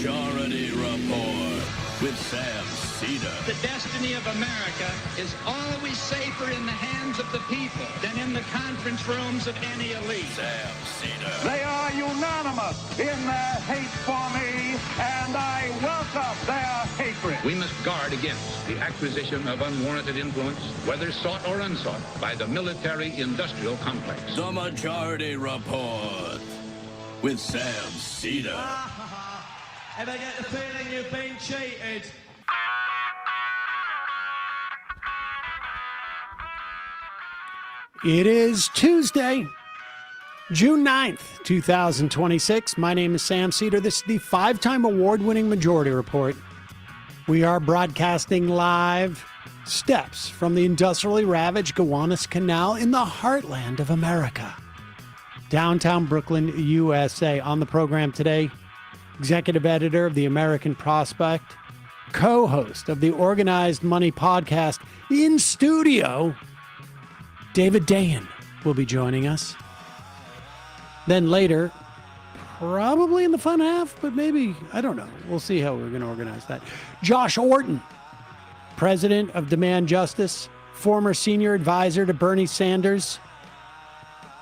Majority Report with Sam Seder. The destiny of America is always safer in the hands of the people than in the conference rooms of any elite. Sam Seder. They are unanimous in their hate for me, and I welcome their hatred. We must guard against the acquisition of unwarranted influence, whether sought or unsought, by the military-industrial complex. The Majority Report with Sam Seder. And I get the feeling you've been cheated. It is Tuesday, June 9th, 2026. My name is Sam Seder. This is the five-time award-winning Majority Report. We are broadcasting live steps from the industrially ravaged Gowanus Canal in the heartland of America. Downtown Brooklyn, USA. On the program today, executive editor of the American Prospect, co-host of the Organized Money podcast, in studio, David Dayen will be joining us. Then later, probably in the fun half, but maybe, I don't know. We'll see how we're going to organize that. Josh Orton, president of Demand Justice, former senior advisor to Bernie Sanders,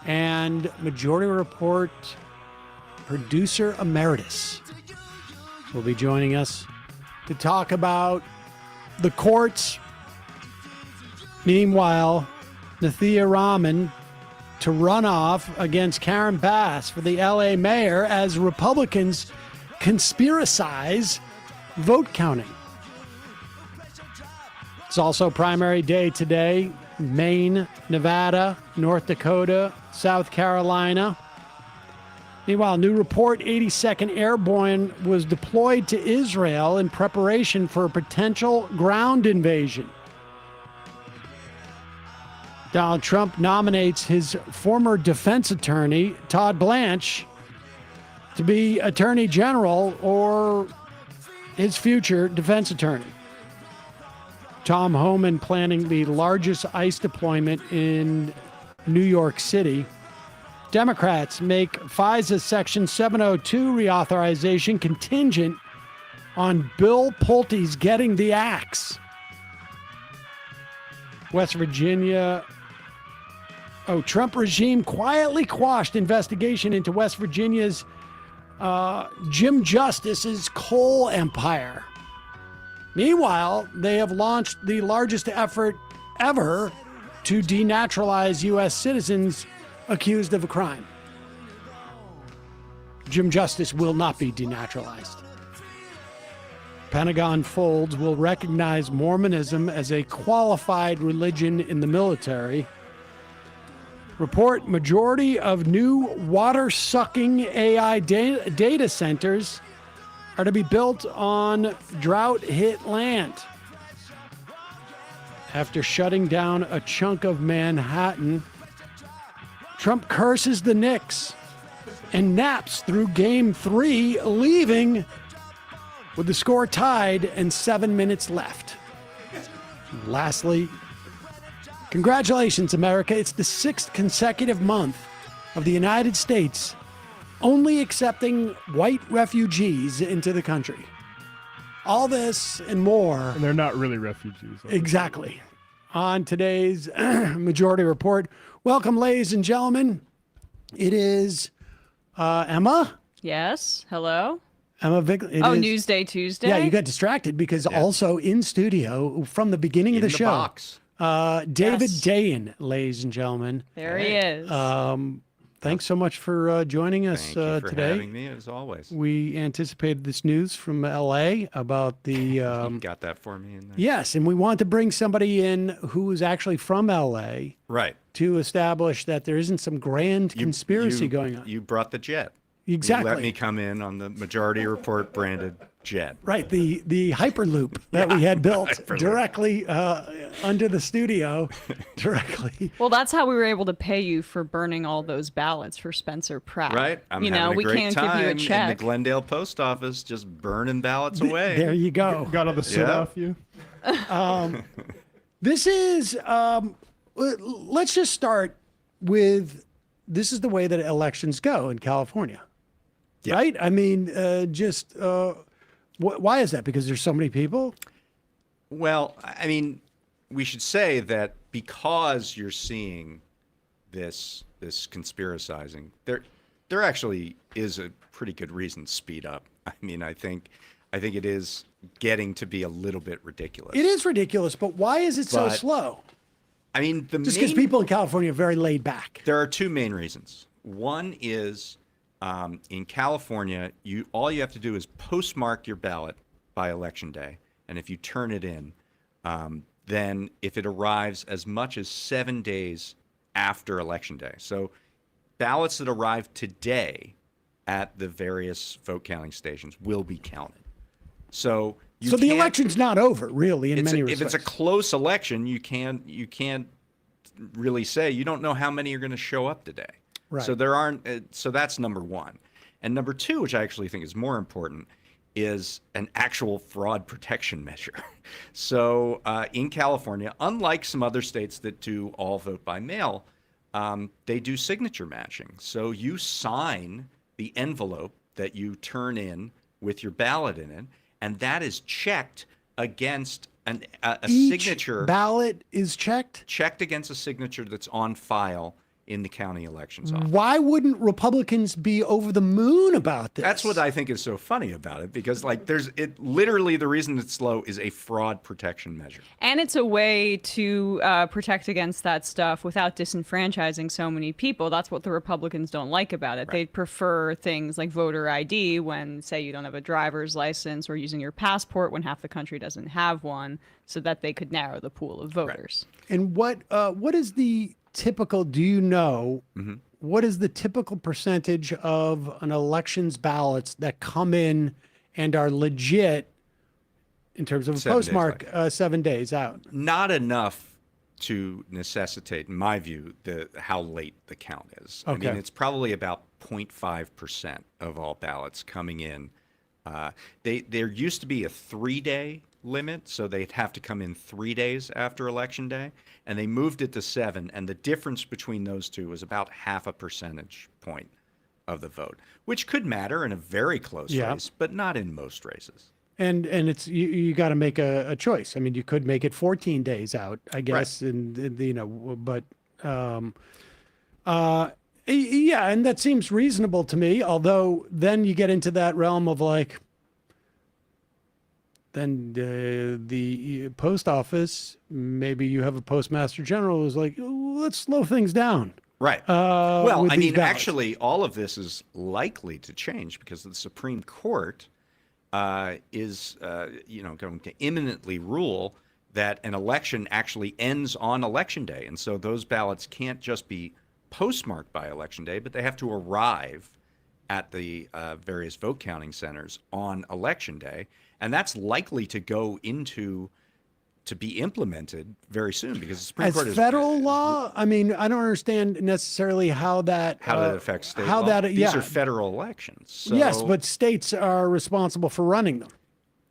and Majority Report producer emeritus will be joining us to talk about the courts. Meanwhile, Nathia Rahman to run off against Karen Bass for the LA mayor as Republicans conspiracize vote counting. It's also primary day today. Maine, Nevada, North Dakota, South Carolina. Meanwhile, new report, 82nd Airborne was deployed to Israel in preparation for a potential ground invasion. Donald Trump nominates his former defense attorney, Todd Blanche, to be attorney general or his future defense attorney. Tom Homan planning the largest ICE deployment in New York City. Democrats make FISA Section 702 reauthorization contingent on Bill Pulte's getting the axe. West Virginia. Trump regime quietly quashed investigation into West Virginia's Jim Justice's coal empire. Meanwhile, they have launched the largest effort ever to denaturalize U.S. citizens accused of a crime. Jim Justice will not be denaturalized. Pentagon folds will recognize Mormonism as a qualified religion in the military. Report majority of new water-sucking AI data centers are to be built on drought-hit land. After shutting down a chunk of Manhattan, Trump curses the Knicks and naps through Game 3, leaving with the score tied and 7 minutes left. Lastly, congratulations, America. It's the 6th consecutive month of the United States only accepting white refugees into the country. All this and more. And they're not really refugees. Exactly. On today's Majority Report. Welcome, ladies and gentlemen. It is Emma. Yes. Hello. Emma Vigeland. Newsday Tuesday. Yeah, you got distracted because also in studio from the beginning of the show. Box. David Dayen, ladies and gentlemen. There he is. Thanks so much for joining us Thank you for today. having me, as always. We anticipated this news from LA about the... You got that for me in there? Yes, and we want to bring somebody in who is actually from LA. Right. To establish that there isn't some grand conspiracy going on. You brought the jet. Exactly. You let me come in on the Majority Report branded jet. Right, the Hyperloop that we had built directly under the studio, directly. Well, that's how we were able to pay you for burning all those ballots for Spencer Pratt. Right. I'm we having a great can't time give you a check. in the Glendale post office, just burning ballots away. There you go. Got all the soot off you? This is, let's just start with, this is the way that elections go in California. Yeah. Right? I mean, Why is that? Because there's so many people? Well, I mean, we should say that because you're seeing this conspiracizing, there actually is a pretty good reason to speed up. I mean, I think it is getting to be a little bit ridiculous. It is ridiculous, but why is it so slow? I mean, just because people in California are very laid back. There are two main reasons. One is in California, all you have to do is postmark your ballot by Election Day, and if you turn it in, then if it arrives as much as 7 days after Election Day. So ballots that arrive today at the various vote counting stations will be counted. So the election's not over, really, in many respects. If it's a close election, you can't really say. You don't know how many are going to show up today. Right. So there aren't. So that's number one. And number two, which I actually think is more important, is an actual fraud protection measure. So in California, unlike some other states that do all vote by mail, they do signature matching. So you sign the envelope that you turn in with your ballot in it, and that is checked against a signature. Ballot is checked? Checked against a signature that's on file in the county elections office. Why wouldn't Republicans be over the moon about this? That's what I think is so funny about it, because literally the reason it's slow is a fraud protection measure. And it's a way to protect against that stuff without disenfranchising so many people. That's what the Republicans don't like about it. Right. They prefer things like voter ID when, say, you don't have a driver's license, or using your passport when half the country doesn't have one, so that they could narrow the pool of voters. Right. And what is the typical, do you know, mm-hmm. what is the typical percentage of an election's ballots that come in and are legit in terms of a postmark 7 days out? Not enough to necessitate, in my view, how late the count is. Okay. I mean, it's probably about 0.5% of all ballots coming in. There used to be a 3-day limit, so they'd have to come in 3 days after Election Day, and they moved it to 7, and the difference between those two was about 0.5 percentage point of the vote, which could matter in a very close race, but not in most races. And it's you got to make a choice. I mean, you could make it 14 days out, I guess, right. and you know, but yeah, and that seems reasonable to me. Although then you get into that realm of like, then the post office, maybe you have a postmaster general who's like, let's slow things down. Right. Well, I mean, ballots. actually, all of this is likely to change because the Supreme Court is, going to imminently rule that an election actually ends on Election Day. And so those ballots can't just be postmarked by Election Day, but they have to arrive at the various vote counting centers on Election Day. And that's likely to go to be implemented very soon because the Supreme Court is federal law. I mean, I don't understand necessarily how that affects state law. These are federal elections. So, yes, but states are responsible for running them.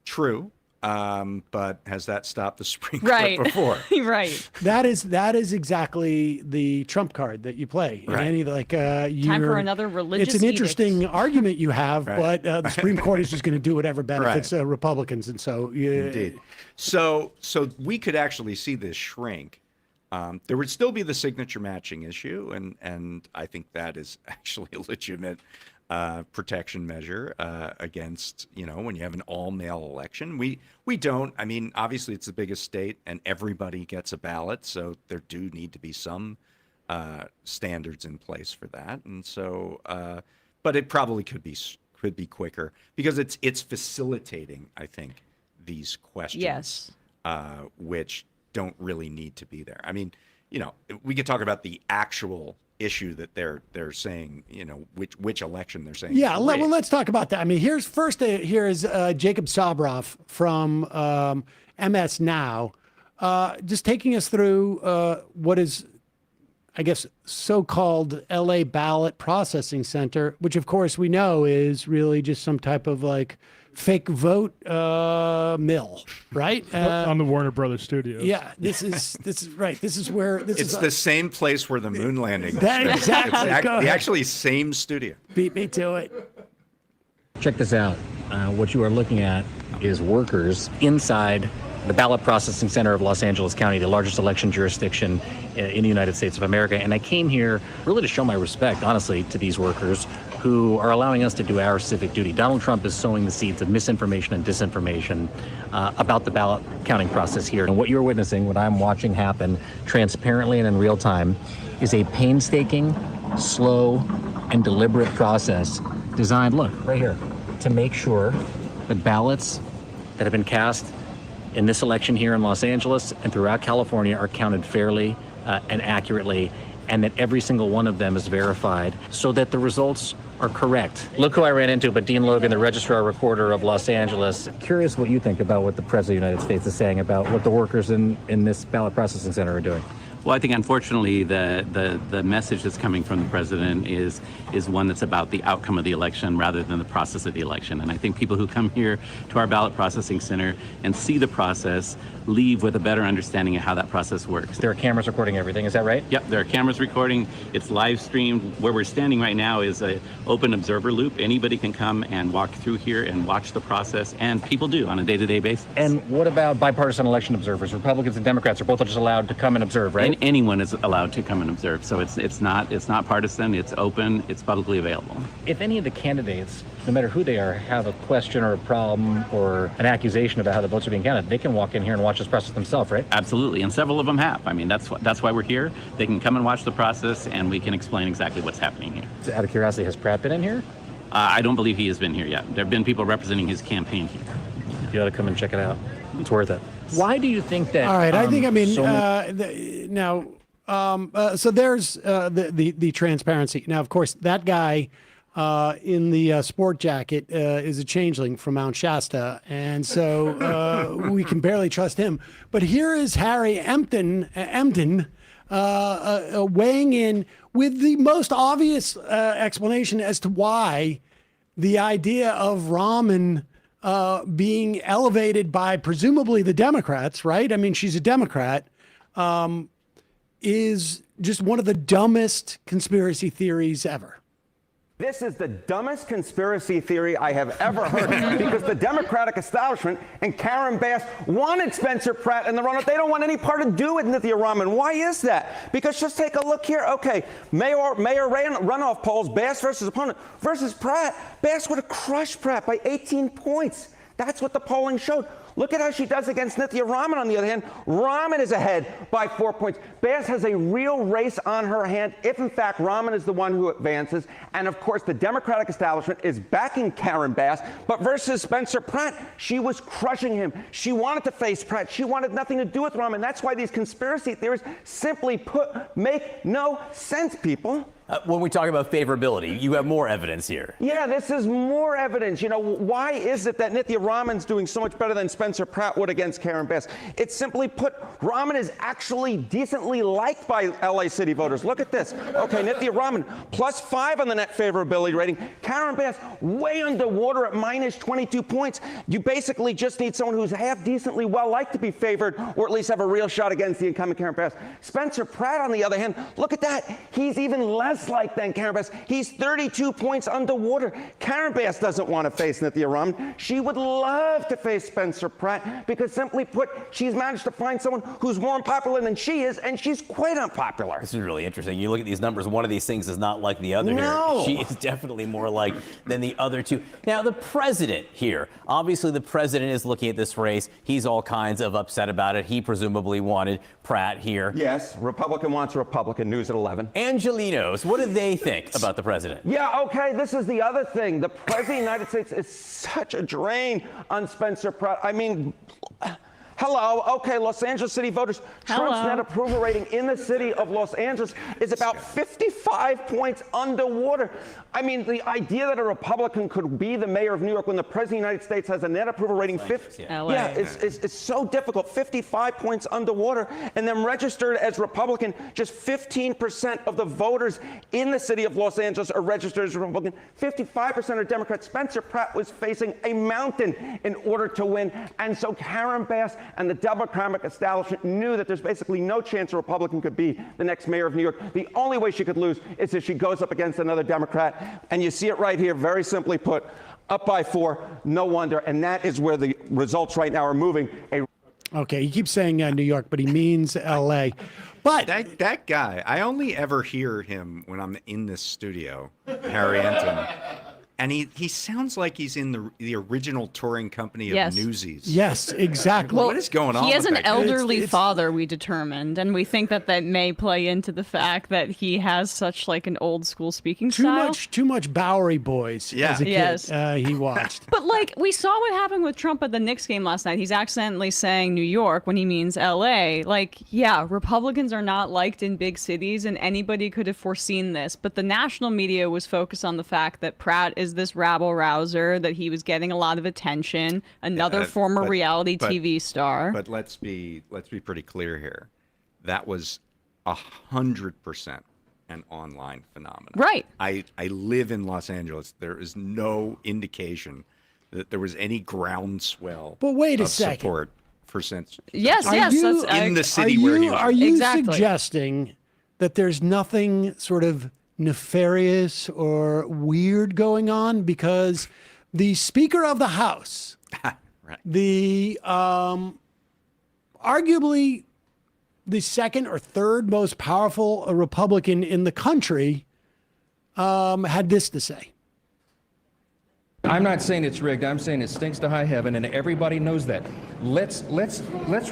True. But has that stopped the Supreme Court before? Right. That is exactly the trump card that you play. Right. Any time for another religious It's an interesting argument you have, right. but the Supreme Court is just going to do whatever benefits Republicans, and so indeed. So we could actually see this shrink. There would still be the signature matching issue, and I think that is actually a legitimate protection measure against, when you have an all-mail election. We don't. I mean, obviously it's the biggest state and everybody gets a ballot, so there do need to be some standards in place for that. And so, but it probably could be quicker because it's facilitating, I think, these questions, yes, which don't really need to be there. I mean, we could talk about the actual issue that they're saying, which election they're saying. Yeah, well, let's talk about that. I mean, here is Jacob Sobroff from MS Now, just taking us through what is, I guess, so-called LA Ballot Processing Center, which of course we know is really just some type of like fake vote mill, right? On the Warner Brothers studios. Yeah, this is right. This is where it's the same place where the moon landing. Exactly. The actually same studio. Beat me to it. Check this out. what you are looking at is workers inside the ballot processing center of Los Angeles County, the largest election jurisdiction in the United States of America. And I came here really to show my respect, honestly, to these workers who are allowing us to do our civic duty. Donald Trump is sowing the seeds of misinformation and disinformation about the ballot counting process here. And what you're witnessing, what I'm watching happen transparently and in real time, is a painstaking, slow, and deliberate process designed, look, right here, to make sure that ballots that have been cast in this election here in Los Angeles and throughout California are counted fairly and accurately, and that every single one of them is verified so that the results are correct. Look who I ran into, but Dean Logan, the Registrar Recorder of Los Angeles. Curious what you think about what the President of the United States is saying about what the workers in this ballot processing center are doing. Well, I think unfortunately the message that's coming from the president is one that's about the outcome of the election rather than the process of the election. And I think people who come here to our ballot processing center and see the process leave with a better understanding of how that process works. There are cameras recording everything, is that right? Yep, there are cameras recording. It's live streamed. Where we're standing right now is an open observer loop. Anybody can come and walk through here and watch the process, and people do on a day-to-day basis. And what about bipartisan election observers? Republicans and Democrats are both just allowed to come and observe, right? And anyone is allowed to come and observe. So it's not partisan. It's open. It's publicly available. If any of the candidates, no matter who they are, have a question or a problem or an accusation about how the votes are being counted, they can walk in here and watch this process themselves, right? Absolutely, and several of them have. I mean, that's why we're here. They can come and watch the process, and we can explain exactly what's happening here. Out of curiosity, has Pratt been in here? I don't believe he has been here yet. There have been people representing his campaign here. You ought to come and check it out. It's worth it. Why do you think that? All right, I think, so there's the transparency. Now, of course, that guy in the sport jacket is a changeling from Mount Shasta, and so we can barely trust him. But here is Harry Emden weighing in with the most obvious explanation as to why the idea of Rahman being elevated by presumably the Democrats, right? I mean, she's a Democrat, is just one of the dumbest conspiracy theories ever. This is the dumbest conspiracy theory I have ever heard because the Democratic establishment and Karen Bass wanted Spencer Pratt in the runoff. They don't want any part to do with Nithya Rahman. Why is that? Because just take a look here. Okay, mayor runoff polls, Bass versus opponent versus Pratt. Bass would have crushed Pratt by 18 points. That's what the polling showed. Look at how she does against Nithya Rahman, on the other hand. Rahman is ahead by 4 points. Bass has a real race on her hand if, in fact, Rahman is the one who advances. And, of course, the Democratic establishment is backing Karen Bass. But versus Spencer Pratt, she was crushing him. She wanted to face Pratt. She wanted nothing to do with Rahman. That's why these conspiracy theories, simply put, make no sense, people. When we talk about favorability, you have more evidence here. Yeah, this is more evidence. You know, why is it that Nithya Rahman's doing so much better than Spencer Pratt would against Karen Bass? It's simply put, Rahman is actually decently liked by LA City voters. Look at this. Okay, Nithya Rahman, +5 on the net favorability rating. Karen Bass, way underwater at -22 points. You basically just need someone who's half decently well liked to be favored, or at least have a real shot against the incumbent Karen Bass. Spencer Pratt, on the other hand, look at that. He's even less like than Karen Bass. He's 32 points underwater. Karen Bass doesn't want to face Nithya Rahman. She would love to face Spencer Pratt because, simply put, she's managed to find someone who's more unpopular than she is, and she's quite unpopular. This is really interesting. You look at these numbers, one of these things is not like the other No. here. She is definitely more like than the other two. Now, the president here, obviously the president is looking at this race. He's all kinds of upset about it. He presumably wanted Pratt here. Yes, Republican wants Republican. News at 11. Angelinos, what do they think about the president? Yeah, okay, this is the other thing. The president of the United States is such a drain on Spencer Pratt. I mean, hello, okay, Los Angeles City voters. Trump's net approval rating in the city of Los Angeles is about 55 points underwater. I mean, the idea that a Republican could be the mayor of New York when the president of the United States has a net approval rating 50, it's so difficult. 55 points underwater, and then registered as Republican, just 15% of the voters in the city of Los Angeles are registered as Republican. 55% are Democrats. Spencer Pratt was facing a mountain in order to win, and so Karen Bass and the Democratic establishment knew that there's basically no chance a Republican could be the next mayor of New York. The only way she could lose is if she goes up against another Democrat. And you see it right here, very simply put. up by 4. No wonder. And that is where the results right now are moving. Okay, he keeps saying New York, but he means L.A. But that guy, I only ever hear him when I'm in this studio, Harry Enton. And he sounds like he's in the original touring company of Newsies. Yes, exactly. What is going on? He has with an that guy? elderly father, we determined, and we think that may play into the fact that he has such like an old school speaking style. Too much Bowery Boys as a kid. He watched. But like we saw what happened with Trump at the Knicks game last night. He's accidentally saying New York when he means L.A. Like, yeah, Republicans are not liked in big cities, and anybody could have foreseen this. But the national media was focused on the fact that Pratt is this rabble rouser, that he was getting a lot of attention, another former reality TV star. But let's be pretty clear here. That was 100% an online phenomenon. Right. I live in Los Angeles. There is no indication that there was any groundswell But wait a of second. support for censorship. Yes, in the city where he was. Are you suggesting that there's nothing sort of nefarious or weird going on? Because the Speaker of the House, the arguably the second or third most powerful Republican in the country, had this to say. I'm not saying it's rigged. I'm saying it stinks to high heaven, and everybody knows that. Let's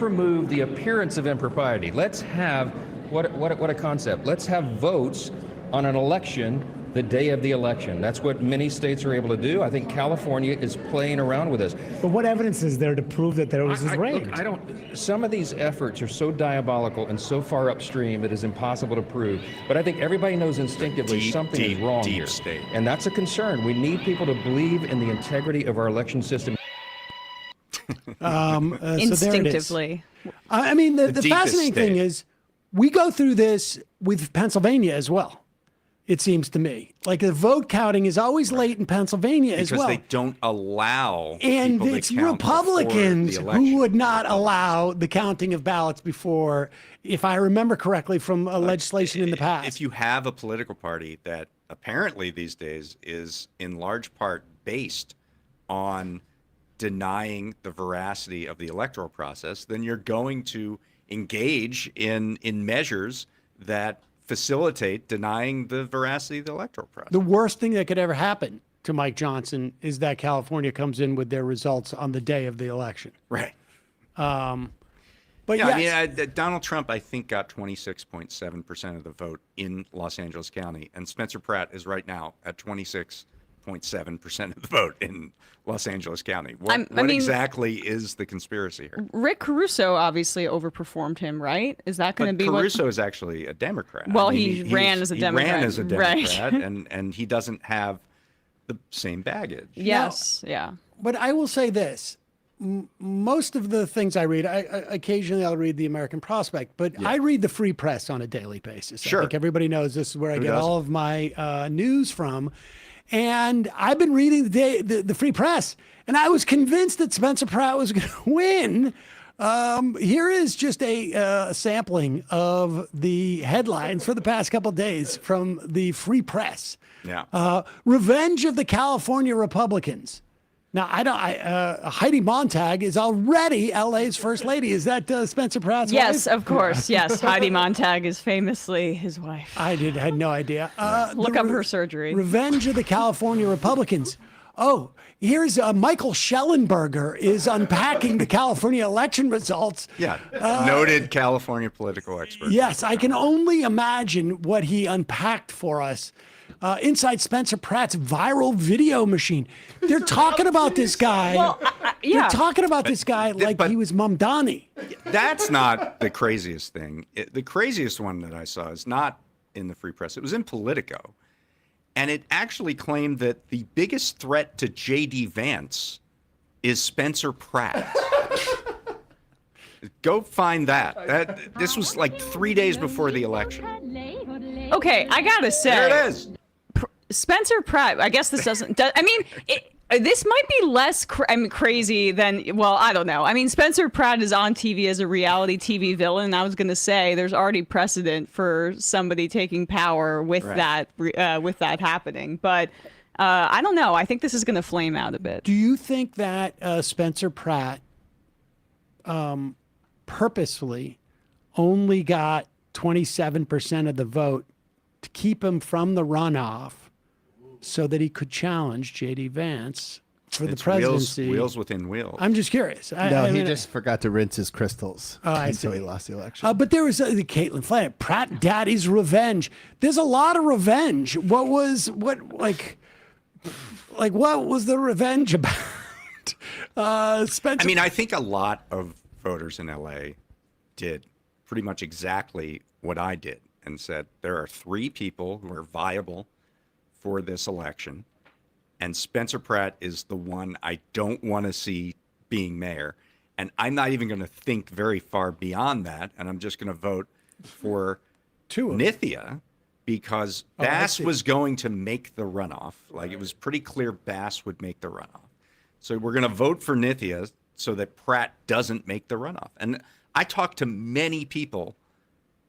remove the appearance of impropriety. Let's have what a concept. Let's have votes on an election the day of the election. That's what many states are able to do. I think California is playing around with us. But what evidence is there to prove that there was rigged? Look, some of these efforts are so diabolical and so far upstream it is impossible to prove. But I think everybody knows instinctively something is wrong here. State. And that's a concern. We need people to believe in the integrity of our election system. Instinctively. I mean, the fascinating thing is we go through this with Pennsylvania as well. It seems to me like the vote counting is always late in Pennsylvania as well. Because they don't allow and people it's to count Republicans before the election. who would not allow the counting of ballots before, if I remember correctly from a legislation in the past. If you have a political party that apparently these days is in large part based on denying the veracity of the electoral process, then you're going to engage in measures that facilitate denying the veracity of the electoral process. The worst thing that could ever happen to Mike Johnson is that California comes in with their results on the day of the election. Right. But yeah, yes. I mean, Donald Trump, I think, got 26.7% of the vote in Los Angeles County, and Spencer Pratt is right now at 26.7% of the vote in Los Angeles County. What exactly is the conspiracy here? Rick Caruso obviously overperformed him, right? Is that going to be Caruso is actually a Democrat. Well, he ran as a Democrat. He ran as a Democrat, right. and he doesn't have the same baggage. Yes, yeah. But I will say this. Most of the things I read, occasionally I'll read the American Prospect, but I read the Free Press on a daily basis. Sure. I think everybody knows this is where I get all of my news from. And I've been reading the Free Press, and I was convinced that Spencer Pratt was going to win. Here is just a sampling of the headlines for the past couple of days from the Free Press. Yeah. Revenge of the California Republicans. Now, Heidi Montag is already LA's first lady. Is that Spencer Pratt's wife? Yes, of course. Yes. Heidi Montag is famously his wife. I had no idea. Look up her surgery. Revenge of the California Republicans. Oh, here's Michael Schellenberger is unpacking the California election results. Yeah, noted California political expert. Yes, I can only imagine what he unpacked for us. Inside Spencer Pratt's viral video machine. They're talking about this guy. Well, yeah. They're talking about this guy like he was Mamdani. That's not the craziest thing. The craziest one that I saw is not in the Free Press. It was in Politico. And it actually claimed that the biggest threat to J.D. Vance is Spencer Pratt. Go find that. This was like 3 days before the election. Okay, I gotta say. There it is. Spencer Pratt, I guess this doesn't, this might be less crazy than, well, I don't know. I mean, Spencer Pratt is on TV as a reality TV villain. I was going to say there's already precedent for somebody taking power with that happening. But I don't know. I think this is going to flame out a bit. Do you think that Spencer Pratt purposefully only got 27% of the vote to keep him from the runoff so that he could challenge J.D. Vance for the presidency? Wheels within wheels. I'm just curious. He just forgot to rinse his crystals. So he lost the election. But there was the Caitlin Flanagan, Pratt Daddy's revenge. There's a lot of revenge. What was the revenge about? Spencer. I mean, I think a lot of voters in LA did pretty much exactly what I did and said there are 3 people who are viable for this election, and Spencer Pratt is the one I don't want to see being mayor. And I'm not even going to think very far beyond that, and I'm just going to vote for Nithya because Bass was going to make the runoff. Like, it was pretty clear Bass would make the runoff. So we're going to vote for Nithya so that Pratt doesn't make the runoff. And I talked to many people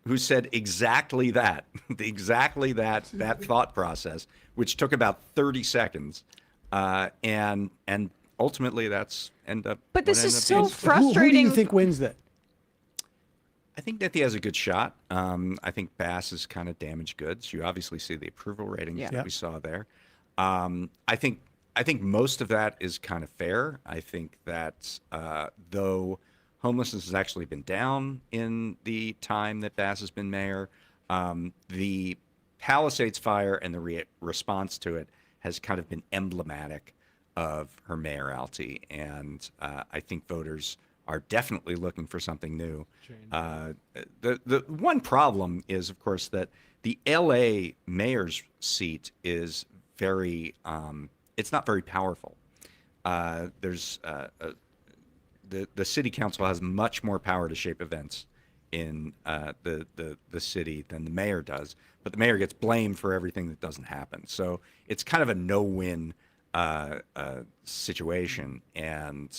who said exactly that, that thought process, which took about 30 seconds. And ultimately that's end up. But this is so Who frustrating. do you think wins that? I think Nithya has a good shot. I think Bass is kind of damaged goods. You obviously see the approval ratings that we saw there. I think most of that is kind of fair. I think that though homelessness has actually been down in the time that Bass has been mayor, the Palisades fire and the response to it has kind of been emblematic of her mayoralty. And I think voters are definitely looking for something new. The one problem is, of course, that the LA mayor's seat is very, it's not very powerful. There's the city council has much more power to shape events in the city than the mayor does, but the mayor gets blamed for everything that doesn't happen. So it's kind of a no-win situation, and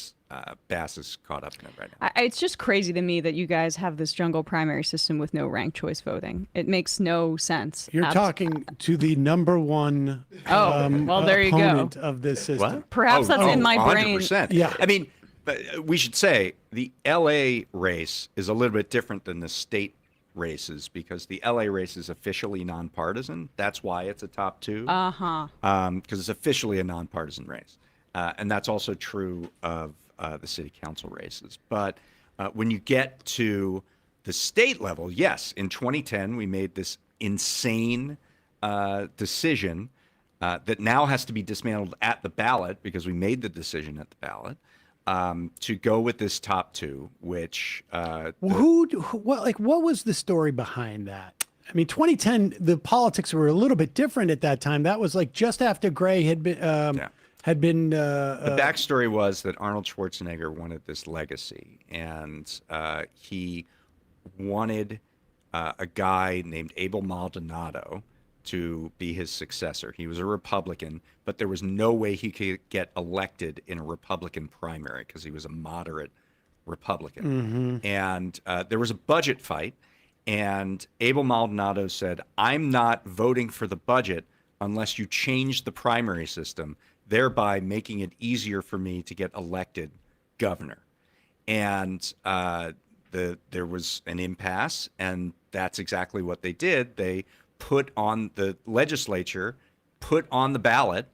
Bass is caught up in it right now. It's just crazy to me that you guys have this jungle primary system with no ranked choice voting. It makes no sense. You're talking to the number one there you go. opponent of this system. What? Perhaps that's in my brain. 100%. Yeah. I mean, but we should say the LA race is a little bit different than the state races because the LA race is officially nonpartisan. That's why it's a top 2. Because it's officially a nonpartisan race. And that's also true of the city council races. But when you get to the state level, yes, in 2010, we made this insane decision that now has to be dismantled at the ballot because we made the decision at the ballot. To go with this top 2, which what was the story behind that? I mean, 2010, the politics were a little bit different at that time. That was like just after Gray had been the backstory was that Arnold Schwarzenegger wanted this legacy, and he wanted a guy named Abel Maldonado to be his successor. He was a Republican, but there was no way he could get elected in a Republican primary because he was a moderate Republican. And there was a budget fight, and Abel Maldonado said, I'm not voting for the budget unless you change the primary system, thereby making it easier for me to get elected governor. And there was an impasse, and that's exactly what they did. They put on the legislature, put on the ballot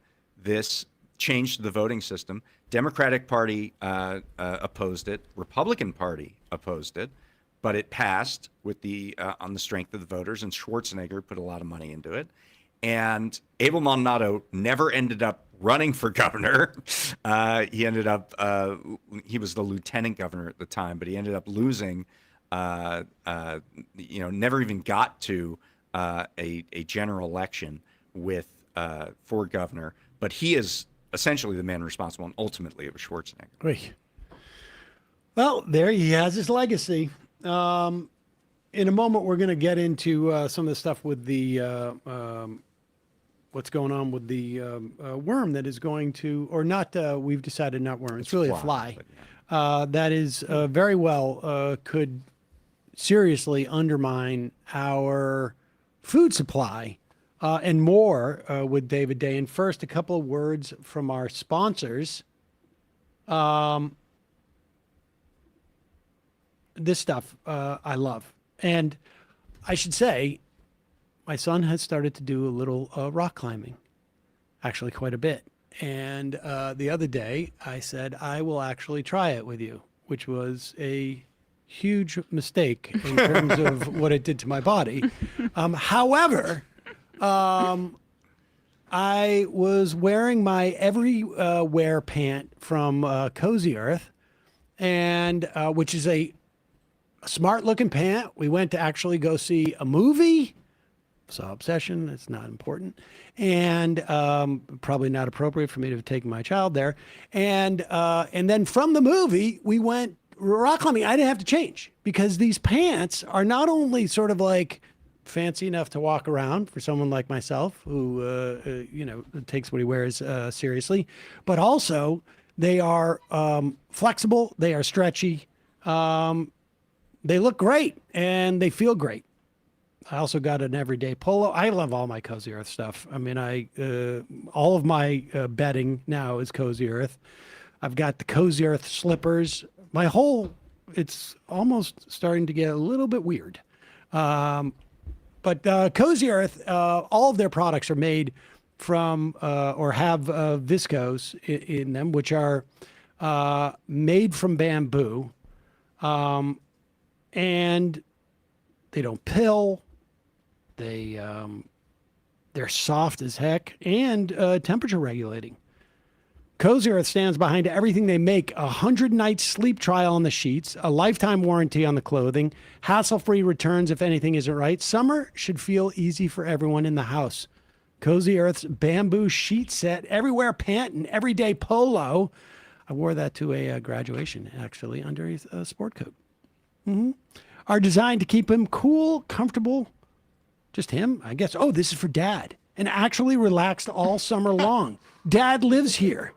this change to the voting system. Democratic Party opposed it. Republican Party opposed it, but it passed with the on the strength of the voters. And Schwarzenegger put a lot of money into it. And Abel Maldonado never ended up running for governor. He ended up he was the lieutenant governor at the time, but he ended up losing. Never even got to a general election with for governor, but he is essentially the man responsible, and ultimately it was Schwarzenegger. Great. Well, there he has his legacy. In a moment, we're going to get into some of the stuff with the what's going on with the worm that is going to, or not. We've decided not worm. It's really a fly. That is very well could seriously undermine our food supply and more with David Dayen. First, a couple of words from our sponsors. This stuff I love. And I should say, my son has started to do a little rock climbing, actually quite a bit. And the other day, I said, I will actually try it with you, which was a huge mistake in terms of what it did to my body. However, I was wearing my everywhere pant from Cozy Earth, and which is a smart looking pant. We went to actually go see a movie. Saw Obsession. It's not important. And probably not appropriate for me to have taken my child there. And then from the movie, we went rock climbing. I didn't have to change because these pants are not only sort of like fancy enough to walk around for someone like myself who, takes what he wears seriously, but also they are flexible. They are stretchy. They look great and they feel great. I also got an everyday polo. I love all my Cozy Earth stuff. I mean, all of my bedding now is Cozy Earth. I've got the Cozy Earth slippers. It's almost starting to get a little bit weird. But Cozy Earth, all of their products are made from or have viscose in them, which are made from bamboo. And they don't pill. They're soft as heck and temperature regulating. Cozy Earth stands behind everything they make. 100-night sleep trial on the sheets, a lifetime warranty on the clothing, hassle-free returns if anything isn't right. Summer should feel easy for everyone in the house. Cozy Earth's bamboo sheet set, everywhere pant, and everyday polo. I wore that to a graduation, actually, underneath a sport coat. Are designed to keep him cool, comfortable. Just him, I guess. Oh, this is for Dad. And actually relaxed all summer long. Dad lives here.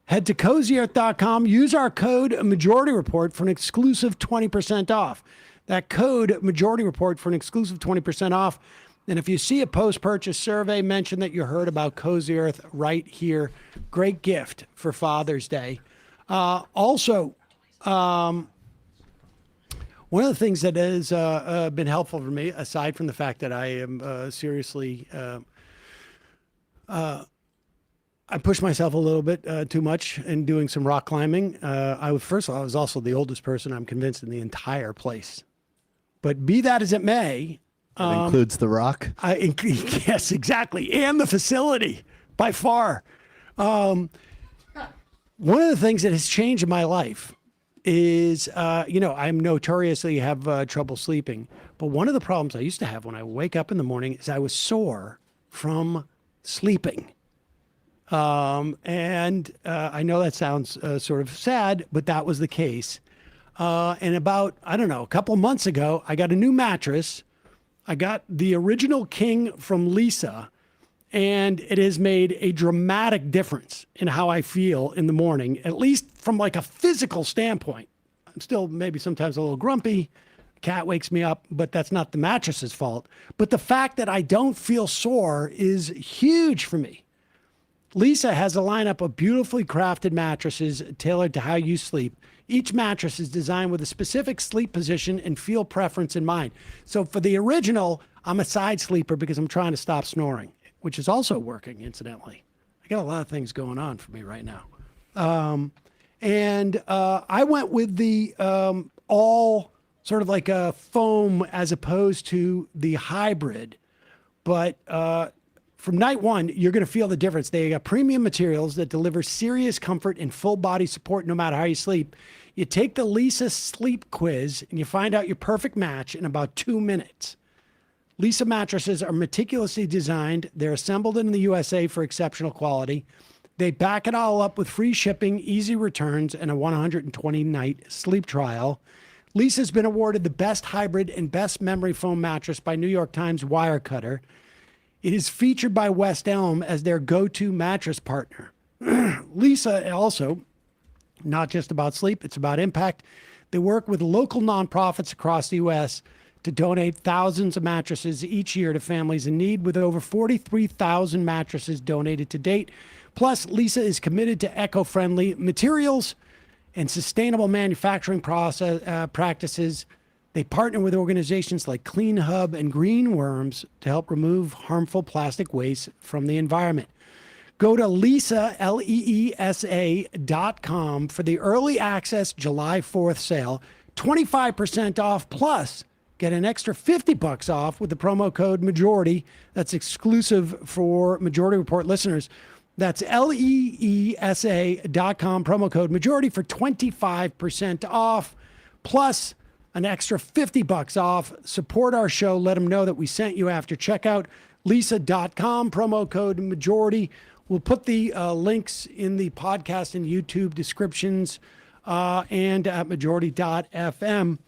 Head to CozyEarth.com. Use our code Majority Report for an exclusive 20% off. That code Majority Report for an exclusive 20% off. And if you see a post-purchase survey, mention that you heard about Cozy Earth right here. Great gift for Father's Day. Also, one of the things that has been helpful for me, aside from the fact that I am seriously, I pushed myself a little bit too much in doing some rock climbing. First of all, I was also the oldest person, I'm convinced, in the entire place. But be that as it may. That includes the rock? Yes, exactly. And the facility, by far. One of the things that has changed in my life is, I'm notoriously have trouble sleeping. But one of the problems I used to have when I wake up in the morning is I was sore from sleeping. And I know that sounds sort of sad, but that was the case. And about, a couple of months ago, I got a new mattress. I got the original King from Lisa, and it has made a dramatic difference in how I feel in the morning, at least from like a physical standpoint. I'm still maybe sometimes a little grumpy. Cat wakes me up, but that's not the mattress's fault. But the fact that I don't feel sore is huge for me. Lisa has a lineup of beautifully crafted mattresses tailored to how you sleep. Each mattress is designed with a specific sleep position and feel preference in mind. So for the original, I'm a side sleeper because I'm trying to stop snoring, which is also working, incidentally. I got a lot of things going on for me right now. I went with the all sort of like a foam as opposed to the hybrid. But from night one, you're going to feel the difference. They got premium materials that deliver serious comfort and full body support no matter how you sleep. You take the Lisa sleep quiz and you find out your perfect match in about 2 minutes. Lisa mattresses are meticulously designed. They're assembled in the USA for exceptional quality. They back it all up with free shipping, easy returns, and a 120-night sleep trial. Lisa's been awarded the best hybrid and best memory foam mattress by New York Times Wirecutter. It is featured by West Elm as their go-to mattress partner. Lisa also, not just about sleep, it's about impact. They work with local nonprofits across the U.S. to donate thousands of mattresses each year to families in need, with over 43,000 mattresses donated to date. Plus, Lisa is committed to eco-friendly materials and sustainable manufacturing practices. They partner with organizations like Clean Hub and Green Worms to help remove harmful plastic waste from the environment. Go to Leesa, LEESA.com for the early access July 4th sale, 25% off, plus get an extra $50 off with the promo code MAJORITY. That's exclusive for Majority Report listeners. That's LEESA.com, promo code MAJORITY for 25% off, plus an extra $50 off. Support our show. Let them know that we sent you after checkout. Leesa.com, promo code MAJORITY. We'll put the links in the podcast and YouTube descriptions and at majority.fm.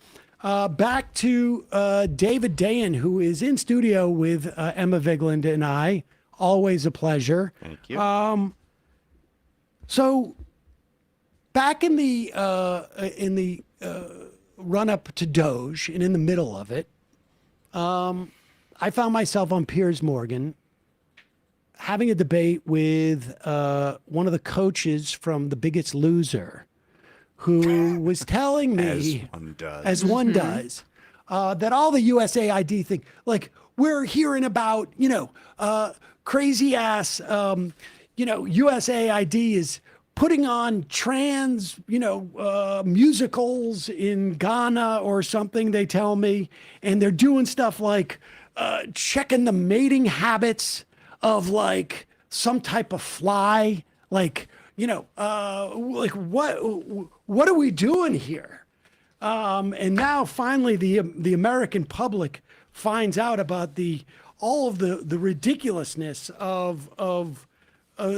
Back to David Dayen, who is in studio with Emma Vigeland and I. Always a pleasure. Thank you. So back in the run-up to Doge and in the middle of it, I found myself on Piers Morgan having a debate with one of the coaches from The Biggest Loser, who was telling me, as one does, that all the USAID thing, like we're hearing about, crazy ass, USAID is putting on trans, musicals in Ghana or something, they tell me, and they're doing stuff like checking the mating habits of like some type of fly, like what are we doing here? And now finally the American public finds out about all of the ridiculousness of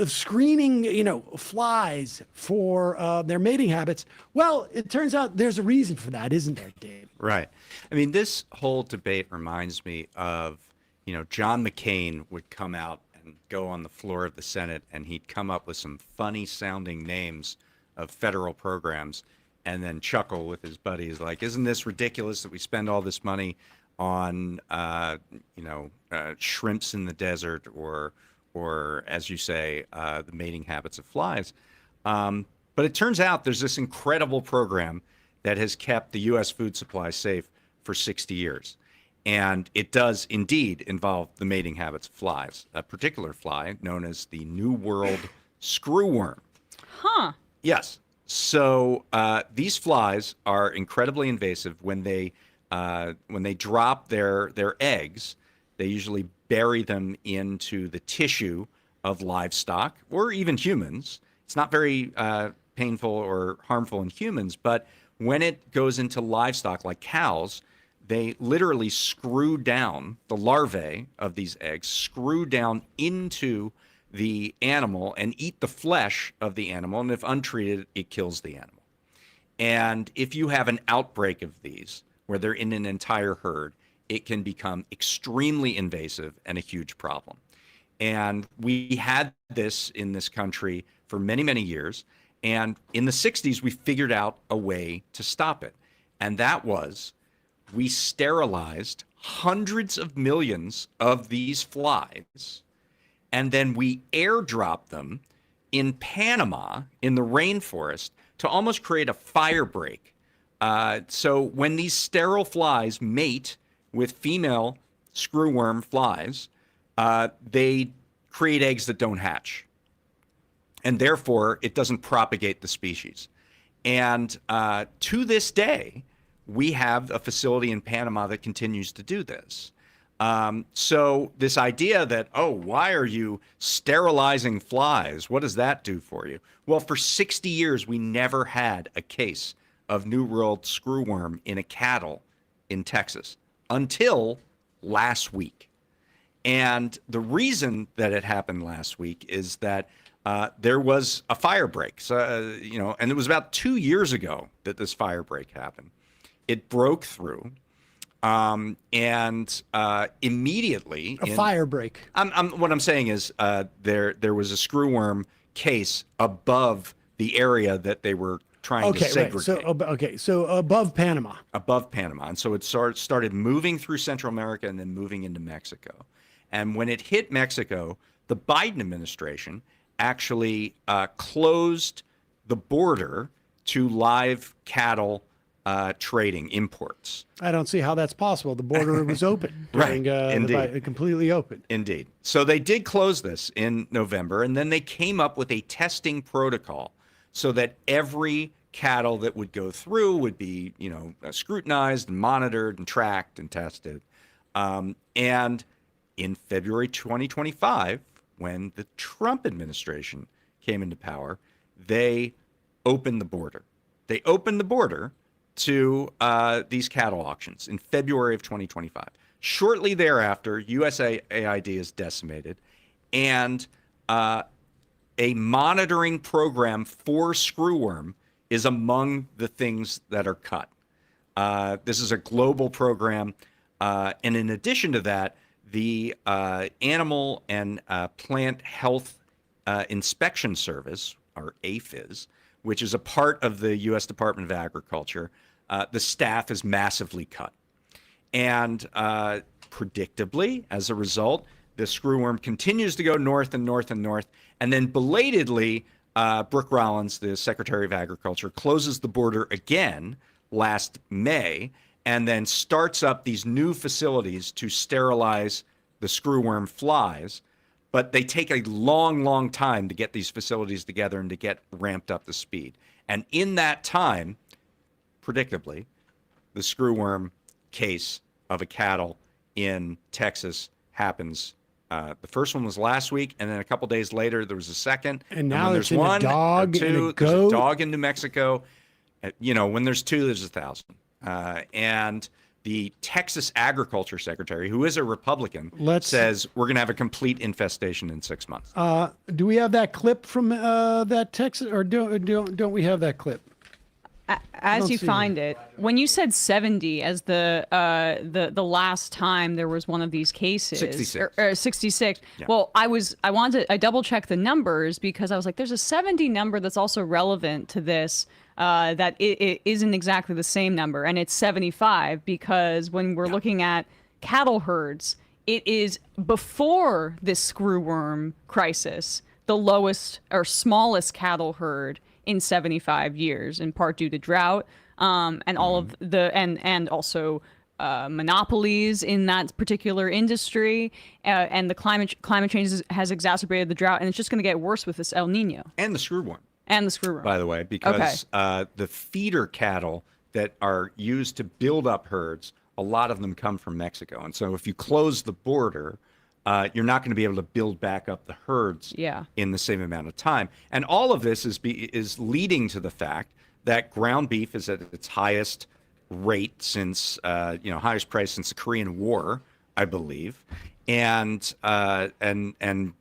screening flies for their mating habits. Well, it turns out there's a reason for that, isn't there, Dave? Right. I mean, this whole debate reminds me of John McCain would come out and go on the floor of the Senate, and he'd come up with some funny sounding names of federal programs and then chuckle with his buddies like, isn't this ridiculous that we spend all this money on, shrimps in the desert or as you say, the mating habits of flies. But it turns out there's this incredible program that has kept the U.S. food supply safe for 60 years. And it does indeed involve the mating habits of flies, a particular fly known as the New World screwworm. Huh. Yes. So these flies are incredibly invasive. When they drop their eggs, they usually bury them into the tissue of livestock or even humans. It's not very painful or harmful in humans, but when it goes into livestock like cows, they literally screw down the larvae of these eggs, screw down into the animal and eat the flesh of the animal. And if untreated, it kills the animal. And if you have an outbreak of these, where they're in an entire herd, it can become extremely invasive and a huge problem. And we had this in this country for many, many years. And in the 60s, we figured out a way to stop it. And that was, we sterilized hundreds of millions of these flies, and then we airdropped them in Panama in the rainforest to almost create a fire break. So when these sterile flies mate with female screwworm flies, they create eggs that don't hatch. And therefore, it doesn't propagate the species. And to this day, we have a facility in Panama that continues to do this. So this idea that, why are you sterilizing flies? What does that do for you? Well, for 60 years, we never had a case of New World screwworm in a cattle in Texas until last week. And the reason that it happened last week is that there was a fire break. So, and it was about 2 years ago that this fire break happened. It broke through, and immediately a fire break. What I'm saying is there was a screwworm case above the area that they were trying to segregate. So above Panama. Above Panama. And so it started moving through Central America and then moving into Mexico. And when it hit Mexico, the Biden administration actually closed the border to live cattle trading imports. I don't see how that's possible. The border was open. Right. Indeed. Completely open. Indeed. So they did close this in November, and then they came up with a testing protocol so that every cattle that would go through would be, scrutinized and monitored and tracked and tested. And in February 2025, when the Trump administration came into power, they opened the border. They opened the border to these cattle auctions in February of 2025. Shortly thereafter, USAID is decimated, and a monitoring program for screwworm is among the things that are cut. This is a global program, and in addition to that, the Animal and Plant Health Inspection Service, or APHIS, which is a part of the U.S. Department of Agriculture, the staff is massively cut. And predictably, as a result, the screwworm continues to go north and north and north. And then belatedly, Brooke Rollins, the Secretary of Agriculture, closes the border again last May and then starts up these new facilities to sterilize the screwworm flies. But they take a long, long time to get these facilities together and to get ramped up to speed. And in that time, predictably, the screwworm case of a cattle in Texas happens. The first one was last week, and then a couple days later, there was a second. And now there's one, a dog, or two, and a there's goat. a dog in New Mexico. When there's two, there's 1,000. And the Texas Agriculture Secretary, who is a Republican, says we're going to have a complete infestation in 6 months. Do we have that clip from that Texas, or don't we have that clip? As you find it, when you said 70 as the last time there was one of these cases, 66. Or 66. Yeah. Well, I double checked the numbers because I was like, there's a 70 number that's also relevant to this. That it isn't exactly the same number, and it's 75 because when we're looking at cattle herds, it is before this screwworm crisis, the lowest or smallest cattle herd in 75 years, in part due to drought, and all of the and also monopolies in that particular industry, and the climate change has exacerbated the drought, and it's just going to get worse with this El Nino and the screwworm. And the screwworm. By the way, because the feeder cattle that are used to build up herds, a lot of them come from Mexico. And so if you close the border, you're not going to be able to build back up the herds in the same amount of time. And all of this is leading to the fact that ground beef is at its highest rate since, highest price since the Korean War, I believe. And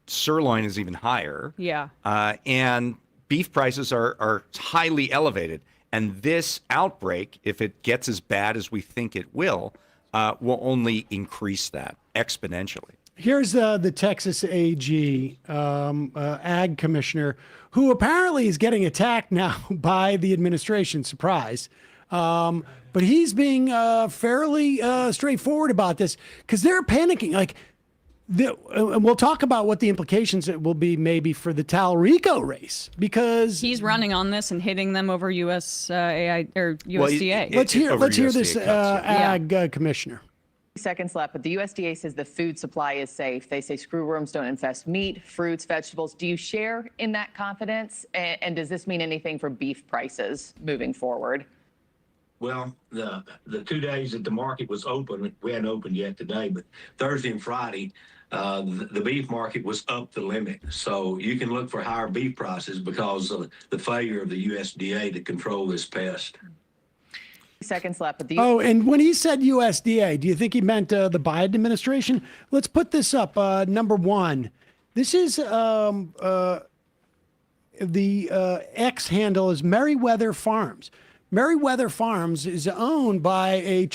sirloin is even higher. Yeah. And beef prices are highly elevated. And this outbreak, if it gets as bad as we think it will only increase that exponentially. Here's the Texas AG, ag commissioner, who apparently is getting attacked now by the administration. Surprise. But he's being fairly straightforward about this because they're panicking. And we'll talk about what the implications it will be maybe for the Talrico race, because he's running on this and hitting them over USAID or USDA. Let's hear this ag commissioner. Seconds left, but the USDA says the food supply is safe. They say screwworms don't infest meat, fruits, vegetables. Do you share in that confidence? And does this mean anything for beef prices moving forward? Well, the 2 days that the market was open, we hadn't opened yet today, but Thursday and Friday, the beef market was up the limit. So you can look for higher beef prices because of the failure of the USDA to control this pest. Seconds left. But and when he said USDA, do you think he meant the Biden administration? Let's put this up. Number one, this is the X handle is Merriweather Farms. Merriweather Farms is owned by a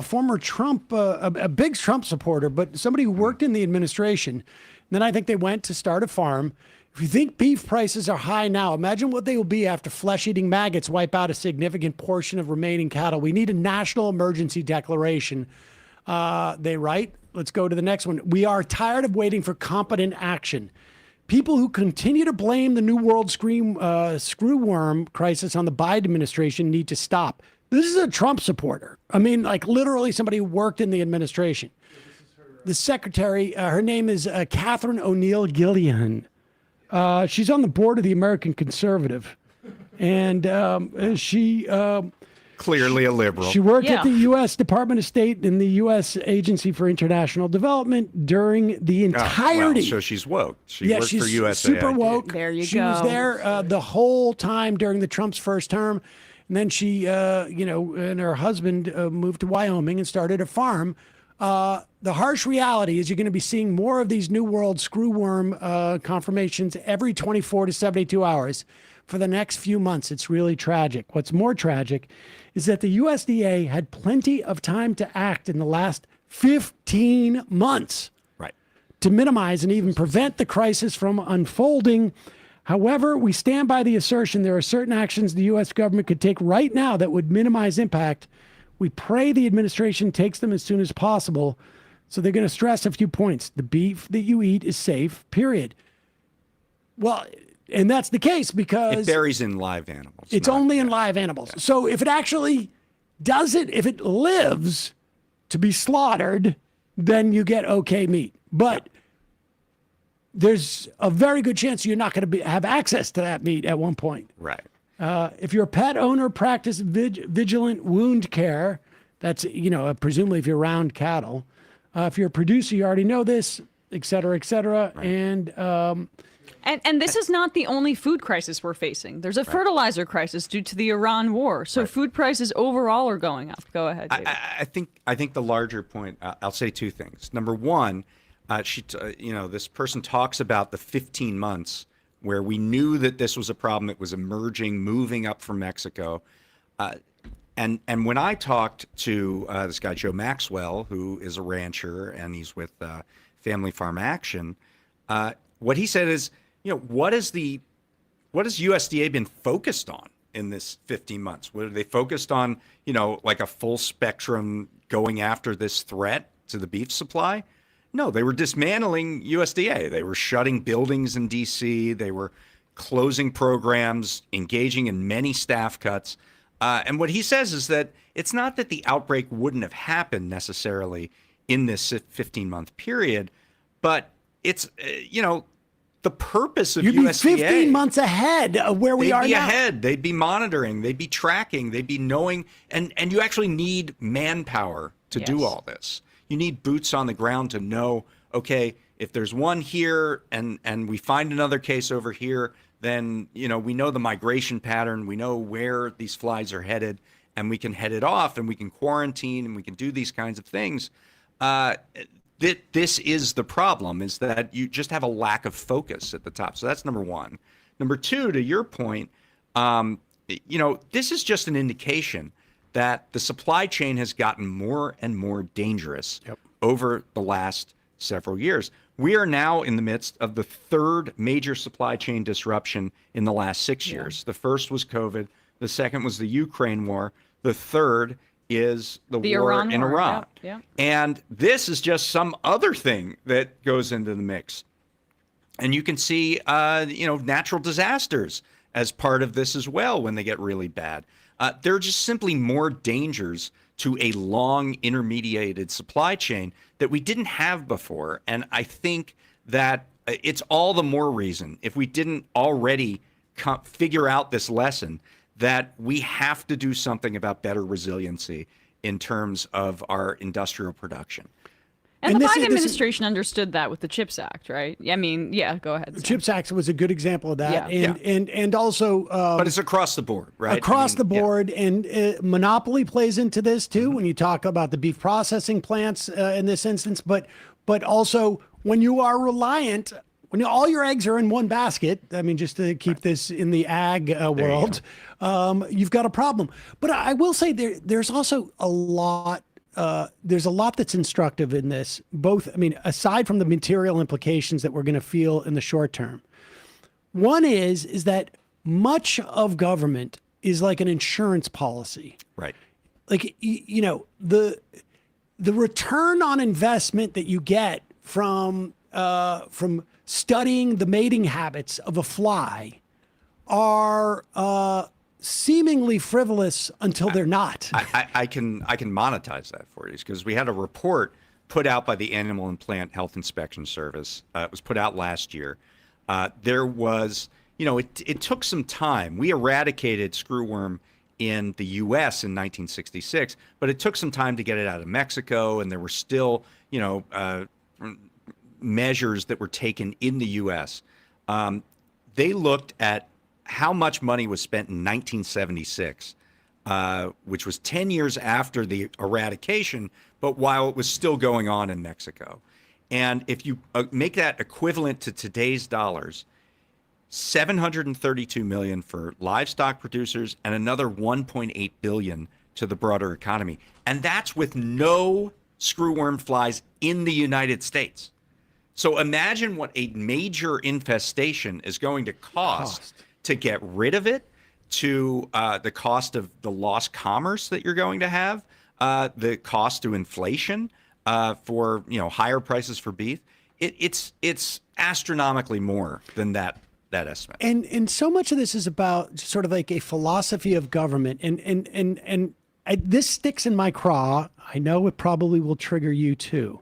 former Trump, a big Trump supporter, but somebody who worked in the administration. And then I think they went to start a farm. If you think beef prices are high now, imagine what they will be after flesh-eating maggots wipe out a significant portion of remaining cattle. We need a national emergency declaration. They write. Let's go to the next one. We are tired of waiting for competent action. People who continue to blame the New World screwworm crisis on the Biden administration need to stop. This is a Trump supporter. I mean, like literally somebody who worked in the administration. The secretary, her name is Catherine O'Neill Gillian. She's on the board of the American Conservative, and she clearly a liberal. She worked at the U.S. Department of State and the U.S. Agency for International Development during the entirety. So she's woke. She worked she's for USAID. super woke. There you she go. Was there the whole time during the Trump's first term, and then she, and her husband moved to Wyoming and started a farm. The harsh reality is you're going to be seeing more of these New World screwworm confirmations every 24 to 72 hours for the next few months. It's really tragic. What's more tragic is that the USDA had plenty of time to act in the last 15 months to minimize and even prevent the crisis from unfolding. However, we stand by the assertion there are certain actions the U.S. government could take right now that would minimize impact. We pray the administration takes them as soon as possible. So they're going to stress a few points. The beef that you eat is safe, period. Well, and that's the case because it varies in live animals. It's only in live animals. Yeah. So if it actually does it, if it lives to be slaughtered, then you get okay meat. But there's a very good chance you're not going to have access to that meat at one point. Right. If you're a pet owner, practice vigilant wound care. That's, presumably if you're around cattle. If you're a producer, you already know this, et cetera, et cetera. Right. And this is not the only food crisis we're facing. There's a fertilizer crisis due to the Iran war. So food prices overall are going up. Go ahead, David. I think the larger point, I'll say two things. Number one, this person talks about the 15 months where we knew that this was a problem that was emerging, moving up from Mexico. And when I talked to this guy, Joe Maxwell, who is a rancher and he's with Family Farm Action, what he said is, what has USDA been focused on in this 15 months? What are they focused on, like a full spectrum going after this threat to the beef supply? No, they were dismantling USDA. They were shutting buildings in D.C. They were closing programs, engaging in many staff cuts. And what he says is that it's not that the outbreak wouldn't have happened necessarily in this 15-month period, but it's, the purpose of You'd USDA. be 15 months ahead of where we are now. They'd be ahead. They'd be monitoring. They'd be tracking. They'd be knowing. And you actually need manpower to do all this. You need boots on the ground to know, okay, if there's one here and we find another case over here, then, we know the migration pattern. We know where these flies are headed, and we can head it off, and we can quarantine, and we can do these kinds of things. This is the problem, is that you just have a lack of focus at the top. So that's number one. Number two, to your point, this is just an indication that the supply chain has gotten more and more dangerous over the last several years. We are now in the midst of the third major supply chain disruption in the last 6 years. The first was COVID. The second was the Ukraine war. The third is the war Iran in war. Iran. Yeah. And this is just some other thing that goes into the mix. And you can see, natural disasters as part of this as well when they get really bad. There are just simply more dangers to a long intermediated supply chain that we didn't have before. And I think that it's all the more reason, if we didn't already figure out this lesson, that we have to do something about better resiliency in terms of our industrial production. And the Biden administration understood that with the CHIPS Act, right? I mean, go ahead. The CHIPS Act was a good example of that. And also... but it's across the board, right? Across the board. And monopoly plays into this, too, when you talk about the beef processing plants in this instance. But also, when you are reliant... When all your eggs are in one basket, I mean, just to keep this in the ag world, you've got a problem. But I will say there's also a lot... there's a lot that's instructive in this, both, aside from the material implications that we're going to feel in the short term, One is that much of government is like an insurance policy. Right. Like, you know, the return on investment that you get from studying the mating habits of a fly are seemingly frivolous until they're not. I can monetize that for you, because we had a report put out by the Animal and Plant Health Inspection Service. It was put out last year. There was, you know, it took some time. We eradicated screwworm in the U.S. in 1966, but it took some time to get it out of Mexico, and there were still, you know, measures that were taken in the U.S. They looked at how much money was spent in 1976, which was 10 years after the eradication, but while it was still going on in Mexico. And if you make that equivalent to today's dollars, $732 million for livestock producers and another $1.8 billion to the broader economy. And that's with no screwworm flies in the United States. So imagine what a major infestation is going to cost to get rid of it, to the cost of the lost commerce that you're going to have, the cost to inflation for, you know, higher prices for beef. It's astronomically more than that estimate. And so much of this is about sort of like a philosophy of government. And this sticks in my craw. I know it probably will trigger you too.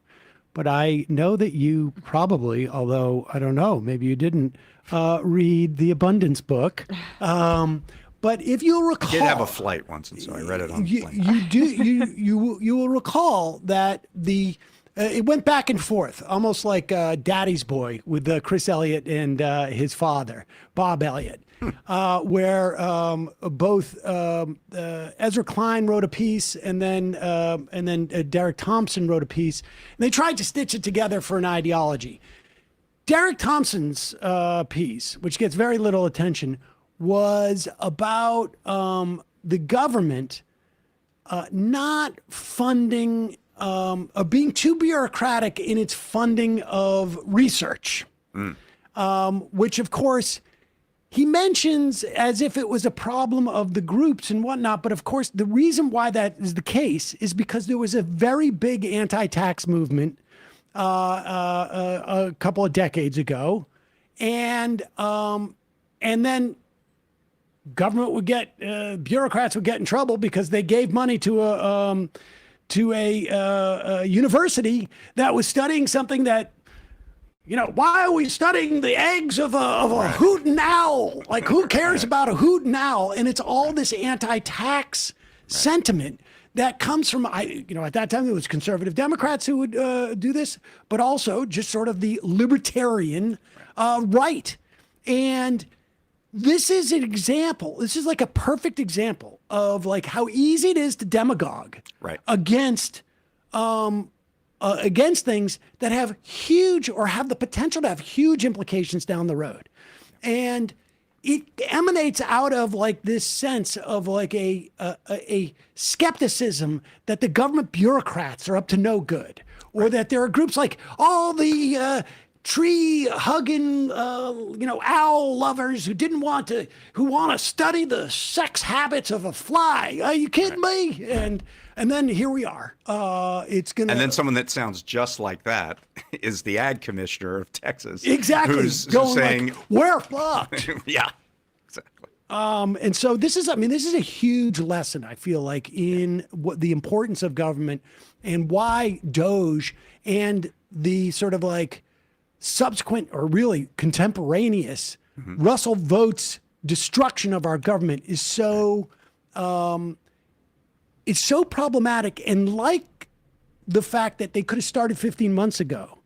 But I know that you probably, although I don't know, maybe you didn't read the Abundance book. But if you'll recall, I did have a flight once, and so I read it on the plane. You will recall that it went back and forth, almost like Daddy's Boy with Chris Elliott and his father, Bob Elliott, where both Ezra Klein wrote a piece, and then Derek Thompson wrote a piece. And they tried to stitch it together for an ideology. Derek Thompson's piece, which gets very little attention, was about the government not funding, being too bureaucratic in its funding of research, which, of course, he mentions as if it was a problem of the groups and whatnot. But, of course, the reason why that is the case is because there was a very big anti-tax movement a couple of decades ago. And then government would get, bureaucrats would get in trouble because they gave money to a university that was studying something that, you know, why are we studying the eggs of a hooting owl? Like, who cares about a hooting owl? And it's all this anti-tax sentiment that comes from, at that time it was conservative Democrats who would do this, but also just sort of the libertarian right. And this is an example. This is like a perfect example of like how easy it is to demagogue against things that have huge or have the potential to have huge implications down the road. And it emanates out of like this sense of like a skepticism that the government bureaucrats are up to no good, or that there are groups like all the tree hugging, owl lovers who want to study the sex habits of a fly. Are you kidding me? And then here we are. And then someone that sounds just like that is the ag commissioner of Texas. Exactly. Who's saying, like, we're fucked. Yeah, exactly. And so this is a huge lesson, I feel like, in what the importance of government and why Doge and the sort of like subsequent or really contemporaneous Russell Vote's destruction of our government is so it's so problematic. And like the fact that they could have started 15 months ago,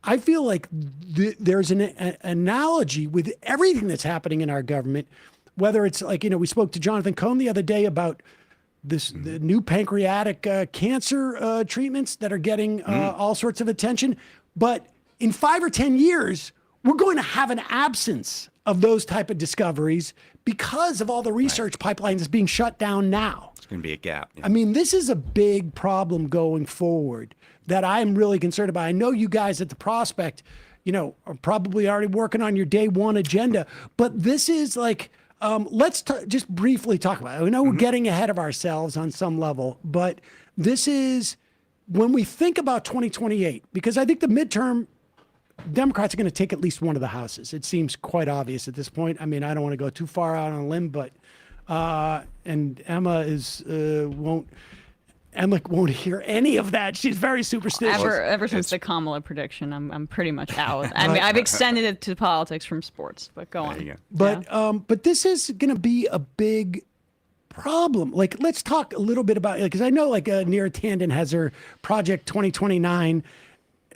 I feel like there's an analogy with everything that's happening in our government, whether it's like, we spoke to Jonathan Cohn the other day about the new pancreatic cancer treatments that are getting all sorts of attention. But in 5 or 10 years, we're going to have an absence of those type of discoveries because of all the research pipelines being shut down now. It's going to be a gap. Yeah. I mean, this is a big problem going forward that I'm really concerned about. I know you guys at the Prospect, are probably already working on your day one agenda. But this is like, let's just briefly talk about it. I know we're getting ahead of ourselves on some level, but this is when we think about 2028, because I think the midterm Democrats are going to take at least one of the houses. It seems quite obvious at this point. I mean, I don't want to go too far out on a limb, but and Emma won't hear any of that. She's very superstitious. Ever since the Kamala prediction, I'm pretty much out. I mean, I've extended it to politics from sports, but go on. But this is going to be a big problem. Like, let's talk a little bit about it, because I know Neera Tanden has her Project 2029.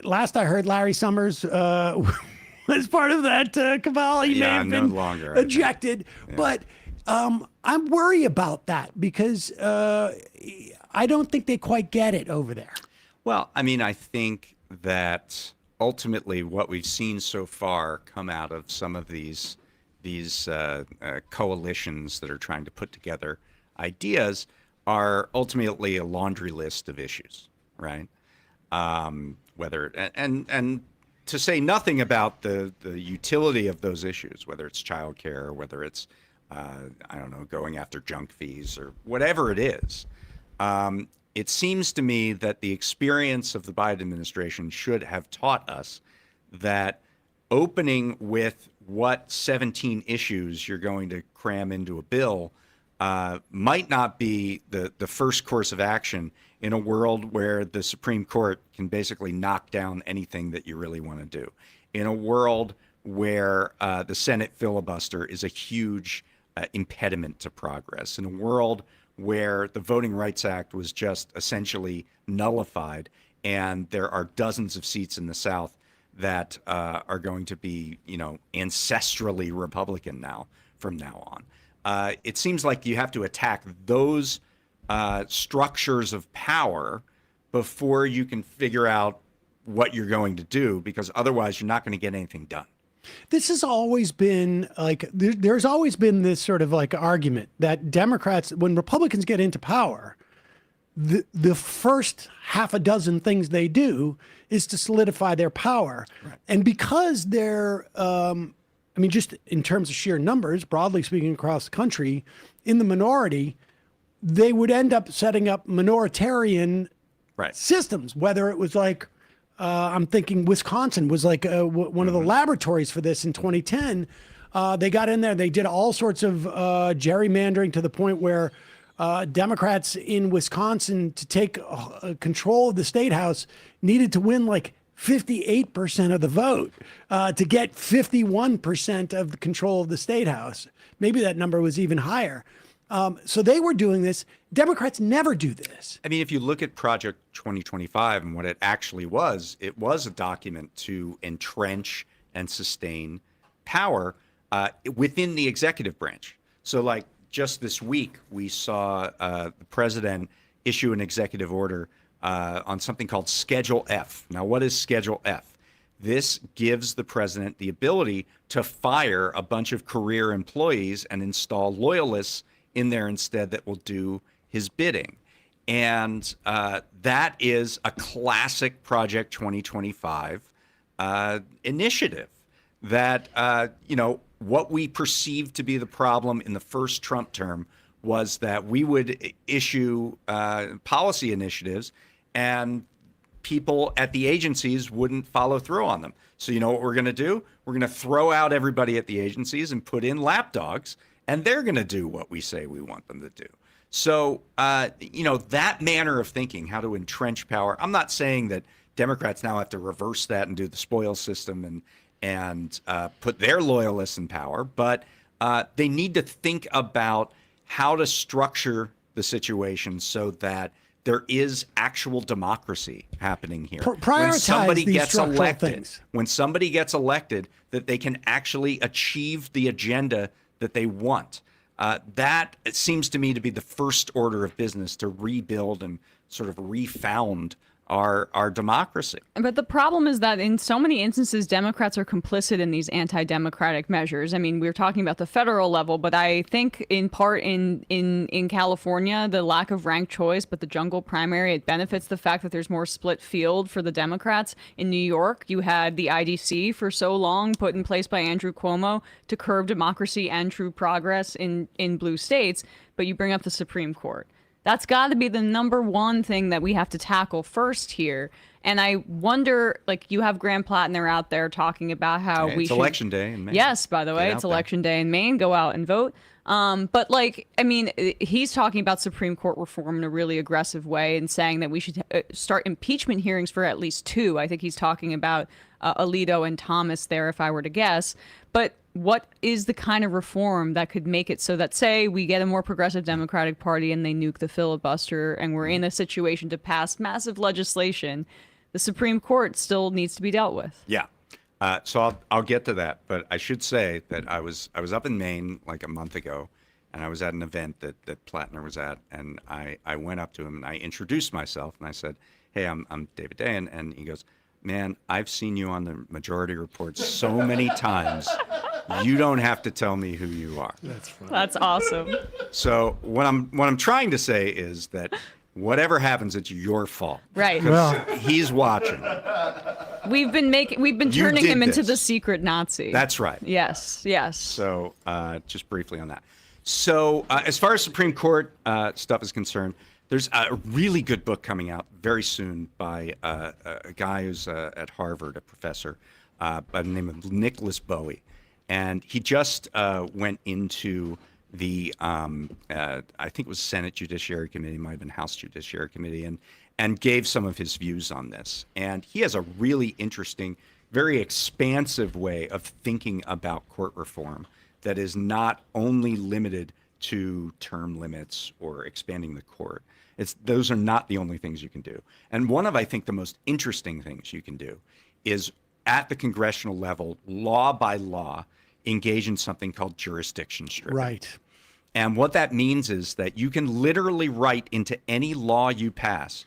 Last I heard, Larry Summers was part of that cabal. He may have been no longer ejected. Yeah. But I'm worried about that because I don't think they quite get it over there. Well, I mean, I think that ultimately what we've seen so far come out of some of these coalitions that are trying to put together ideas are ultimately a laundry list of issues, right? Whether and to say nothing about the utility of those issues, whether it's childcare or whether it's I don't know, going after junk fees or whatever it is. It seems to me that the experience of the Biden administration should have taught us that opening with what 17 issues you're going to cram into a bill might not be the first course of action in a world where the Supreme Court can basically knock down anything that you really want to do. In a world where the Senate filibuster is a huge impediment to progress. In a world where the Voting Rights Act was just essentially nullified and there are dozens of seats in the South that are going to be, ancestrally Republican now from now on. It seems like you have to attack those structures of power before you can figure out what you're going to do, because otherwise you're not going to get anything done. This has always been there's always been this sort of argument that Democrats, when Republicans get into power, the first half a dozen things they do is to solidify their power. Right. And because they're, just in terms of sheer numbers, broadly speaking across the country, in the minority, they would end up setting up minoritarian systems, whether it was I'm thinking Wisconsin was one of the laboratories for this in 2010. They got in there, they did all sorts of gerrymandering to the point where Democrats in Wisconsin, to take control of the state house, needed to win 58% of the vote to get 51% of the control of the state house. Maybe that number was even higher. So they were doing this. Democrats never do this. I mean, if you look at Project 2025 and what it actually was, it was a document to entrench and sustain power within the executive branch. So just this week, we saw the president issue an executive order on something called Schedule F. Now, what is Schedule F? This gives the president the ability to fire a bunch of career employees and install loyalists in there instead that will do his bidding. And that is a classic Project 2025 initiative that, what we perceived to be the problem in the first Trump term was that we would issue policy initiatives and people at the agencies wouldn't follow through on them. So you know what we're going to do? We're going to throw out everybody at the agencies and put in lapdogs, and they're going to do what we say we want them to do. So, that manner of thinking, how to entrench power, I'm not saying that Democrats now have to reverse that and do the spoils system and put their loyalists in power, but they need to think about how to structure the situation so that there is actual democracy happening here. Prioritize when somebody gets elected, that they can actually achieve the agenda that they want. That seems to me to be the first order of business to rebuild and sort of refound our democracy. But the problem is that in so many instances, Democrats are complicit in these anti-democratic measures. I mean, we're talking about the federal level, but I think in part in California, the lack of ranked choice, but the jungle primary, it benefits the fact that there's more split field for the Democrats. In New York, you had the IDC for so long put in place by Andrew Cuomo to curb democracy and true progress in blue states, but you bring up the Supreme Court. That's got to be the number one thing that we have to tackle first here. And I wonder, like, you have Graham Plattner out there talking about how Hey, we it's should... election day in Maine. Yes, by the way, Get it's out there. election day in Maine. Go out and vote. But, like, I mean, he's talking about Supreme Court reform in a really aggressive way and saying that we should start impeachment hearings for at least 2. I think he's talking about Alito and Thomas there, if I were to guess. But what is the kind of reform that could make it so that, say, we get a more progressive Democratic Party and they nuke the filibuster and we're in a situation to pass massive legislation, the Supreme Court still needs to be dealt with? Yeah. So I'll get to that, but I should say that I was up in Maine like a month ago, and I was at an event that Plattner was at, and I went up to him and I introduced myself and I said, "Hey, I'm David Dayen," and he goes, "Man, I've seen you on the Majority Report so many times. You don't have to tell me who you are." That's funny. That's awesome. So what I'm trying to say is that whatever happens, it's your fault. Right. 'Cause he's watching. We've been You turning did him into this. the secret Nazi. That's right. Yes. Yes. So just briefly on that. So as far as Supreme Court stuff is concerned, there's a really good book coming out very soon by a guy who's at Harvard, a professor by the name of Nicholas Bowie. And he just went into the, I think it was Senate Judiciary Committee, might have been House Judiciary Committee, and gave some of his views on this. And he has a really interesting, very expansive way of thinking about court reform that is not only limited to term limits or expanding the court. Those are not the only things you can do. And one of, I think, the most interesting things you can do is at the congressional level, law by law, engage in something called jurisdiction stripping. Right. And what that means is that you can literally write into any law you pass,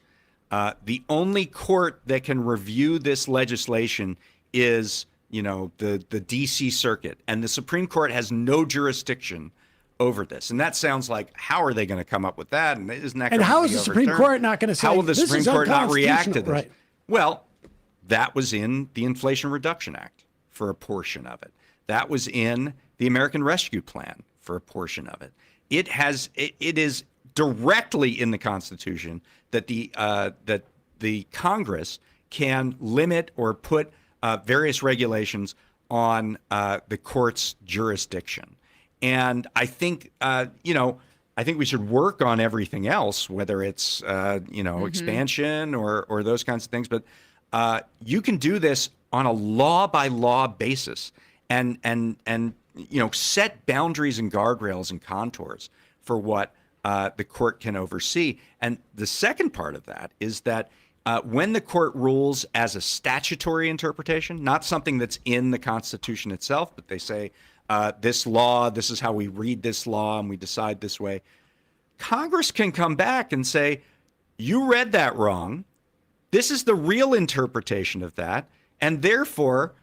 the only court that can review this legislation is, the D.C. Circuit, and the Supreme Court has no jurisdiction over this. And that sounds like, how are they going to come up with that? And isn't that? And going how to is be the Supreme overturned? Court not going to say, How will the this Supreme is Court not react to this? unconstitutional? Right. Well, that was in the Inflation Reduction Act for a portion of it. That was in the American Rescue Plan for a portion of it. It is directly in the Constitution that the Congress can limit or put various regulations on the court's jurisdiction. And I think I think we should work on everything else, whether it's expansion or those kinds of things. But you can do this on a law by law basis, and set boundaries and guardrails and contours for what the court can oversee. And the second part of that is that when the court rules as a statutory interpretation, not something that's in the Constitution itself, but they say this law, this is how we read this law, and we decide this way, Congress can come back and say, you read that wrong. This is the real interpretation of that. And therefore,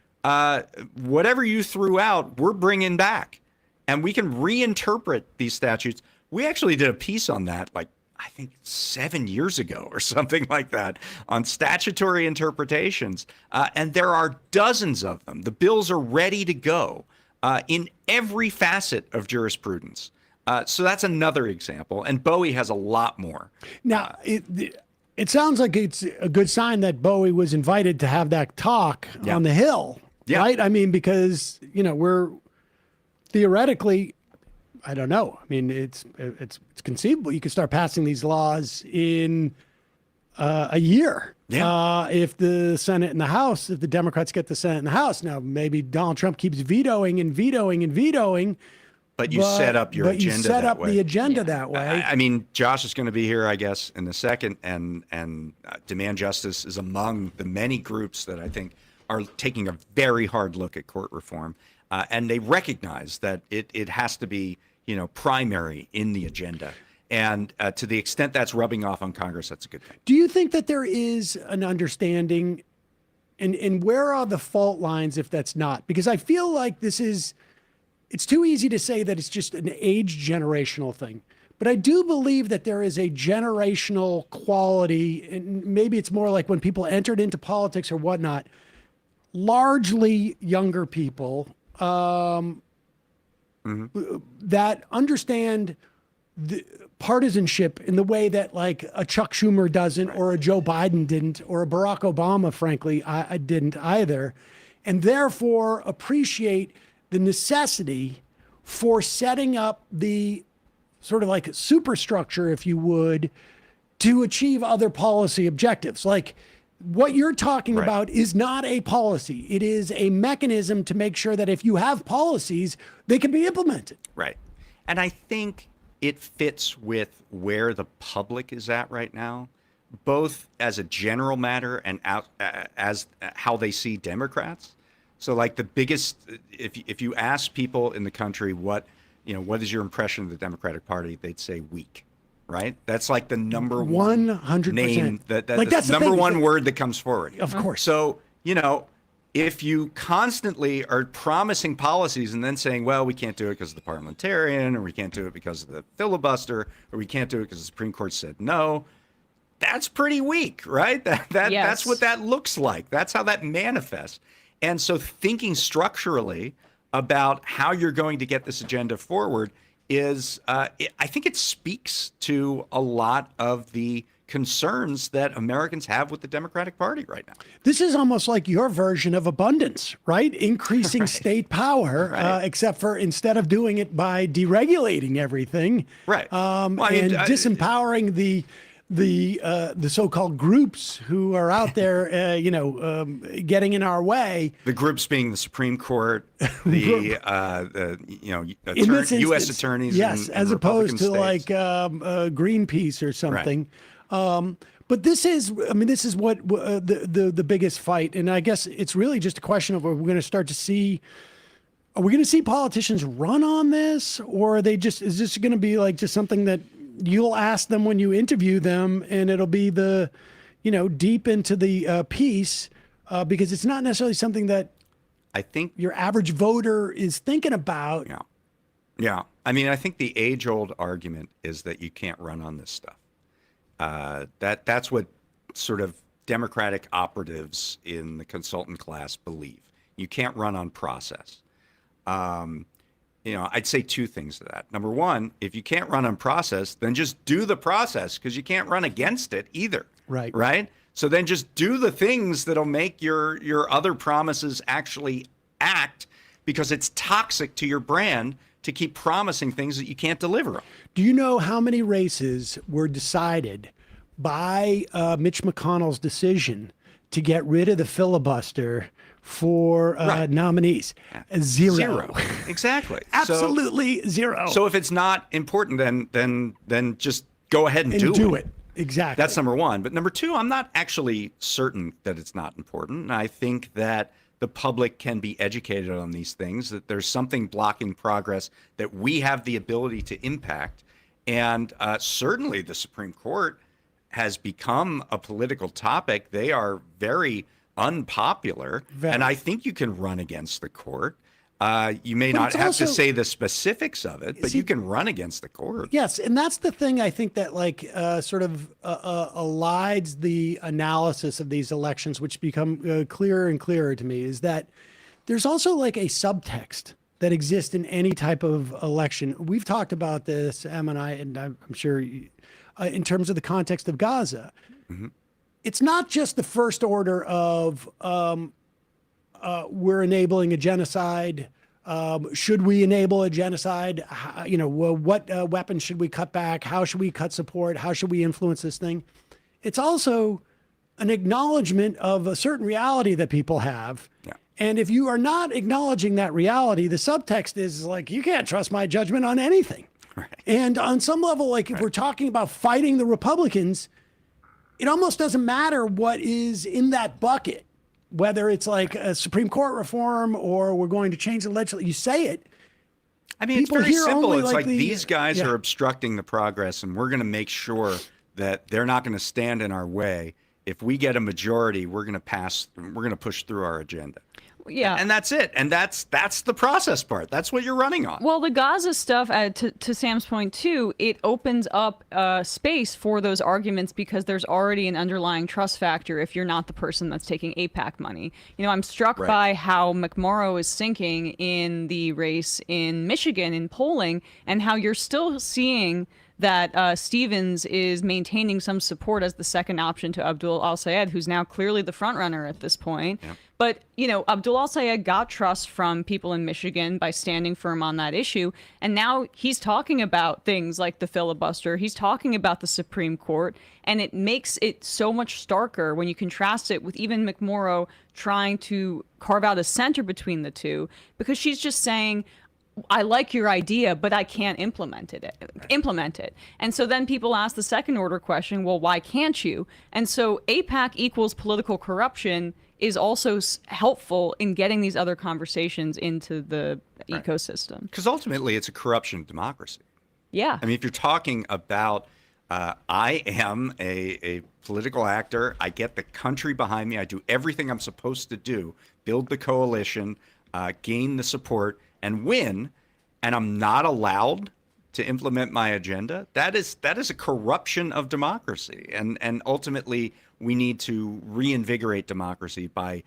whatever you threw out, we're bringing back. And we can reinterpret these statutes. We actually did a piece on that, I think 7 years ago or something like that, on statutory interpretations. And there are dozens of them. The bills are ready to go in every facet of jurisprudence. So that's another example. And Bowie has a lot more. Now, it sounds like it's a good sign that Bowie was invited to have that talk on the Hill, right? I mean, because, we're theoretically, I don't know. I mean, it's conceivable you could start passing these laws in a year. If the Senate and the House, if the Democrats get the Senate and the House. Now, maybe Donald Trump keeps vetoing and vetoing and vetoing. But you set up your agenda that way. But you set up the agenda that way. I mean, Josh is going to be here, I guess, in a second, and Demand Justice is among the many groups that I think are taking a very hard look at court reform, and they recognize that it has to be, primary in the agenda. And to the extent that's rubbing off on Congress, that's a good thing. Do you think that there is an understanding, and where are the fault lines if that's not? Because I feel like it's too easy to say that it's just an age generational thing. But I do believe that there is a generational quality, and maybe it's more like when people entered into politics or whatnot, largely younger people that understand the partisanship in the way that like a Chuck Schumer doesn't, or a Joe Biden didn't, or a Barack Obama, frankly, I didn't either, and therefore appreciate the necessity for setting up the sort of like superstructure, if you would, to achieve other policy objectives. Like what you're talking about is not a policy. It is a mechanism to make sure that if you have policies, they can be implemented. Right. And I think it fits with where the public is at right now, both as a general matter and as how they see Democrats. So like the biggest, if you ask people in the country what is your impression of the Democratic Party, they'd say weak, right? That's like the number one 100% name, that's the number thing, one word that comes forward. Of course. So, if you constantly are promising policies and then saying, well, we can't do it because of the parliamentarian, or we can't do it because of the filibuster, or we can't do it because the Supreme Court said no, that's pretty weak, right? That's what that looks like. That's how that manifests. And so thinking structurally about how you're going to get this agenda forward is, I think it speaks to a lot of the concerns that Americans have with the Democratic Party right now. This is almost like your version of abundance, right? Increasing state power, except for instead of doing it by deregulating everything, disempowering the so-called groups who are out there, getting in our way. The groups being the Supreme Court, the U.S. attorneys, yes, as opposed to like Greenpeace or something. But this is what the biggest fight, and I guess it's really just a question of, are we going to see politicians run on this, or is this going to be like just something that you'll ask them when you interview them, and it'll be deep into the piece, because it's not necessarily something that I think your average voter is thinking about. Yeah. I mean, I think the age-old argument is that you can't run on this stuff. That's what sort of Democratic operatives in the consultant class believe. You can't run on process. I'd say two things to that. Number one, if you can't run on process, then just do the process, because you can't run against it either. Right. So then just do the things that'll make your other promises actually act, because it's toxic to your brand to keep promising things that you can't deliver on. Do you know how many races were decided by Mitch McConnell's decision to get rid of the filibuster for nominees? Zero. Exactly. Absolutely zero. So if it's not important, then just go ahead and do it. Exactly. That's number one. But number two, I'm not actually certain that it's not important. And I think that the public can be educated on these things, that there's something blocking progress that we have the ability to impact. And certainly the Supreme Court has become a political topic. They are very unpopular. And I think you can run against the court. You may not have to say the specifics of it, but you can run against the court. Yes, and that's the thing I think that sort of elides the analysis of these elections, which become clearer and clearer to me, is that there's also like a subtext that exists in any type of election. We've talked about this, Em and I, and I'm sure in terms of the context of Gaza. Mm-hmm. It's not just the first order of we're enabling a genocide. Should we enable a genocide? What weapons should we cut back? How should we cut support? How should we influence this thing? It's also an acknowledgement of a certain reality that people have. Yeah. And if you are not acknowledging that reality, the subtext is like, you can't trust my judgment on anything. Right. And on some level, like if we're talking about fighting the Republicans, it almost doesn't matter what is in that bucket, whether it's like a Supreme Court reform or we're going to change the legislature. You say it, I mean, it's People very here simple. only It's like the- these guys are obstructing the progress, and we're going to make sure that they're not going to stand in our way. If we get a majority, we're going to push through our agenda. Yeah. And that's it. And that's the process part. That's what you're running on. Well, the Gaza stuff, to Sam's point too, it opens up space for those arguments because there's already an underlying trust factor if you're not the person that's taking AIPAC money. You know, I'm struck by how McMorrow is sinking in the race in Michigan in polling, and how you're still seeing that Stevens is maintaining some support as the second option to Abdul al-Sayed, who's now clearly the front runner at this point. Yep. But, you know, Abdul al-Sayed got trust from people in Michigan by standing firm on that issue. And now he's talking about things like the filibuster. He's talking about the Supreme Court. And it makes it so much starker when you contrast it with even McMorrow trying to carve out a center between the two, because she's just saying, I like your idea, but I can't implement it. And so then people ask the second order question, well, why can't you? And so AIPAC equals political corruption is also helpful in getting these other conversations into the ecosystem. Because ultimately, it's a corruption of democracy. Yeah. I mean, if you're talking about, I am a political actor, I get the country behind me, I do everything I'm supposed to do, build the coalition, gain the support, and win, and I'm not allowed to implement my agenda, that is a corruption of democracy. And ultimately, we need to reinvigorate democracy by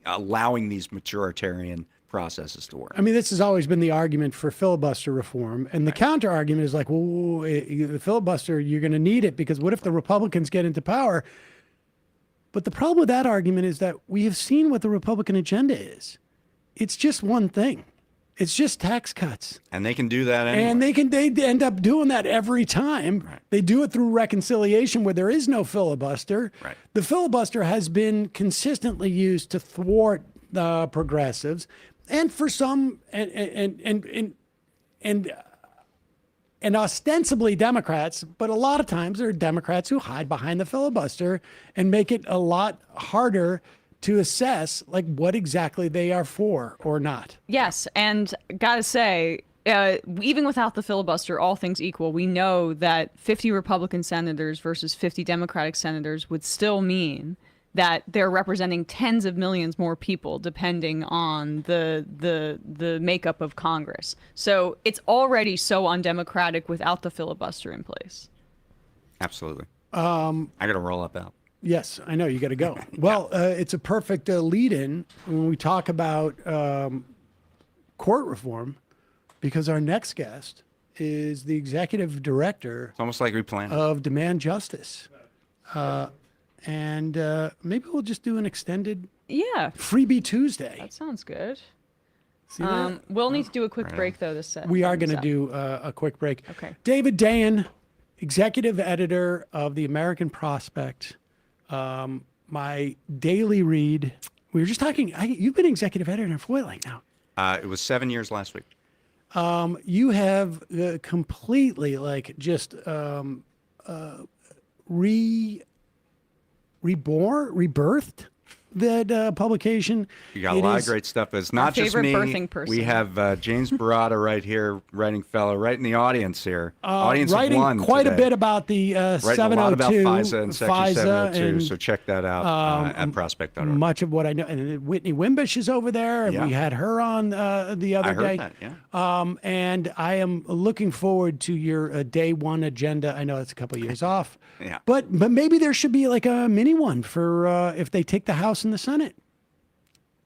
allowing these majoritarian processes to work. I mean, this has always been the argument for filibuster reform. And the counter argument is like, well, the filibuster, you're going to need it because what if the Republicans get into power? But the problem with that argument is that we have seen what the Republican agenda is. It's just one thing. It's just tax cuts. And they can do that anyway. And they end up doing that every time. Right. They do it through reconciliation where there is no filibuster. Right. The filibuster has been consistently used to thwart the progressives and for some and ostensibly Democrats, but a lot of times there are Democrats who hide behind the filibuster and make it a lot harder to assess like what exactly they are for or not. Yes, and gotta say, even without the filibuster, all things equal, we know that 50 Republican senators versus 50 Democratic senators would still mean that they're representing tens of millions more people, depending on the makeup of Congress. So it's already so undemocratic without the filibuster in place. Absolutely. I got to roll up out. Yes, I know you got to go. Well, it's a perfect lead-in when we talk about court reform, because our next guest is the executive director. It's almost like we planned of Demand Justice, and maybe we'll just do an extended freebie Tuesday. That sounds good. See that? We'll need to do a quick break though. We are going to do a quick break. Okay. David Dayen, executive editor of the American Prospect. My daily read. We were just talking. You've been executive editor for what, like now? It was 7 years last week. You have completely like just rebirthed that publication. You got a lot of great stuff. It's not just me. Birthing person. We have James Barada right here, writing fellow, right in the audience here. Audience writing of one quite today. a bit about the 702. Writing a lot about FISA and Section FISA 702, and, so check that out at prospect.org. Much of what I know. And Whitney Wimbish is over there, and we had her on the other day. I heard that, yeah. And I am looking forward to your day one agenda. I know it's a couple of years off. Yeah. But maybe there should be like a mini one for if they take the House and the Senate.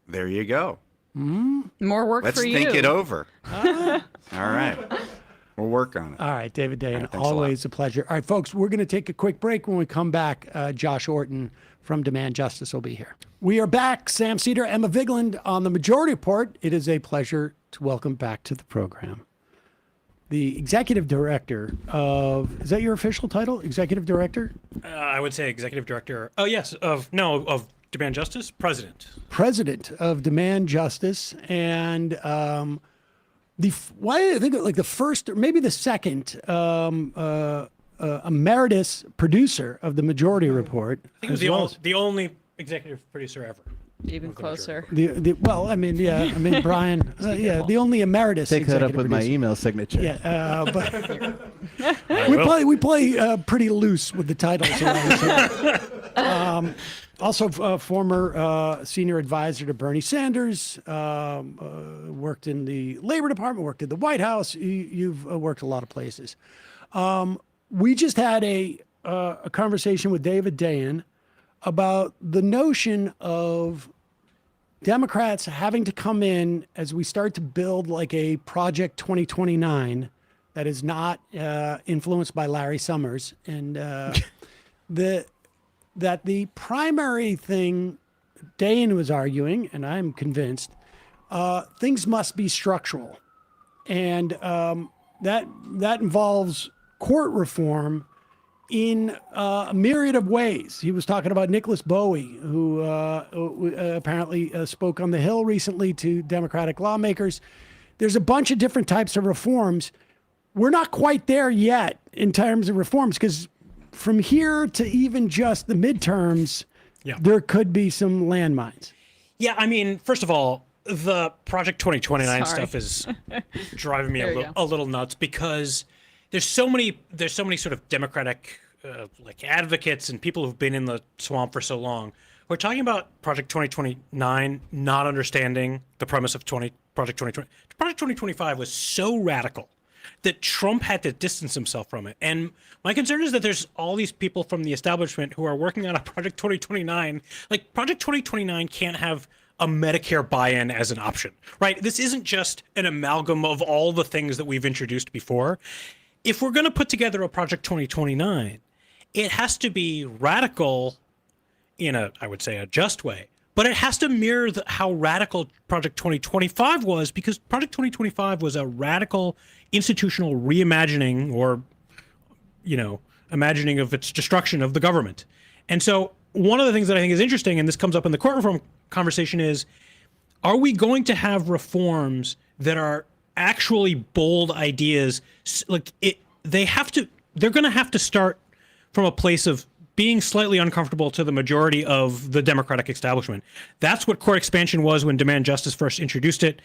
There you go. More work Let's for you. think it over. All right. We'll work on it. All right, David Dayen, thanks a always a pleasure. All right, folks, we're going to take a quick break. When we come back, Josh Orton from Demand Justice will be here. We are back. Sam Seder, Emma Vigeland on the Majority Report. It is a pleasure to welcome back to the program the executive director of, is that your official title? Executive director? I would say executive director. Oh, yes. Of Demand Justice? President. President of Demand Justice. And why I think like the first, or maybe the second emeritus producer of the Majority Report. I think it was the only executive producer ever. Even closer. Well, I mean, Brian, the only emeritus. Take that up executive with my producer. email signature. Yeah, but we play pretty loose with the titles around here. Also, former senior advisor to Bernie Sanders, worked in the Labor Department, worked at the White House. You've worked a lot of places. We just had a conversation with David Dayen about the notion of Democrats having to come in as we start to build like a Project 2029 that is not influenced by Larry Summers, and that the primary thing Dayen was arguing, and I'm convinced, things must be structural, and that involves court reform in a myriad of ways. He was talking about Nicholas Bowie, who apparently spoke on the Hill recently to Democratic lawmakers. There's a bunch of different types of reforms. We're not quite there yet in terms of reforms, because from here to even just the midterms, there could be some landmines. Yeah, I mean, first of all, the Project 2029 stuff is driving me a little nuts, because there's so many sort of Democratic like advocates and people who've been in the swamp for so long. We're talking about Project 2029, not understanding the premise of Project 2020. Project 2025 was so radical that Trump had to distance himself from it. And my concern is that there's all these people from the establishment who are working on a Project 2029. Like, Project 2029 can't have a Medicare buy-in as an option, right? This isn't just an amalgam of all the things that we've introduced before. If we're going to put together a Project 2029, it has to be radical in I would say, a just way. But it has to mirror how radical Project 2025 was, because Project 2025 was a radical institutional reimagining, or, imagining of its destruction of the government. And so one of the things that I think is interesting, and this comes up in the court reform conversation, is, are we going to have reforms that are actually bold ideas? Like, they're going to have to start from a place of being slightly uncomfortable to the majority of the Democratic establishment. That's what court expansion was when Demand Justice first introduced it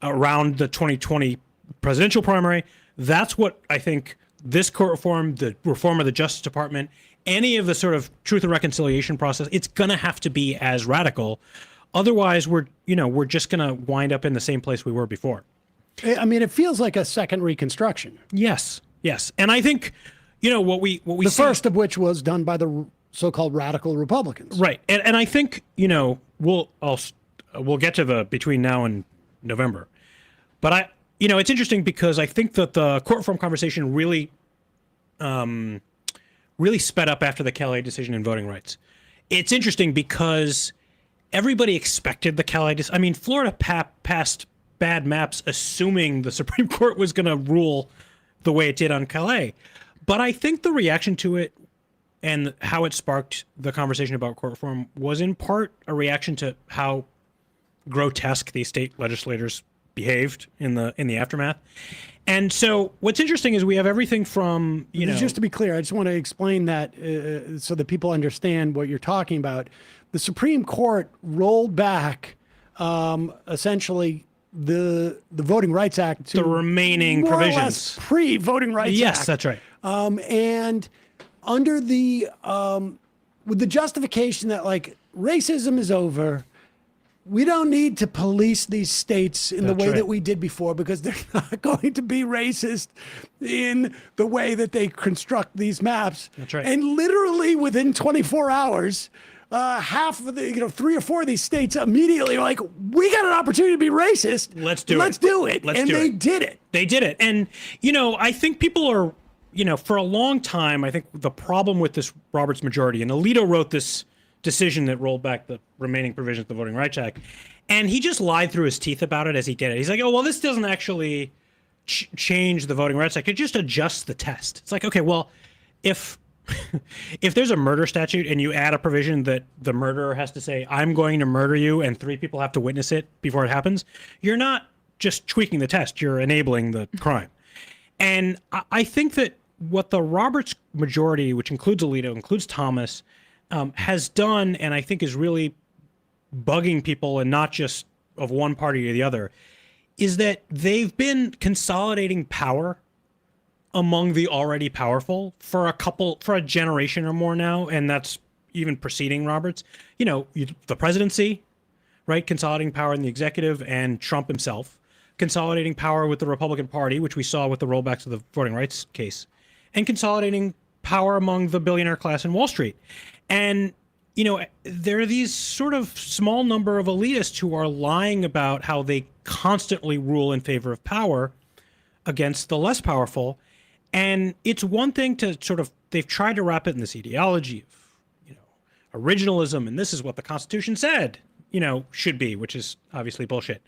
around the 2020 presidential primary. That's what I think this court reform, the reform of the Justice Department, any of the sort of Truth and Reconciliation process, it's going to have to be as radical. Otherwise, we're just going to wind up in the same place we were before. I mean, it feels like a second Reconstruction. Yes. And I think, what we the see, first of which was done by the so-called radical Republicans. Right. And I think, we'll get to between now and November. But it's interesting, because I think that the court reform conversation really sped up after the Calais decision in voting rights. It's interesting because everybody expected the Calais decision. I mean, Florida passed bad maps assuming the Supreme Court was going to rule the way it did on Calais. But I think the reaction to it and how it sparked the conversation about court reform was in part a reaction to how grotesque these state legislators behaved in the aftermath. And so what's interesting is we have everything from, Just to be clear, I just want to explain that so that people understand what you're talking about. The Supreme Court rolled back essentially the Voting Rights Act to the remaining more provisions. Or less pre-Voting Rights Act. Yes, that's right. And under the with the justification that, like, racism is over, we don't need to police these states in the way that we did before, because they're not going to be racist in the way that they construct these maps. That's right. And literally within 24 hours, half of the, 3 or 4 of these states immediately were like, we got an opportunity to be racist. Let's do it. And they did it. They did it. And, I think people are, for a long time, I think the problem with this Roberts majority, and Alito wrote this decision that rolled back the remaining provisions of the Voting Rights Act, and he just lied through his teeth about it as he did it. He's like, oh, well, this doesn't actually change the Voting Rights Act. It just adjusts the test. It's like, okay, well, if there's a murder statute and you add a provision that the murderer has to say, I'm going to murder you, and 3 people have to witness it before it happens, you're not just tweaking the test, you're enabling the crime. And I think that what the Roberts majority, which includes Alito, includes Thomas, has done, and I think is really bugging people, and not just of one party or the other, is that they've been consolidating power among the already powerful for a generation or more now, and that's even preceding Roberts. The presidency, right, consolidating power in the executive, and Trump himself consolidating power with the Republican Party, which we saw with the rollbacks of the voting rights case, and consolidating power among the billionaire class in Wall Street. And there are these sort of small number of elitists who are lying about how they constantly rule in favor of power against the less powerful. And it's one thing to they've tried to wrap it in this ideology of, originalism, and this is what the Constitution said, should be, which is obviously bullshit.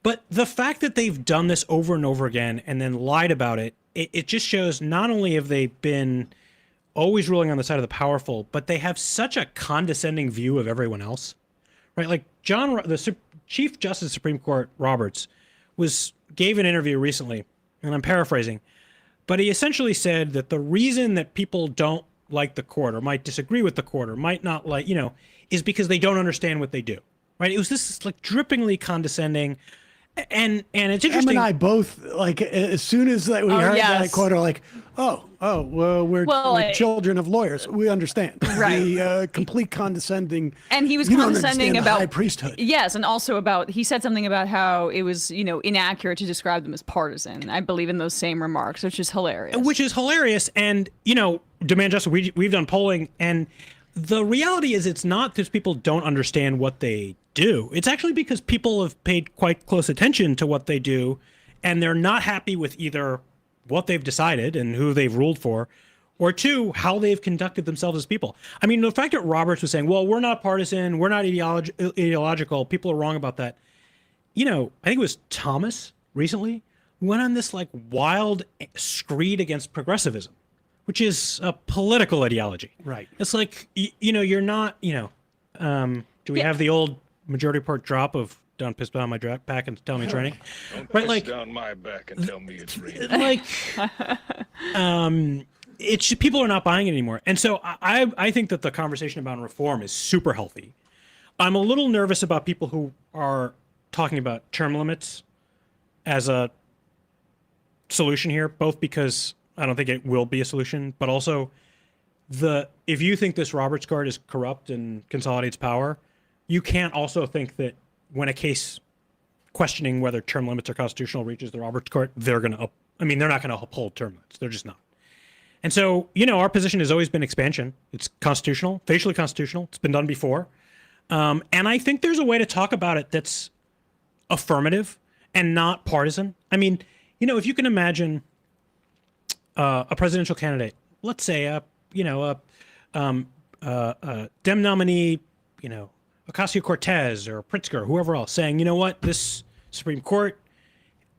But the fact that they've done this over and over again and then lied about it, it just shows not only have they been always ruling on the side of the powerful, but they have such a condescending view of everyone else, right? Like the Chief Justice of the Supreme Court, Roberts, gave an interview recently, and I'm paraphrasing, but he essentially said that the reason that people don't like the court or might disagree with the court or might not like, is because they don't understand what they do, right? It was this like drippingly condescending. And it's interesting. Em and I both, like, as soon as we heard that quote, are like, well, we're children of lawyers. We understand. Right. The complete condescending. And he was condescending about high priesthood. Yes, and also he said something about how it was, inaccurate to describe them as partisan. I believe in those same remarks, which is hilarious. And, Demand Justice, we've done polling, and the reality is it's not that people don't understand what they do. It's actually because people have paid quite close attention to what they do, and they're not happy with either what they've decided and who they've ruled for, or two, how they've conducted themselves as people. I mean, the fact that Roberts was saying, well, we're not partisan, we're not ideological, people are wrong about that. I think it was Thomas recently went on this like wild screed against progressivism, which is a political ideology. Right. It's like, you're not, do we have the old majority report drop of don't piss down my back and tell me it's raining? Don't right, piss down my back and tell me it's raining. Like, it's just, people are not buying it anymore. And so I think that the conversation about reform is super healthy. I'm a little nervous about people who are talking about term limits as a solution here, both because I don't think it will be a solution, but also if you think this Roberts court is corrupt and consolidates power, you can't also think that when a case questioning whether term limits are constitutional reaches the Roberts court, they're not going to uphold term limits. They're just not. And so, our position has always been expansion. It's constitutional, facially constitutional. It's been done before. And I think there's a way to talk about it that's affirmative and not partisan. I mean, if you can imagine a presidential candidate, let's say a Dem nominee, Ocasio-Cortez or Pritzker, whoever else, saying, this Supreme Court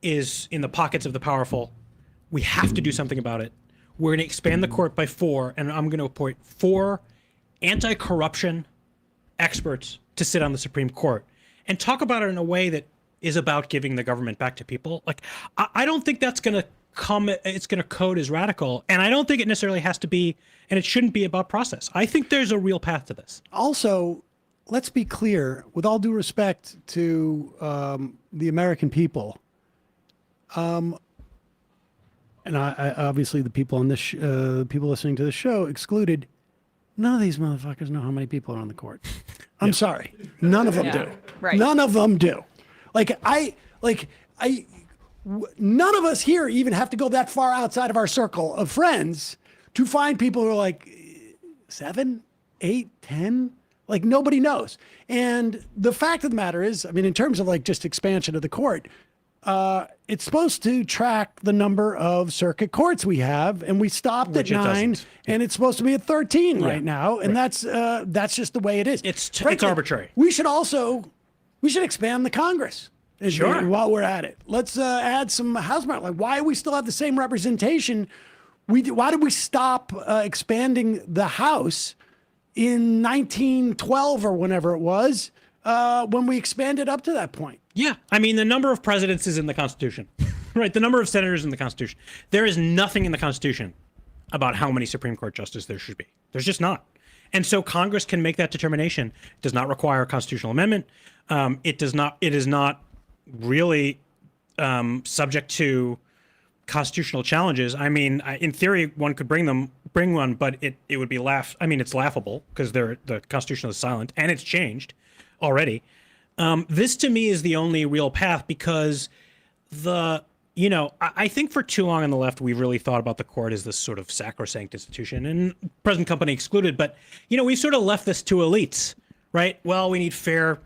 is in the pockets of the powerful. We have to do something about it. We're going to expand the court by 4, and I'm going to appoint 4 anti-corruption experts to sit on the Supreme Court and talk about it in a way that is about giving the government back to people. Like, I don't think that's going to it's going to code as radical, and I don't think it necessarily has to be, and it shouldn't be about process. I think there's a real path to this. Also, let's be clear, with all due respect to the American people, and I obviously the people on this, people listening to the show excluded, none of these motherfuckers know how many people are on the court. I'm sorry, none of them do. Right. None of them do. None of us here even have to go that far outside of our circle of friends to find people who are like 7, 8, 10. Like, nobody knows. And the fact of the matter is, in terms of like just expansion of the court, it's supposed to track the number of circuit courts we have, and we stopped at 9, and it's supposed to be at 13 right now, and that's just the way it is. It's arbitrary. We should expand the Congress. Sure. While we're at it, let's add some House members. Like, why do we still have the same representation? Why did we stop expanding the House in 1912 or whenever it was when we expanded up to that point? Yeah, the number of presidents is in the Constitution, right? The number of senators in the Constitution. There is nothing in the Constitution about how many Supreme Court justices there should be. There's just not. And so Congress can make that determination. It does not require a constitutional amendment. It is not really subject to constitutional challenges. I mean, in theory, one could bring one, but it would be it's laughable because the Constitution is silent and it's changed already. This to me is the only real path because I think for too long on the left, we've really thought about the court as this sort of sacrosanct institution, and present company excluded. But, we've sort of left this to elites, right? Well, we need fair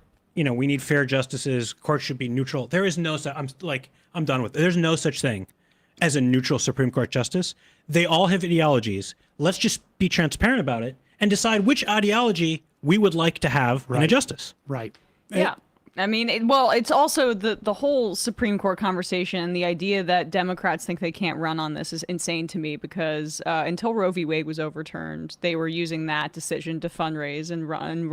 justices. Courts should be neutral. There is no, I'm done with it. There's no such thing as a neutral Supreme Court justice. They all have ideologies. Let's just be transparent about it and decide which ideology we would like to have in a justice. Right. Yeah. I mean, it's also the whole Supreme Court conversation. The idea that Democrats think they can't run on this is insane to me because until Roe v. Wade was overturned, they were using that decision to fundraise and run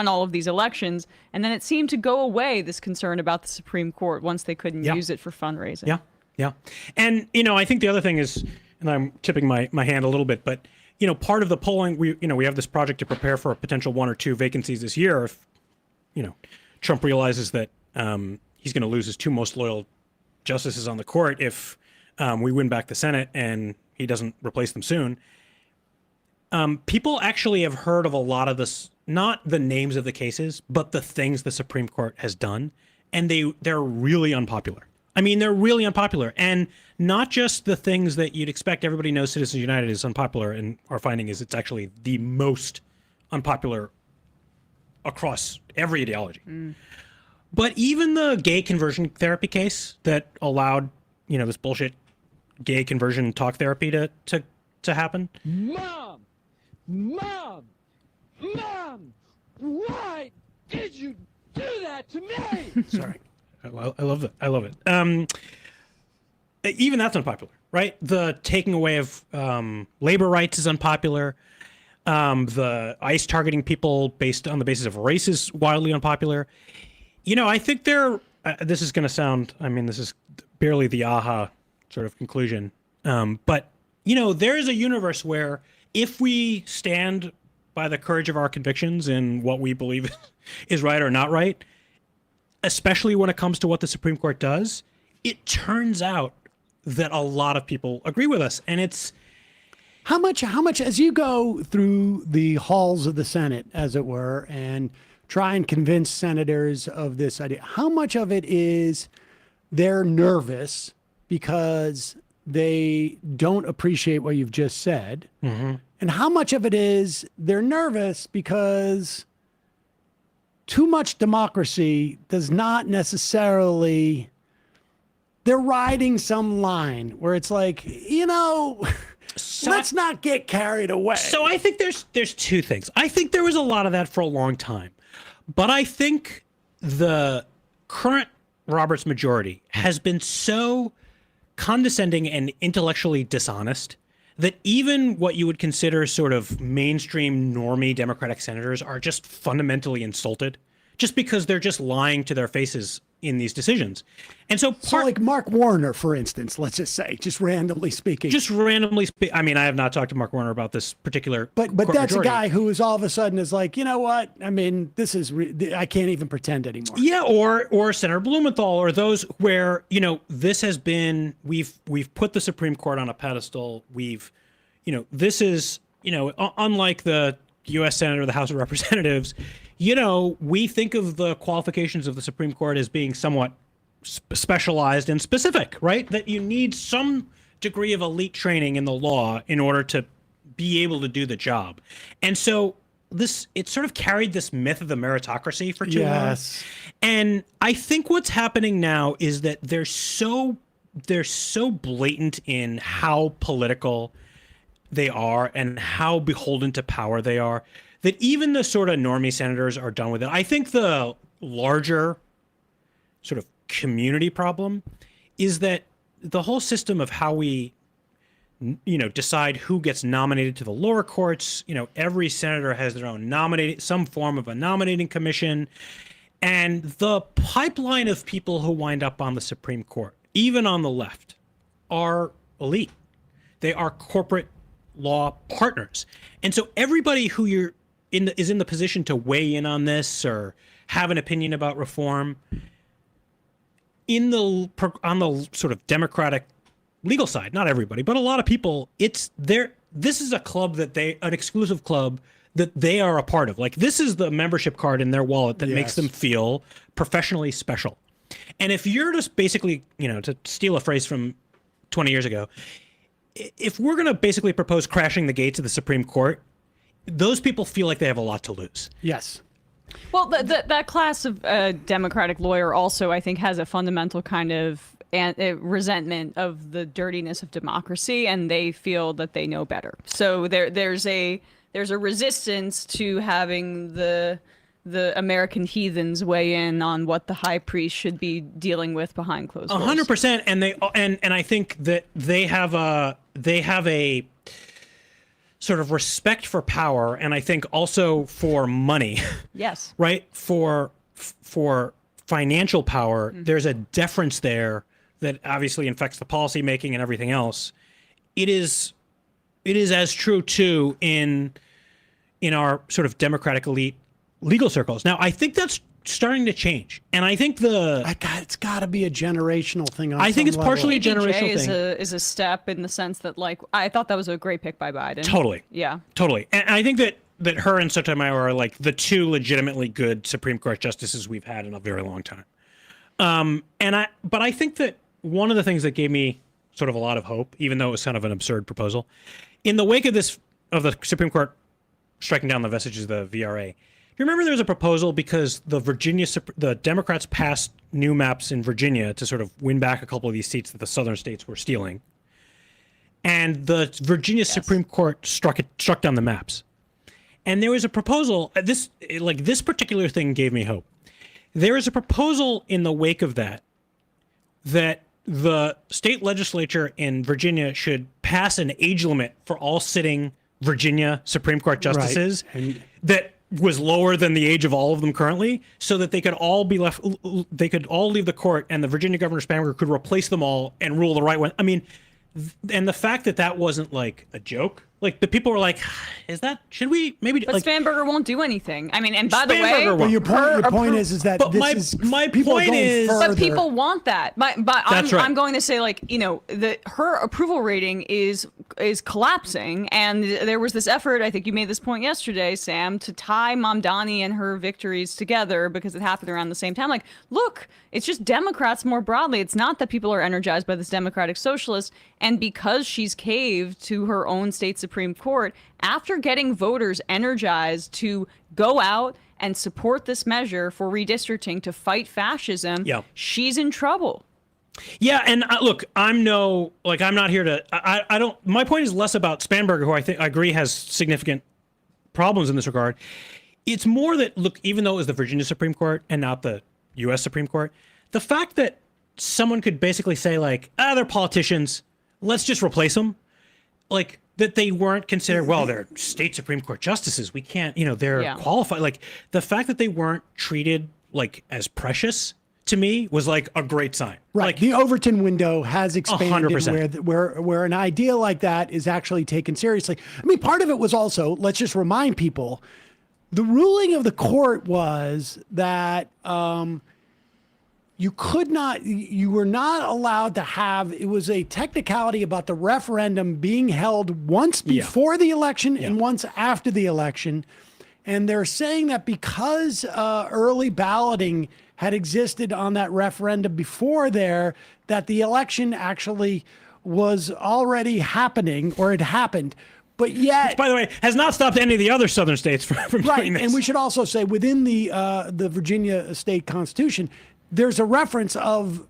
all of these elections. And then it seemed to go away, this concern about the Supreme Court, once they couldn't use it for fundraising. Yeah. Yeah. And, I think the other thing is, and I'm tipping my hand a little bit, but, part of the polling, we have this project to prepare for a potential 1 or 2 vacancies this year. If, Trump realizes that he's going to lose his 2 most loyal justices on the court if we win back the Senate and he doesn't replace them soon. People actually have heard of a lot of this, not the names of the cases, but the things the Supreme Court has done, and they're really unpopular. I mean, they're really unpopular, and not just the things that you'd expect. Everybody knows Citizens United is unpopular, and our finding is it's actually the most unpopular across every ideology. But even the gay conversion therapy case that allowed, this bullshit gay conversion talk therapy to happen. Mom, why did you do that to me? Sorry. I love it. Even that's unpopular, right? The taking away of labor rights is unpopular. The ICE targeting people based on the basis of race is wildly unpopular. I think this is going to sound, this is barely the aha sort of conclusion. But, there is a universe where if we stand by the courage of our convictions and what we believe is right or not right, especially when it comes to what the Supreme Court does, it turns out that a lot of people agree with us. And it's, How much, as you go through the halls of the Senate, as it were, and try and convince senators of this idea, how much of it is they're nervous because they don't appreciate what you've just said? Mm-hmm. And how much of it is they're nervous because too much democracy does not necessarily, they're riding some line where it's like, let's not get carried away. So I think there's 2 things. I think there was a lot of that for a long time. But I think the current Roberts majority has been so condescending and intellectually dishonest that even what you would consider sort of mainstream normie Democratic senators are just fundamentally insulted just because they're just lying to their faces in these decisions. And so like Mark Warner, for instance, let's just say, just randomly speaking. I mean, I have not talked to Mark Warner about this particular But that's majority. A guy who is all of a sudden is like, you know what? I mean, this is, I can't even pretend anymore. Yeah, or Senator Blumenthal, or those where, this has been, we've put the Supreme Court on a pedestal. This is, unlike the U.S. Senate or the House of Representatives, we think of the qualifications of the Supreme Court as being somewhat specialized and specific, right? That you need some degree of elite training in the law in order to be able to do the job. And so it sort of carried this myth of the meritocracy for too long. And I think what's happening now is that they're so blatant in how political they are and how beholden to power they are, that even the sort of normie senators are done with it. I think the larger sort of community problem is that the whole system of how we, decide who gets nominated to the lower courts, every senator has their own some form of a nominating commission. And the pipeline of people who wind up on the Supreme Court, even on the left, are elite. They are corporate law partners. And so everybody who is in the position to weigh in on this or have an opinion about reform on the sort of Democratic legal side, not everybody, but a lot of people, this is a club an exclusive club that they are a part of. Like, this is the membership card in their wallet that makes them feel professionally special. And if you're just basically, to steal a phrase from 20 years ago, if we're going to basically propose crashing the gates of the Supreme Court, those people feel like they have a lot to lose. Yes. Well, that class of Democratic lawyer also, I think, has a fundamental kind of resentment of the dirtiness of democracy, and they feel that they know better. So there's a resistance to having the American heathens weigh in on what the high priest should be dealing with behind closed doors. 100%, and I think that they have a sort of respect for power, and I think also for money. Yes. Right? For financial power, there's a deference there that obviously infects the policy making and everything else. It is as true too in our sort of Democratic elite legal circles. Now, I think that's starting to change, and I think it's got to be a generational thing. I think it's partially a generational thing. Is a step in the sense that, like, I thought that was a great pick by Biden. Totally. Yeah. Totally. And I think that her and Sotomayor are like the two legitimately good Supreme Court justices we've had in a very long time. But I think that one of the things that gave me sort of a lot of hope, even though it was kind of an absurd proposal, in the wake of the Supreme Court striking down the vestiges of the VRA. You remember there was a proposal because the Democrats passed new maps in Virginia to sort of win back a couple of these seats that the southern states were stealing. And the Virginia Supreme Court struck down the maps. And there was a proposal, this particular thing gave me hope. There is a proposal in the wake of that the state legislature in Virginia should pass an age limit for all sitting Virginia Supreme Court justices that was lower than the age of all of them currently, so that they could all leave the court, and the Virginia Governor Spanberger could replace them all and rule the right way. I mean, and the fact that wasn't like a joke, like the people were like, should we maybe? But like, Spanberger won't do anything. I mean, and by the way, well, your point is that but my point is, but people want that. But That's right. I'm going to say, like, her approval rating is collapsing, and there was this effort. I think you made this point yesterday, Sam, to tie Mamdani and her victories together because it happened around the same time. Like, look, it's just Democrats more broadly. It's not that people are energized by this democratic socialist, and because she's caved to her own state Supreme Court after getting voters energized to go out and support this measure for redistricting to fight fascism, she's in trouble. Yeah, and look, I'm not here to. I don't. My point is less about Spanberger, who I agree has significant problems in this regard. It's more that, look, even though it was the Virginia Supreme Court and not the U.S. Supreme Court, the fact that someone could basically say, like, they're politicians, let's just replace them, like, that they weren't considered, well, they're state Supreme Court justices, we can't, they're qualified. Like, the fact that they weren't treated, like, as precious, to me, was like a great sign. Right. Like, the Overton window has expanded 100%. where an idea like that is actually taken seriously. I mean, part of it was also, let's just remind people, the ruling of the court was that you were not allowed to have, it was a technicality about the referendum being held once before the election and once after the election. And they're saying that because early balloting had existed on that referendum before there, that the election actually was already happening, or it happened. But yet, which, by the way, has not stopped any of the other southern states from doing this. And we should also say, within the Virginia state constitution, there's a reference of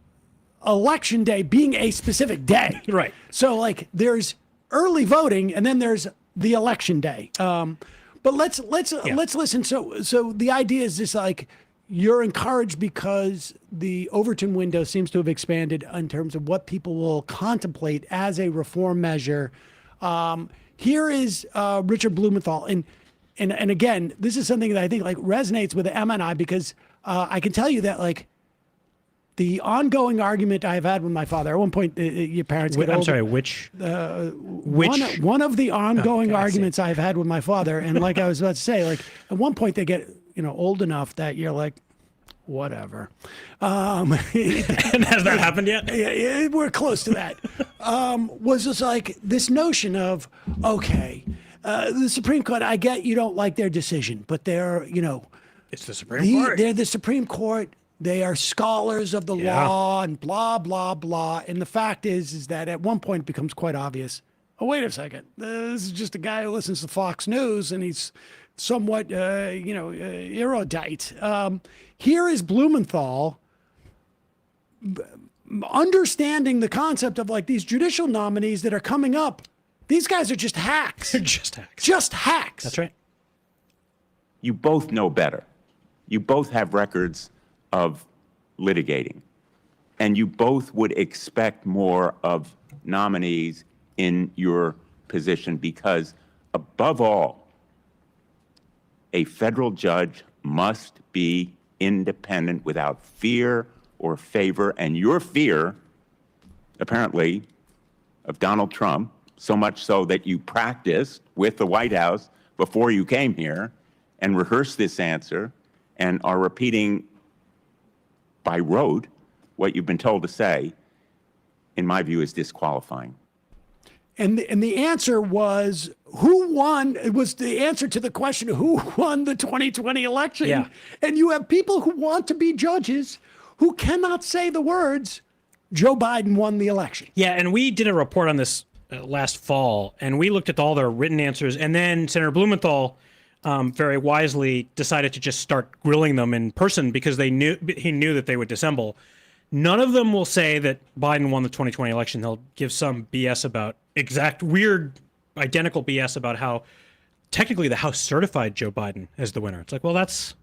election day being a specific day. Right. So, like, there's early voting, and then there's the election day. But let's listen. So the idea is this: like, you're encouraged because the Overton window seems to have expanded in terms of what people will contemplate as a reform measure. Here is Richard Blumenthal, and again, this is something that I think, like, resonates with Emma and I, because I can tell you that, like, the ongoing argument I've had with my father. At one point, your parents get older. I'm sorry, which? One of the ongoing arguments I've had with my father, and like I was about to say, like at one point they get old enough that you're like, whatever. And has that happened yet? Yeah, we're close to that. Was just like this notion of, okay, the Supreme Court, I get you don't like their decision, but they're, it's the Supreme Court. They're the Supreme Court. They are scholars of the law and blah, blah, blah. And the fact is that at one point it becomes quite obvious. Oh, wait a second. This is just a guy who listens to Fox News and he's somewhat, erudite. Here is Blumenthal understanding the concept of like these judicial nominees that are coming up. These guys are just hacks. Just hacks. Just hacks. That's right. You both know better. You both have records of litigating, and you both would expect more of nominees in your position because, above all, a federal judge must be independent without fear or favor, and your fear, apparently, of Donald Trump, so much so that you practiced with the White House before you came here and rehearsed this answer and are repeating by rote what you've been told to say, in my view, is disqualifying. And the answer was, who won? It was the answer to the question, who won the 2020 election? Yeah. And you have people who want to be judges who cannot say the words, Joe Biden won the election. Yeah, and we did a report on this last fall, and we looked at all their written answers, and then Senator Blumenthal very wisely decided to just start grilling them in person because he knew that they would dissemble. None of them will say that Biden won the 2020 election. They'll give some BS about weird, identical BS about how technically the House certified Joe Biden as the winner. It's like, well, that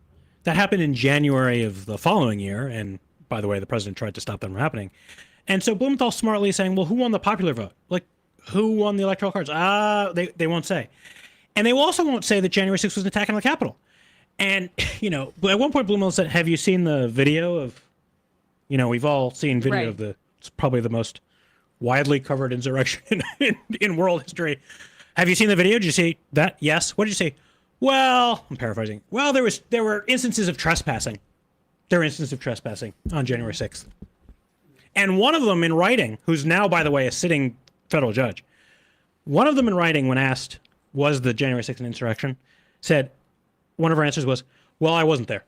happened in January of the following year. And by the way, the president tried to stop that from happening. And so Blumenthal smartly saying, well, who won the popular vote? Like, who won the electoral college? They won't say. And they also won't say that January 6th was an attack on the Capitol. And, at one point Blumenthal said, have you seen the video of, we've all seen video of it's probably the most widely covered insurrection in world history. Have you seen the video? Did you see that? Yes. What did you say? Well, I'm paraphrasing. Well, there were instances of trespassing. There were instances of trespassing on January 6th. And one of them in writing, who's now, by the way, a sitting federal judge, one of them in writing, when asked, was the January 6th an insurrection, said, one of her answers was, well, I wasn't there.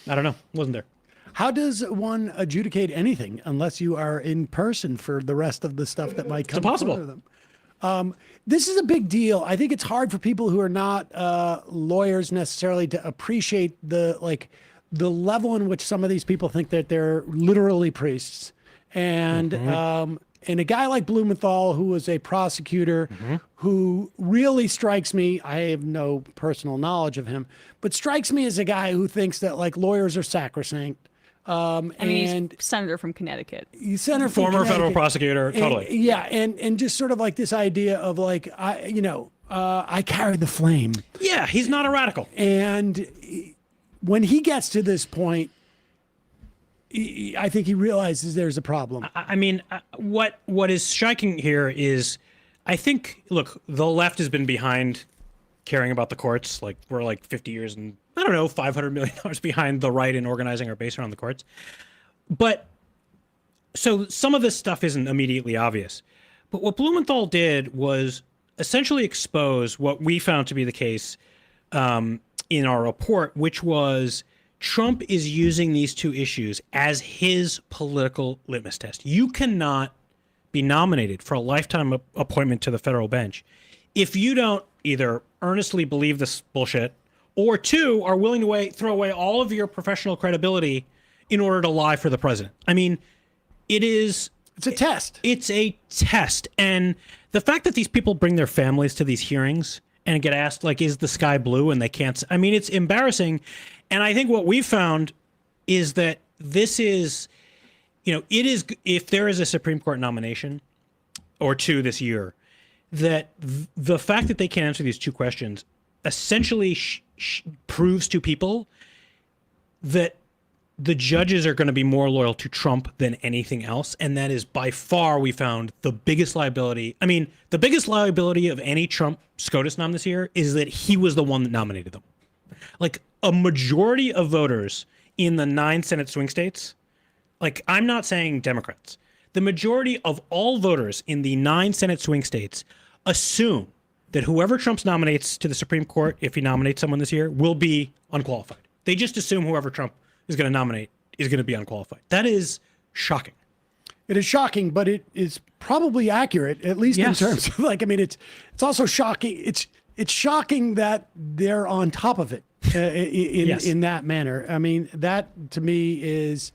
I don't know. Wasn't there. How does one adjudicate anything unless you are in person for the rest of the stuff that might come before them? This is a big deal. I think it's hard for people who are not lawyers necessarily to appreciate the level in which some of these people think that they're literally priests. And and a guy like Blumenthal, who was a prosecutor, who really strikes me, I have no personal knowledge of him, but strikes me as a guy who thinks that lawyers are sacrosanct. He's senator from Connecticut. He's senator from Former Connecticut. federal prosecutor, totally. And just sort of like this idea of I carry the flame. Yeah, he's not a radical. And when he gets to this point, I think he realizes there's a problem. I mean, what is striking here is, I think, look, the left has been behind caring about the courts. Like, we're 50 years and, I don't know, $500 million behind the right in organizing our base around the courts. But, so some of this stuff isn't immediately obvious. But what Blumenthal did was essentially expose what we found to be the case in our report, which was Trump is using these two issues as his political litmus test. You cannot be nominated for a lifetime appointment to the federal bench if you don't either earnestly believe this bullshit or two, are willing to throw away all of your professional credibility in order to lie for the president. I mean, it's a test. It's a test. And the fact that these people bring their families to these hearings and get asked, is the sky blue? And they can't, it's embarrassing. And I think what we found is that this is, it is, if there is a Supreme Court nomination or two this year, that the fact that they can't answer these two questions essentially proves to people that the judges are going to be more loyal to Trump than anything else, and that is by far, we found, the biggest liability. I mean, the biggest liability of any Trump SCOTUS nom this year is that he was the one that nominated them. Like, a majority of voters in the 9 Senate swing states, like, I'm not saying Democrats, the majority of all voters in the 9 Senate swing states assume that whoever Trump nominates to the Supreme Court, if he nominates someone this year, will be unqualified. They just assume whoever Trump is going to nominate is going to be unqualified. That is shocking. It is shocking, but it is probably accurate, at least in terms of, like, I mean, it's also shocking. It's shocking that they're on top of it in that manner. I mean, that to me is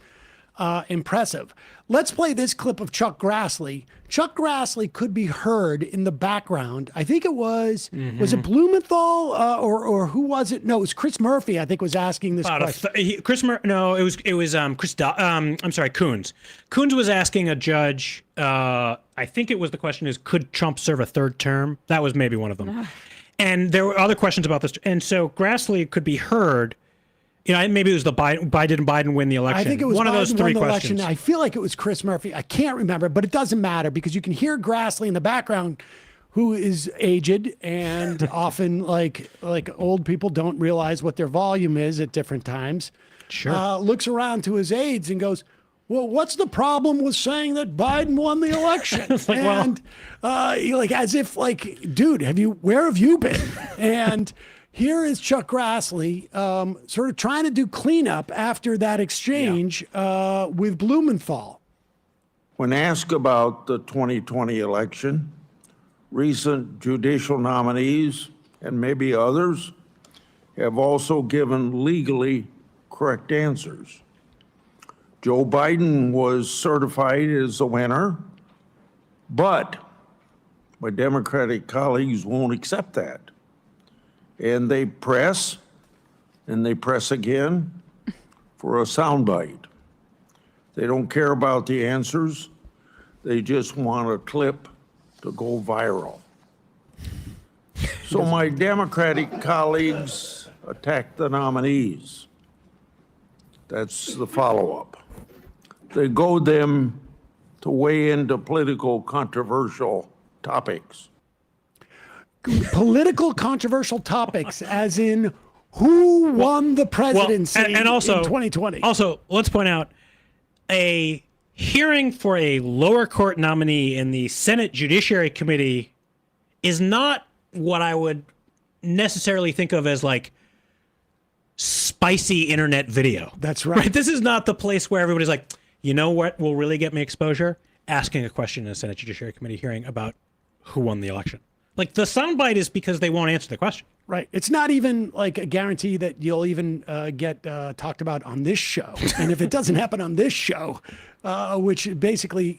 impressive. Let's play this clip of Chuck Grassley. Chuck Grassley could be heard in the background. I think it was it Blumenthal or who was it? No, it was Chris Murphy, I think, was asking this question. I'm sorry, Coons. Coons was asking a judge, I think it was, the question is, could Trump serve a third term? That was maybe one of them. And there were other questions about this. And so Grassley could be heard. You know, maybe it was the Biden win the election. I think it was one Biden of those three won the questions. election. I feel like it was Chris Murphy. I can't remember, but it doesn't matter because you can hear Grassley in the background, who is aged and often like old people don't realize what their volume is at different times. Sure. Looks around to his aides and goes, "Well, what's the problem with saying that Biden won the election?" Like, and like, as if, like, dude, where have you been? And here is Chuck Grassley sort of trying to do cleanup after that exchange with Blumenthal. When asked about the 2020 election, recent judicial nominees and maybe others have also given legally correct answers. Joe Biden was certified as the winner, but my Democratic colleagues won't accept that. And they press, and they press again for a soundbite. They don't care about the answers. They just want a clip to go viral. So my Democratic colleagues attack the nominees. That's the follow-up. They goad them to weigh into political controversial topics. Political controversial topics, as in who won the presidency and also, in 2020. Also, let's point out, a hearing for a lower court nominee in the Senate Judiciary Committee is not what I would necessarily think of as, like, spicy internet video. That's right. This is not the place where everybody's like, you know what will really get me exposure? Asking a question in a Senate Judiciary Committee hearing about who won the election. Like, the soundbite is because they won't answer the question. Right. It's not even like a guarantee that you'll even get talked about on this show. And if it doesn't happen on this show, which basically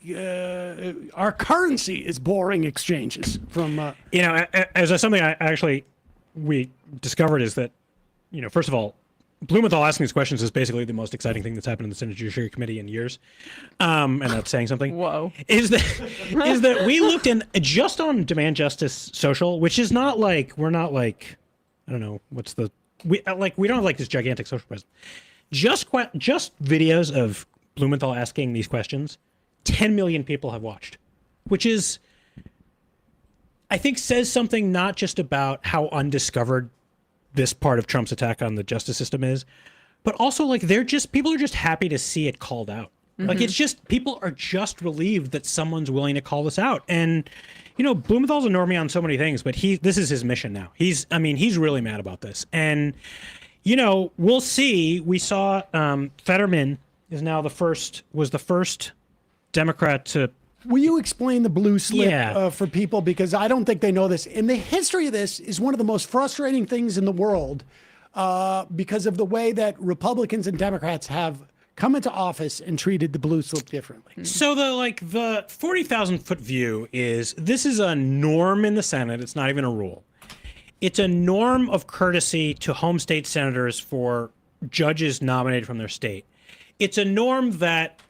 our currency is boring exchanges from. You know, as something we discovered is that, you know, first of all, Blumenthal asking these questions is basically the most exciting thing that's happened in the Senate Judiciary Committee in years, and that's saying something. Whoa! Is that we looked in just on Demand Justice Social, which is not like, we're not like, I don't know what's the we don't have like this gigantic social presence. Just videos of Blumenthal asking these questions, 10 million people have watched, which is, I think, says something not just about how undiscovered this part of Trump's attack on the justice system is, but also, like, people are just happy to see it called out. Like, it's just, people are just relieved that someone's willing to call this out. And, you know, Blumenthal's a normie on so many things, but this is his mission now. He's really mad about this. And, you know, we'll see. We saw Fetterman is now the first Democrat to. Will you explain the blue slip for people? Because I don't think they know this. And the history of this is one of the most frustrating things in the world because of the way that Republicans and Democrats have come into office and treated the blue slip differently. So the 40,000-foot view is, this is a norm in the Senate. It's not even a rule. It's a norm of courtesy to home state senators for judges nominated from their state. It's a norm that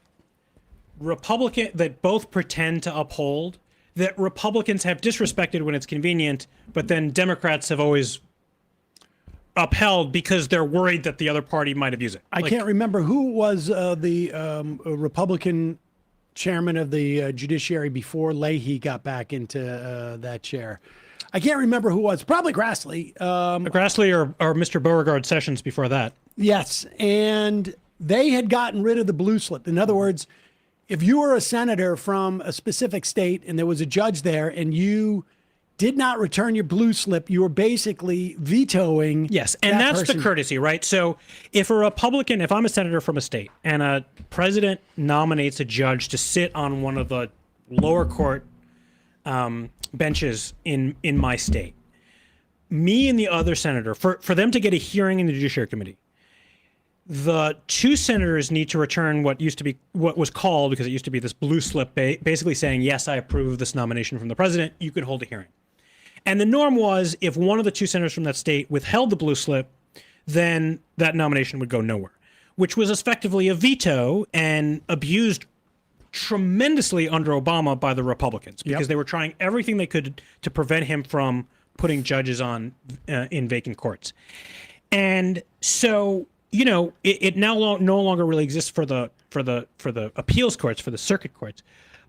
both pretend to uphold, that Republicans have disrespected when it's convenient, but then Democrats have always upheld because they're worried that the other party might abuse it. I can't remember who was the Republican chairman of the judiciary before Leahy got back into that chair. I can't remember who it was. Probably Grassley. Grassley or Mr. Beauregard Sessions before that. Yes, and they had gotten rid of the blue slip. In other words, if you were a senator from a specific state and there was a judge there and you did not return your blue slip, you were basically vetoing. Yes, and that's person. the courtesy, right? So if a Republican, if I'm a senator from a state and a president nominates a judge to sit on one of the lower court benches in my state, me and the other senator, for them to get a hearing in the Judiciary Committee, the two senators need to return what was called, because it used to be this blue slip, basically saying, yes, I approve this nomination from the president, you can hold a hearing. And the norm was, if one of the two senators from that state withheld the blue slip, then that nomination would go nowhere, which was effectively a veto and abused tremendously under Obama by the Republicans, because they were trying everything they could to prevent him from putting judges on in vacant courts. And so, you know, it now no longer really exists for the appeals courts, for the circuit courts,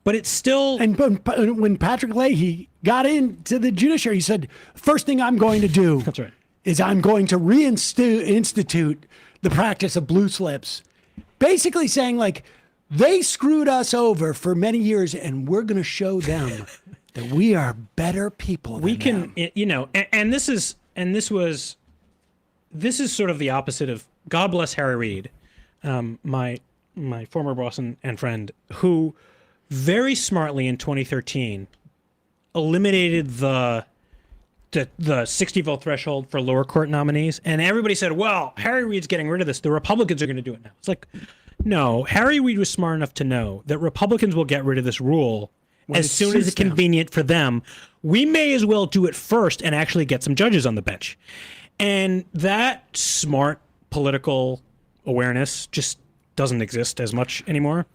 but it's still. And when Patrick Leahy got into the judiciary, he said, first thing I'm going to do That's right. is I'm going to reinstitute the practice of blue slips, basically saying, like, they screwed us over for many years, and we're going to show them that we are better people than them. You know, and this is sort of the opposite of, God bless Harry Reid, my former boss and friend, who very smartly in 2013 eliminated the 60 vote threshold for lower court nominees, and everybody said, well, Harry Reid's getting rid of this, the Republicans are going to do it now. It's like, no, Harry Reid was smart enough to know that Republicans will get rid of this rule as soon as it's convenient for them. We may as well do it first and actually get some judges on the bench. And that smart political awareness just doesn't exist as much anymore.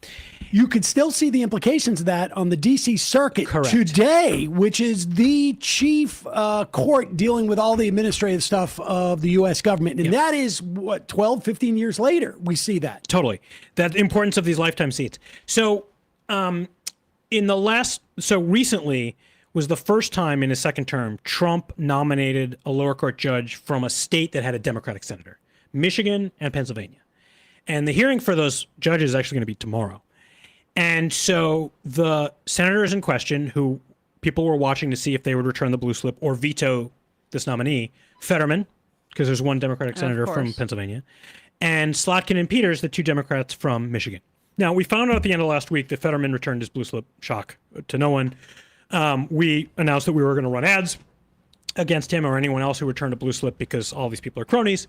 You could still see the implications of that on the D.C. Circuit today, which is the chief court dealing with all the administrative stuff of the U.S. government. And that is, what, 12, 15 years later, we see that. Totally. That importance of these lifetime seats. So recently was the first time in his second term Trump nominated a lower court judge from a state that had a Democratic senator, Michigan and Pennsylvania. And the hearing for those judges is actually going to be tomorrow. And so the senators in question, who people were watching to see if they would return the blue slip or veto this nominee, Fetterman, because there's one Democratic senator from Pennsylvania, and Slotkin and Peters, the two Democrats from Michigan. Now, we found out at the end of last week that Fetterman returned his blue slip. Shock to no one. We announced that we were going to run ads against him or anyone else who returned a blue slip, because all these people are cronies.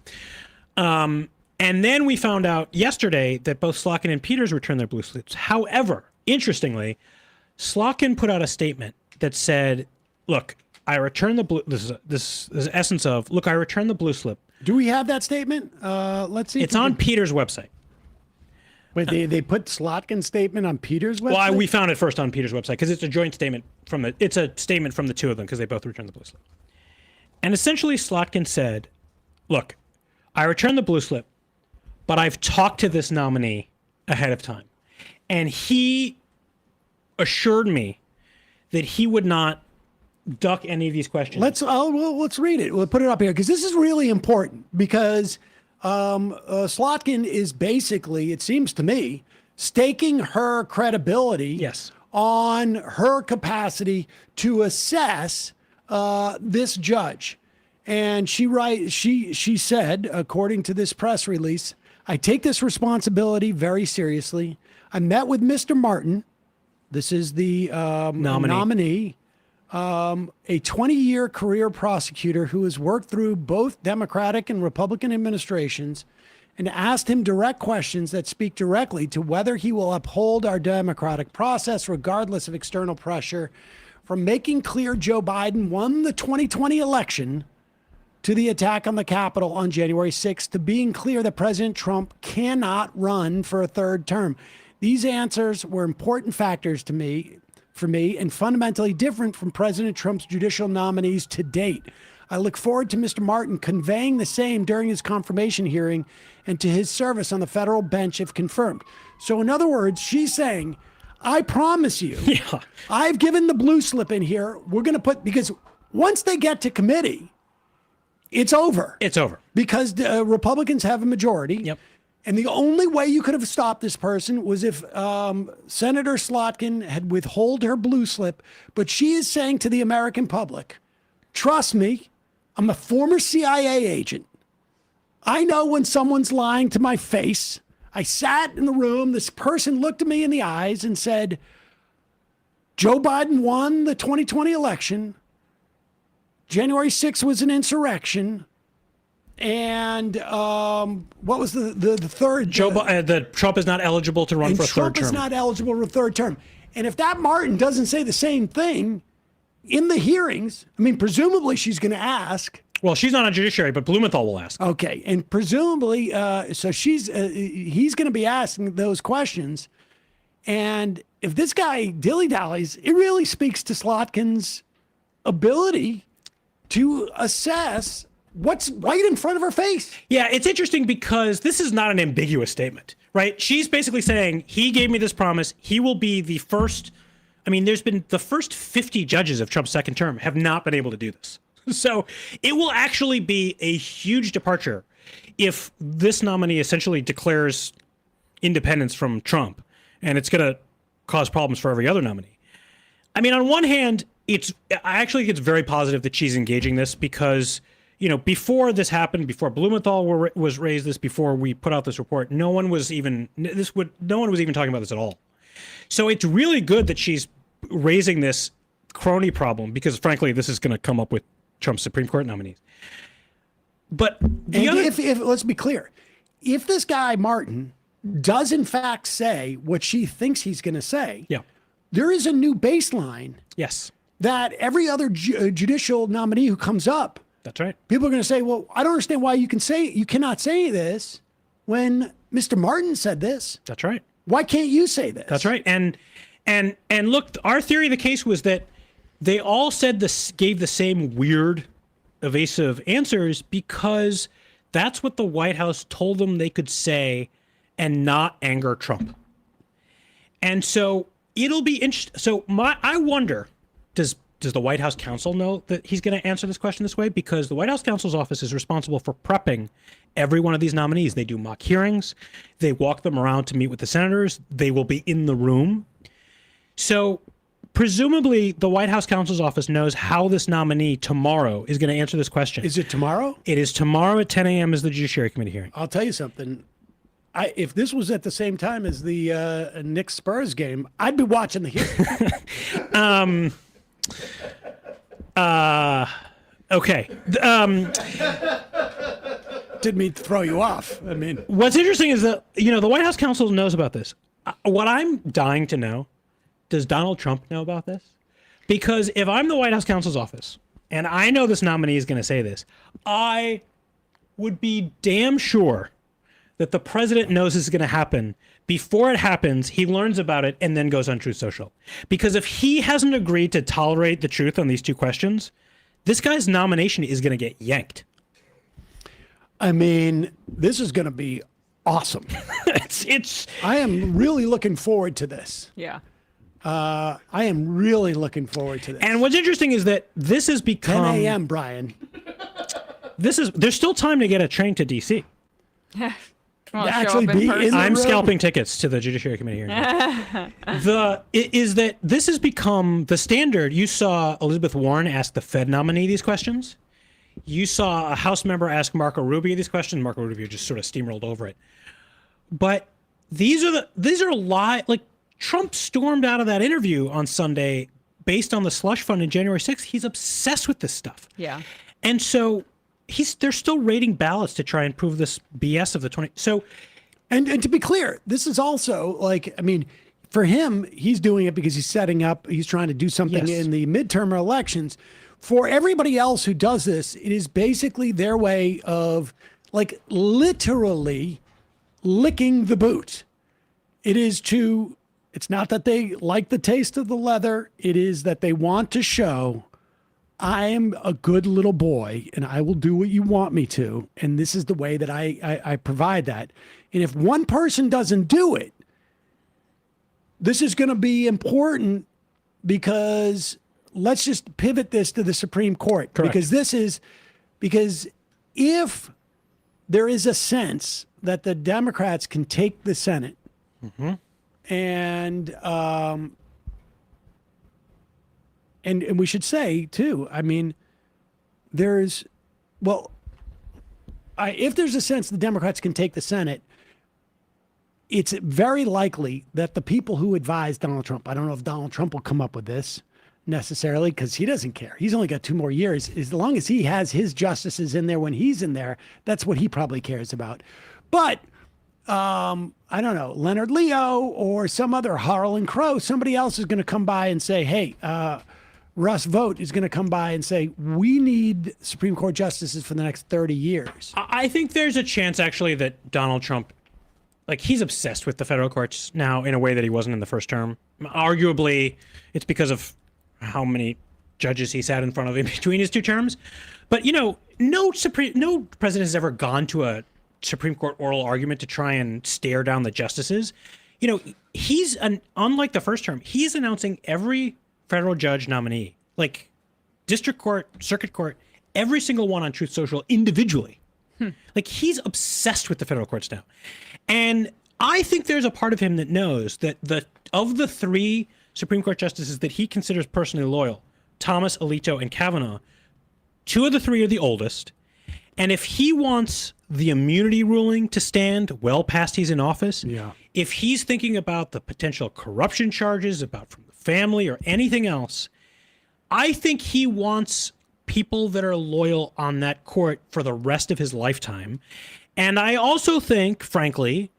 And then we found out yesterday that both Slotkin and Peters returned their blue slips. However, interestingly, Slotkin put out a statement that said, look, I returned the blue, this is the essence of, look, I returned the blue slip. Do we have that statement? Let's see. It's on Peters' website. Wait, they put Slotkin's statement on Peters' website? Well, we found it first on Peters' website because it's a joint statement it's a statement from the two of them because they both returned the blue slip. And essentially Slotkin said, look, I returned the blue slip, but I've talked to this nominee ahead of time. And he assured me that he would not duck any of these questions. Let's read it. We'll put it up here, because this is really important, because Slotkin is basically, it seems to me, staking her credibility on her capacity to assess this judge. And she said, according to this press release, I take this responsibility very seriously. I met with Mr. Martin. This is the nominee, a 20-year career prosecutor who has worked through both Democratic and Republican administrations, and asked him direct questions that speak directly to whether he will uphold our democratic process regardless of external pressure, from making clear Joe Biden won the 2020 election to the attack on the Capitol on January 6th, to being clear that President Trump cannot run for a third term. These answers were important factors for me, and fundamentally different from President Trump's judicial nominees to date. I look forward to Mr. Martin conveying the same during his confirmation hearing and to his service on the federal bench if confirmed. So in other words, she's saying, I promise you, I've given the blue slip in here. We're going to put, because once they get to committee, it's over. It's over. Because the Republicans have a majority. Yep. And the only way you could have stopped this person was if Senator Slotkin had withheld her blue slip. But she is saying to the American public, trust me, I'm a former CIA agent. I know when someone's lying to my face. I sat in the room. This person looked at me in the eyes and said, Joe Biden won the 2020 election. January 6th was an insurrection. And what was the third? Trump is not eligible to run for a third term. Trump is not eligible for a third term. And if that Martin doesn't say the same thing in the hearings, I mean, presumably she's going to ask. Well, she's not on judiciary, but Blumenthal will ask. Okay, and presumably, so he's going to be asking those questions. And if this guy dilly-dallies, it really speaks to Slotkin's ability to assess what's right in front of her face. Yeah, it's interesting because this is not an ambiguous statement, right? She's basically saying, he gave me this promise. He will be the first. I mean, there's been the first 50 judges of Trump's second term have not been able to do this. So it will actually be a huge departure if this nominee essentially declares independence from Trump, and it's going to cause problems for every other nominee. I mean, on one hand, I actually think it's very positive that she's engaging this because, you know, before this happened, before Blumenthal was raised this, before we put out this report, no one was even talking about this at all. So it's really good that she's raising this crony problem because, frankly, this is going to come up with Trump's Supreme Court nominees. But if let's be clear, if this guy Martin does in fact say what she thinks he's going to say, there is a new baseline. Yes. That every other judicial nominee who comes up, that's right. People are going to say, "Well, I don't understand why you cannot say this when Mr. Martin said this." That's right. Why can't you say this? That's right. And look, our theory of the case was that they all gave the same weird, evasive answers because that's what the White House told them they could say and not anger Trump. And so it'll be interesting. So I wonder, does the White House counsel know that he's going to answer this question this way? Because the White House counsel's office is responsible for prepping every one of these nominees. They do mock hearings. They walk them around to meet with the senators. They will be in the room. So presumably the White House counsel's office knows how this nominee tomorrow is going to answer this question. Is it tomorrow? It is tomorrow at 10 a.m. is the Judiciary Committee hearing. I'll tell you something. If this was at the same time as the Knicks Spurs game, I'd be watching the hearing. Okay. Didn't mean to throw you off. I mean, what's interesting is that, you know, the White House counsel knows about this. What I'm dying to know, does Donald Trump know about this? Because if I'm the White House counsel's office and I know this nominee is going to say this, I would be damn sure that the president knows this is going to happen. Before it happens, he learns about it and then goes on Truth Social. Because if he hasn't agreed to tolerate the truth on these two questions, this guy's nomination is going to get yanked. I mean, this is going to be awesome. I am really looking forward to this. Yeah. I am really looking forward to this. And what's interesting is that this has become 10 a.m., Brian. There's still time to get a train to D.C. I'm scalping tickets to the Judiciary Committee hearing. Is that this has become the standard. You saw Elizabeth Warren ask the Fed nominee these questions. You saw a House member ask Marco Rubio these questions. Marco Rubio just sort of steamrolled over it. But these are like Trump stormed out of that interview on Sunday based on the slush fund in January 6th. He's obsessed with this stuff. Yeah. And so they're still raiding ballots to try and prove this BS of the 20. So, and to be clear, this is also like, I mean, for him, he's doing it because he's trying to do something in the midterm elections. For everybody else who does this, it is basically their way of like literally licking the boot. It's not that they like the taste of the leather. It is that they want to show I am a good little boy and I will do what you want me to. And this is the way that I provide that. And if one person doesn't do it, this is going to be important because let's just pivot this to the Supreme Court. Correct. Because if there is a sense that the Democrats can take the Senate and we should say too, I mean, if there's a sense the Democrats can take the Senate, it's very likely that the people who advise Donald Trump, I don't know if Donald Trump will come up with this necessarily because he doesn't care. He's only got 2 more years. As long as he has his justices in there when he's in there, that's what he probably cares about. But I don't know, Leonard Leo or some other Harlan Crow, somebody else is going to come by and say, hey, Russ Vought is going to come by and say, we need Supreme Court justices for the next 30 years. I think there's a chance, actually, that Donald Trump, he's obsessed with the federal courts now in a way that he wasn't in the first term. Arguably, it's because of how many judges he sat in front of in between his 2 terms. But, no president has ever gone to a Supreme Court oral argument to try and stare down the justices. He's unlike the first term, he's announcing every federal judge nominee, like district court, circuit court, every single one on Truth Social individually. He's obsessed with the federal courts now. And I think there's a part of him that knows that of the 3 Supreme Court justices that he considers personally loyal, Thomas, Alito, and Kavanaugh, 2 of the 3 are the oldest. And if he wants the immunity ruling to stand well past he's in office, if he's thinking about the potential corruption charges about from the family or anything else, I think he wants people that are loyal on that court for the rest of his lifetime. And I also think, frankly,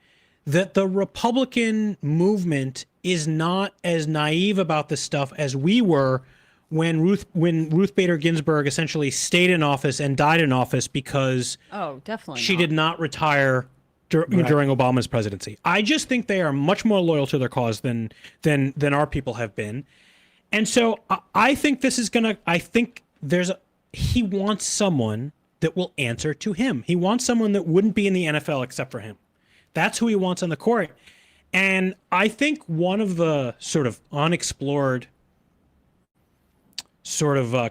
that the Republican movement is not as naive about this stuff as we were when Ruth Bader Ginsburg essentially stayed in office and died in office because she did not retire during Obama's presidency. I just think they are much more loyal to their cause than our people have been. And so I think this is he wants someone that will answer to him. He wants someone that wouldn't be in the NFL except for him. That's who he wants on the court. And I think one of the sort of unexplored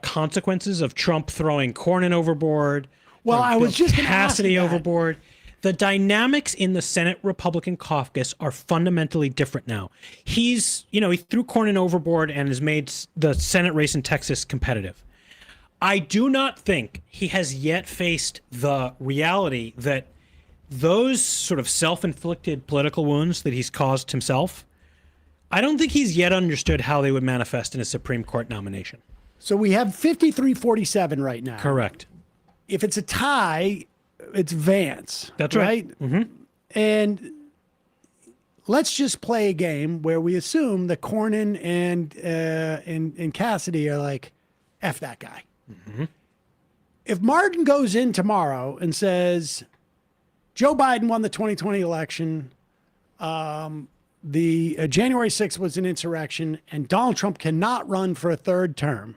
consequences of Trump throwing Cornyn overboard, I was just going to ask Cassidy overboard, the dynamics in the Senate Republican caucus are fundamentally different now. He threw Cornyn overboard and has made the Senate race in Texas competitive. I do not think he has yet faced the reality that those sort of self-inflicted political wounds that he's caused himself, I don't think he's yet understood how they would manifest in a Supreme Court nomination. So we have 53-47 right now. Correct. If it's a tie, it's Vance. That's right. And let's just play a game where we assume that Cornyn and Cassidy are like, F that guy. If Martin goes in tomorrow and says, Joe Biden won the 2020 election, the January 6th was an insurrection, and Donald Trump cannot run for a 3rd term.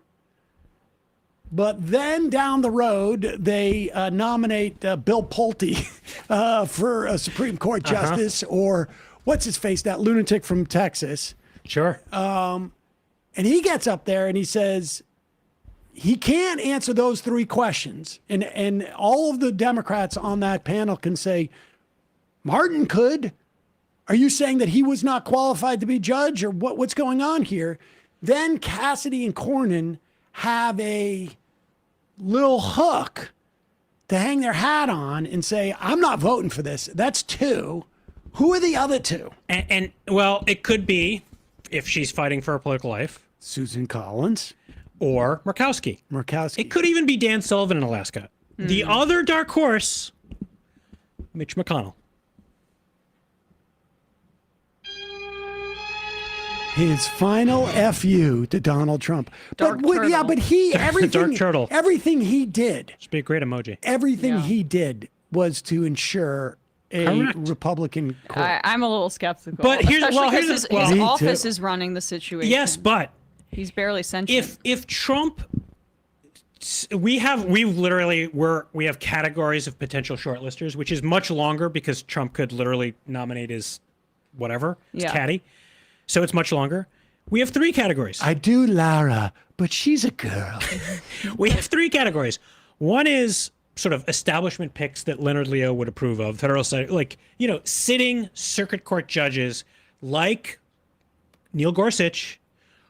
But then down the road, they nominate Bill Pulte for a Supreme Court justice, or what's his face, that lunatic from Texas. Sure. And he gets up there and he says he can't answer those 3 questions. And all of the Democrats on that panel can say, Martin could. Are you saying that he was not qualified to be judge, or what's going on here? Then Cassidy and Cornyn have a little hook to hang their hat on and say, I'm not voting for this. That's 2. Who are the other 2? And it could be, if she's fighting for her political life, Susan Collins or Murkowski. It could even be Dan Sullivan in Alaska. The other dark horse, Mitch McConnell. His final FU to Donald Trump. But he Dark turtle. Everything he did. Should be a great emoji. Everything he did was to ensure a Republican court. I'm a little skeptical. But here's his office is running the situation. Yes, but he's barely sentient. If Trump we have categories of potential shortlisters, which is much longer because Trump could literally nominate his whatever, his caddy. So it's much longer. We have 3 categories. I do Lara, but she's a girl. We have 3 categories. One is sort of establishment picks that Leonard Leo would approve of, federal, like, sitting circuit court judges like Neil Gorsuch,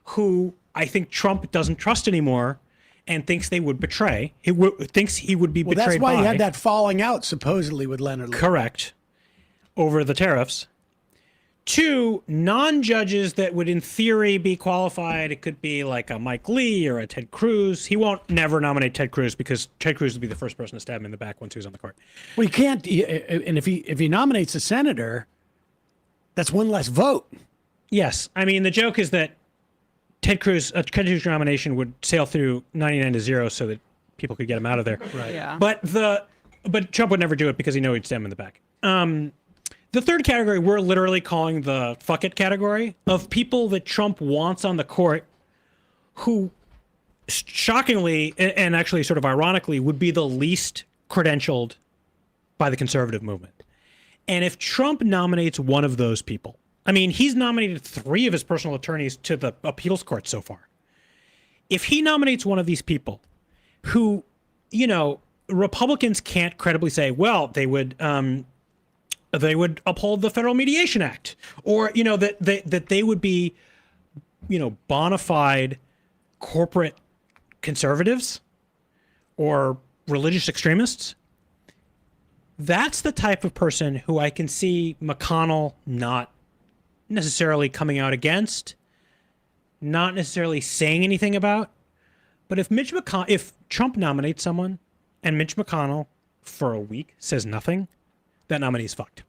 who I think Trump doesn't trust anymore and thinks they would betray. Thinks he would be betrayed by. That's why he had that falling out, supposedly, with Leonard Leo. Correct. Over the tariffs. 2 non-judges that would, in theory, be qualified. It could be like a Mike Lee or a Ted Cruz. He won't never nominate Ted Cruz because Ted Cruz would be the first person to stab him in the back once he was on the court. Well, he can't. And if he nominates a senator, that's one less vote. Yes, I mean the joke is that Ted Cruz nomination would sail through 99-0 so that people could get him out of there. Right. Yeah. But Trump would never do it because he knows he'd stab him in the back. The third category, we're literally calling the fuck it category of people that Trump wants on the court who shockingly and actually sort of ironically would be the least credentialed by the conservative movement. And if Trump nominates one of those people, I mean, he's nominated 3 of his personal attorneys to the appeals court so far. If he nominates one of these people who, Republicans can't credibly say, well, they would uphold the Federal Mediation Act, or that they would be, bona fide corporate conservatives or religious extremists. That's the type of person who I can see McConnell not necessarily coming out against, not necessarily saying anything about. But if Trump nominates someone and Mitch McConnell for a week says nothing, that nominee's fucked.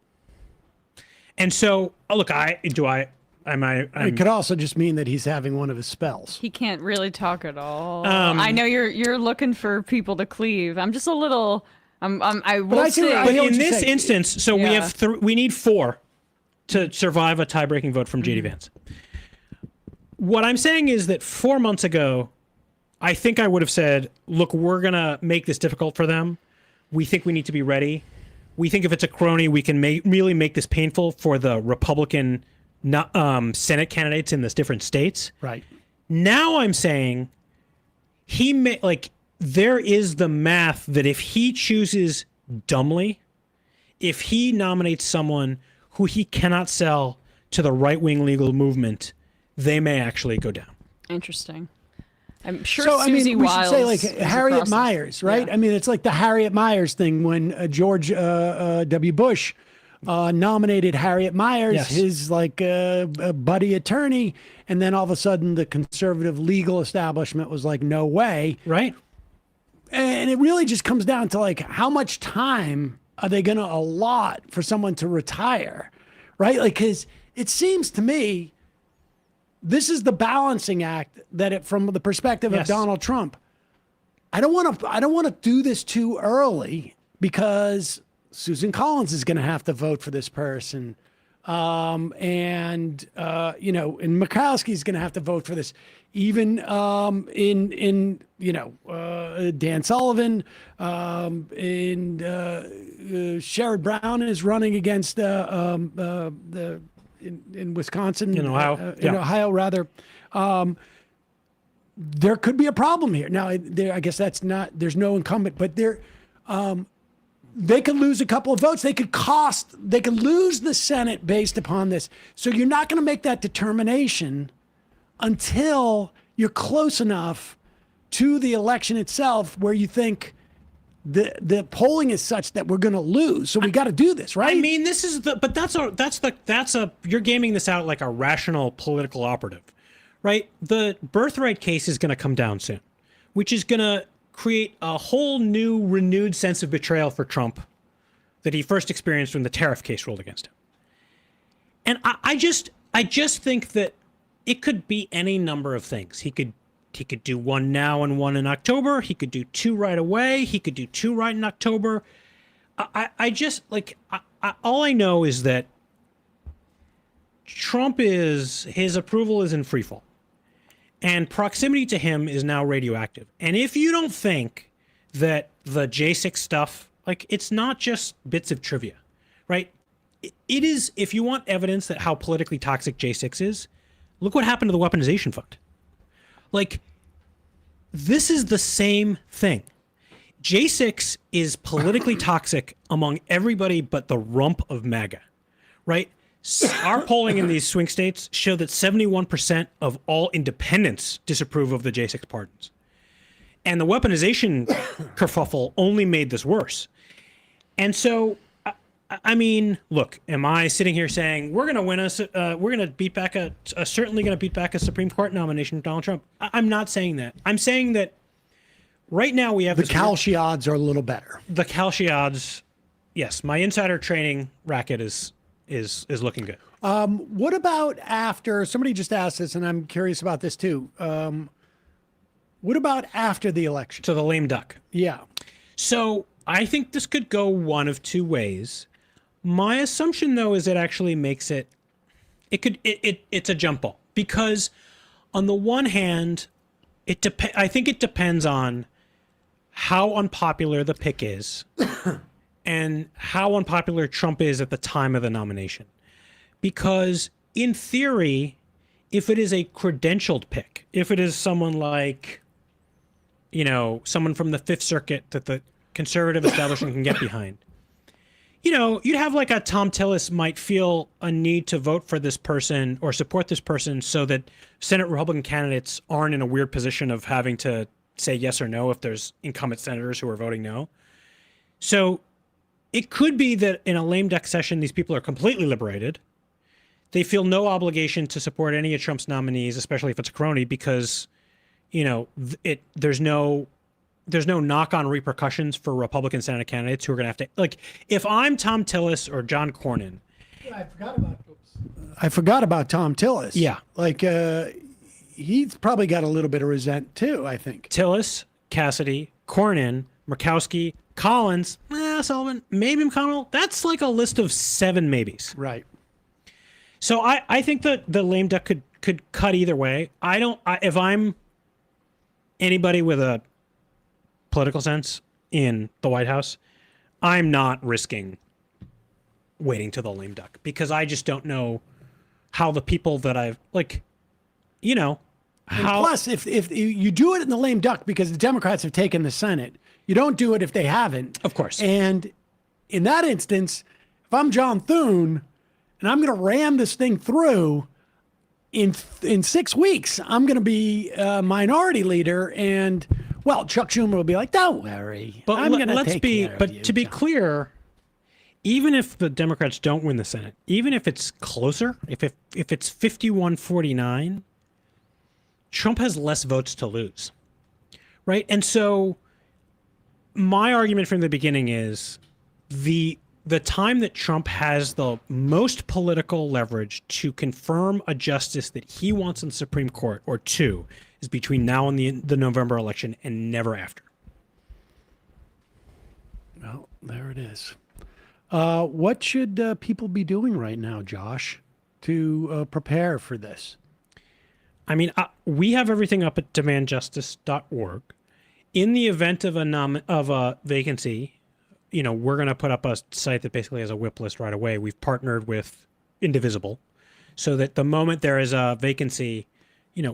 And so, look, it could also just mean that he's having one of his spells. He can't really talk at all. I know you're looking for people to cleave. I'm just a little. I will say. But in this instance, so we need 4 to survive a tie-breaking vote from J.D. Vance. What I'm saying is that 4 months ago, I think I would have said, look, we're going to make this difficult for them. We think we need to be ready. We think if it's a crony, we can really make this painful for the Republican Senate candidates in the different states. Right. Now I'm saying there is the math that if he chooses dumbly, if he nominates someone who he cannot sell to the right-wing legal movement, they may actually go down. Interesting. I'm sure Susie Wiles should say like Harriet Myers, right? Yeah. I mean, it's like the Harriet Myers thing when George W. Bush nominated Harriet Myers, his buddy attorney, and then all of a sudden the conservative legal establishment was like, no way. Right. And it really just comes down to like, how much time are they going to allot for someone to retire, right? Like, because it seems to me, this is the balancing act that from the perspective of Donald Trump, I don't want to do this too early because Susan Collins is going to have to vote for this person. And Murkowski is going to have to vote for this. Even Dan Sullivan, Sherrod Brown is running against in Wisconsin, in Ohio, Ohio rather. There could be a problem here. Now, I guess there's no incumbent, but they could lose a couple of votes. They could lose the Senate based upon this. So you're not going to make that determination until you're close enough to the election itself where you think the polling is such that we're going to lose. So we got to do this, right? I mean, you're gaming this out like a rational political operative, right? The birthright case is going to come down soon, which is going to create a whole new renewed sense of betrayal for Trump that he first experienced when the tariff case rolled against him. And I just think that it could be any number of things. He could do one now and one in October. He could do 2 right away. He could do 2 right in October. All I know is that his approval is in freefall. And proximity to him is now radioactive. And if you don't think that the J6 stuff, like, it's not just bits of trivia, right? It is, if you want evidence that how politically toxic J6 is, look what happened to the weaponization fund. Like, this is the same thing. J6 is politically toxic among everybody but the rump of MAGA, right? Our polling in these swing states show that 71% of all independents disapprove of the J6 pardons. And the weaponization kerfuffle only made this worse. And so, I mean, look, am I sitting here saying we're going to win we're going to beat back certainly going to beat back a Supreme Court nomination of Donald Trump? I'm not saying that. I'm saying that right now we have the Kalshi odds are a little better. The Kalshi odds, yes. My insider trading racket is looking good. What about after, somebody just asked this, and I'm curious about this too. What about after the election? So the lame duck. Yeah. So I think this could go one of two ways. My assumption, though, is it actually makes it's a jump ball, because on the one hand, I think it depends on how unpopular the pick is and how unpopular Trump is at the time of the nomination. Because in theory, if it is a credentialed pick, if it is someone like, someone from the Fifth Circuit that the conservative establishment can get behind, you'd have like a Tom Tillis might feel a need to vote for this person or support this person so that Senate Republican candidates aren't in a weird position of having to say yes or no if there's incumbent senators who are voting no. So it could be that in a lame duck session, these people are completely liberated. They feel no obligation to support any of Trump's nominees, especially if it's a crony, because, there's no knock-on repercussions for Republican Senate candidates who are going to have to, like, if I'm Tom Tillis or John Cornyn. I forgot about Tom Tillis. Yeah. Like, he's probably got a little bit of resent too, I think. Tillis, Cassidy, Cornyn, Murkowski, Collins, Sullivan, maybe McConnell. That's like a list of 7 maybes. Right. So I think that the lame duck could cut either way. If I'm anybody with a political sense in the White House, I'm not risking waiting to the lame duck, because I just don't know how the people that I've how. Plus, if you do it in the lame duck because the Democrats have taken the Senate, you don't do it if they haven't. Of course. And in that instance, if I'm John Thune and I'm going to ram this thing through, in 6 weeks, I'm going to be a minority leader, and well, Chuck Schumer will be like, "Don't worry, but I'm going to take care of you, to be clear, even if the Democrats don't win the Senate, even if it's closer, if it's 51-49, Trump has less votes to lose, right? And so my argument from the beginning is the time that Trump has the most political leverage to confirm a justice that he wants in the Supreme Court, or two, is between now and the November election, and never after. Well, there it is. What should people be doing right now, Josh, to prepare for this? I mean, we have everything up at demandjustice.org. In the event of a vacancy, we're going to put up a site that basically has a whip list right away. We've partnered with Indivisible so that the moment there is a vacancy,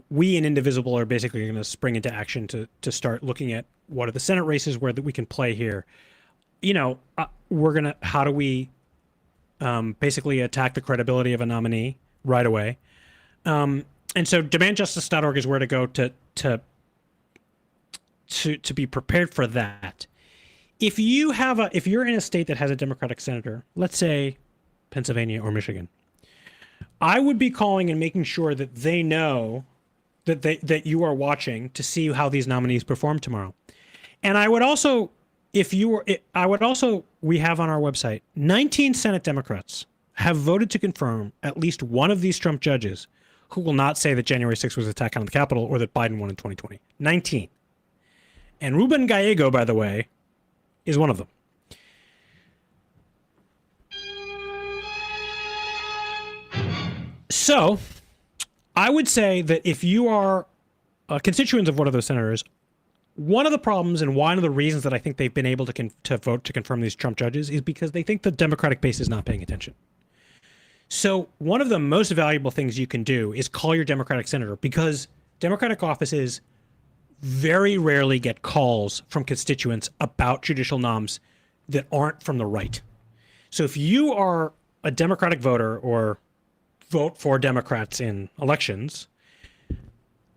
we and Indivisible are basically going to spring into action to start looking at what are the Senate races where that we can play here. How do we basically attack the credibility of a nominee right away? And so demandjustice.org is where to go to be prepared for that. If you're in a state that has a Democratic senator, let's say Pennsylvania or Michigan, I would be calling and making sure that they know that you are watching to see how these nominees perform tomorrow. And I would also, we have on our website, 19 Senate Democrats have voted to confirm at least one of these Trump judges who will not say that January 6th was an attack on the Capitol or that Biden won in 2020. 19. And Ruben Gallego, by the way, is one of them. So I would say that if you are constituents of one of those senators, one of the problems and one of the reasons that I think they've been able to vote to confirm these Trump judges is because they think the Democratic base is not paying attention. So one of the most valuable things you can do is call your Democratic senator, because Democratic offices very rarely get calls from constituents about judicial noms that aren't from the right. So if you are a Democratic voter or vote for Democrats in elections,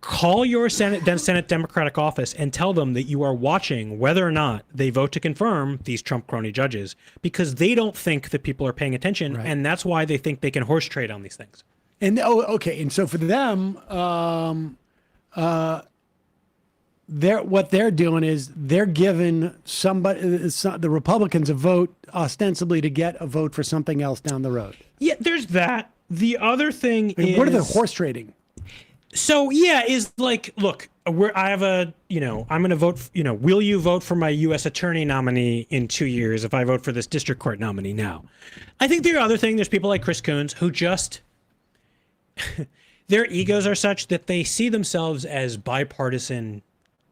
call your Senate Democratic office and tell them that you are watching whether or not they vote to confirm these Trump crony judges, because they don't think that people are paying attention, and that's why they think they can horse trade on these things. And okay, and so for them, what they're doing is they're giving the Republicans a vote ostensibly to get a vote for something else down the road. Yeah, there's that. The other thing is, what are the horse trading? So yeah, is like, look, I have a, I'm going to vote, will you vote for my U.S. attorney nominee in 2 years if I vote for this district court nominee now? I think the other thing, there's people like Chris Coons who just, their egos are such that they see themselves as bipartisan,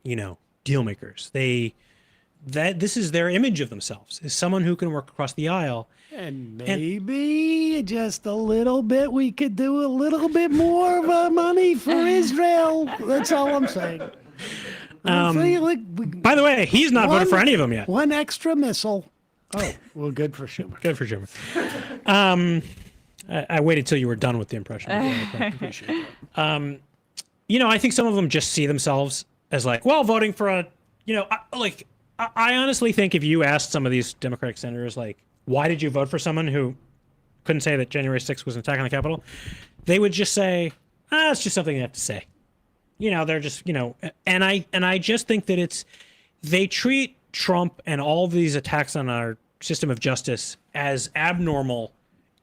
deal makers. This is their image of themselves, is someone who can work across the aisle. And maybe just a little bit, we could do a little bit more of money for Israel. That's all I'm saying. By the way, he's not voted for any of them yet. One extra missile. Oh, well, good for Schumer. Good for Schumer. I waited till you were done with the impression. I appreciate it. I think some of them just see themselves as like, well, voting for a, I honestly think if you asked some of these Democratic senators, like, why did you vote for someone who couldn't say that January 6th was an attack on the Capitol? They would just say, it's just something they have to say. They're just, and I just think that they treat Trump and all of these attacks on our system of justice as abnormal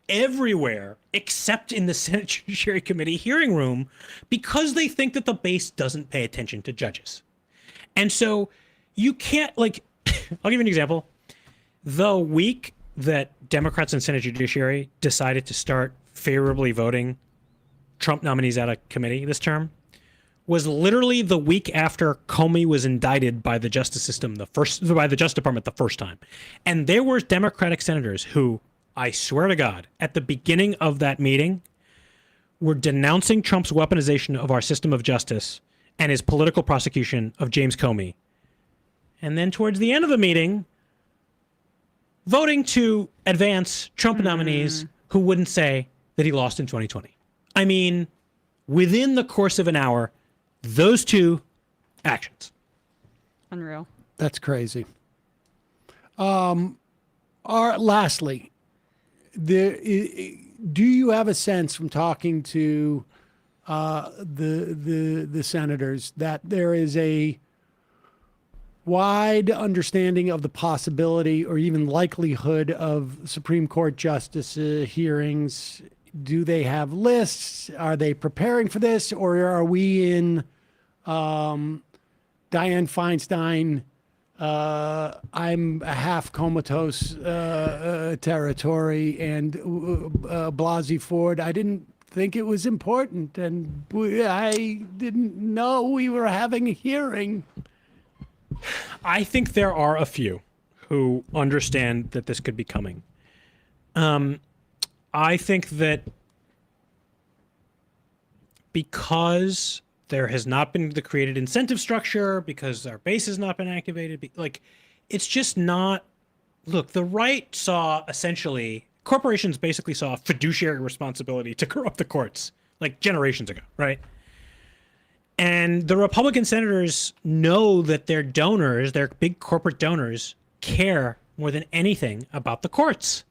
everywhere except in the Senate Judiciary Committee hearing room, because they think that the base doesn't pay attention to judges. And so you can't, I'll give you an example. The week that Democrats in Senate Judiciary decided to start favorably voting Trump nominees out of committee this term was literally the week after Comey was indicted by the justice system by the Justice Department the first time. And there were Democratic senators who, I swear to God, at the beginning of that meeting were denouncing Trump's weaponization of our system of justice and his political prosecution of James Comey. And then towards the end of the meeting, voting to advance Trump nominees who wouldn't say that he lost in 2020. I mean, within the course of an hour, those two actions. Unreal. That's crazy. Lastly, do you have a sense from talking to the senators that there is a wide understanding of the possibility or even likelihood of Supreme Court justice hearings? Do they have lists? Are they preparing for this? Or are we in Dianne Feinstein, I'm a half comatose territory, and Blasey Ford, I didn't think it was important, and I didn't know we were having a hearing? I think there are a few who understand that this could be coming. I think that because there has not been the created incentive structure, because our base has not been activated, it's just not. Look, the right saw essentially, corporations basically saw a fiduciary responsibility to corrupt the courts generations ago, right? And the Republican senators know that their donors, their big corporate donors, care more than anything about the courts.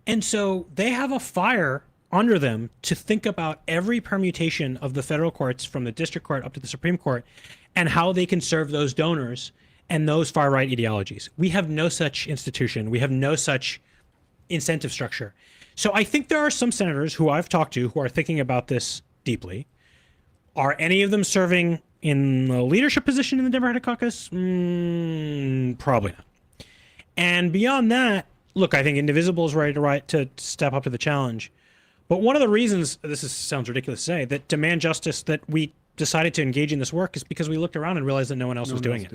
And so they have a fire under them to think about every permutation of the federal courts from the district court up to the Supreme Court and how they can serve those donors and those far-right ideologies. We have no such institution. We have no such incentive structure. So I think there are some senators who I've talked to who are thinking about this deeply. Are any of them serving in a leadership position in the Democratic caucus? Probably not. And beyond that, look, I think Indivisible is ready to step up to the challenge. But one of the reasons, sounds ridiculous to say, that demand justice that we decided to engage in this work is because we looked around and realized that no one else was doing it.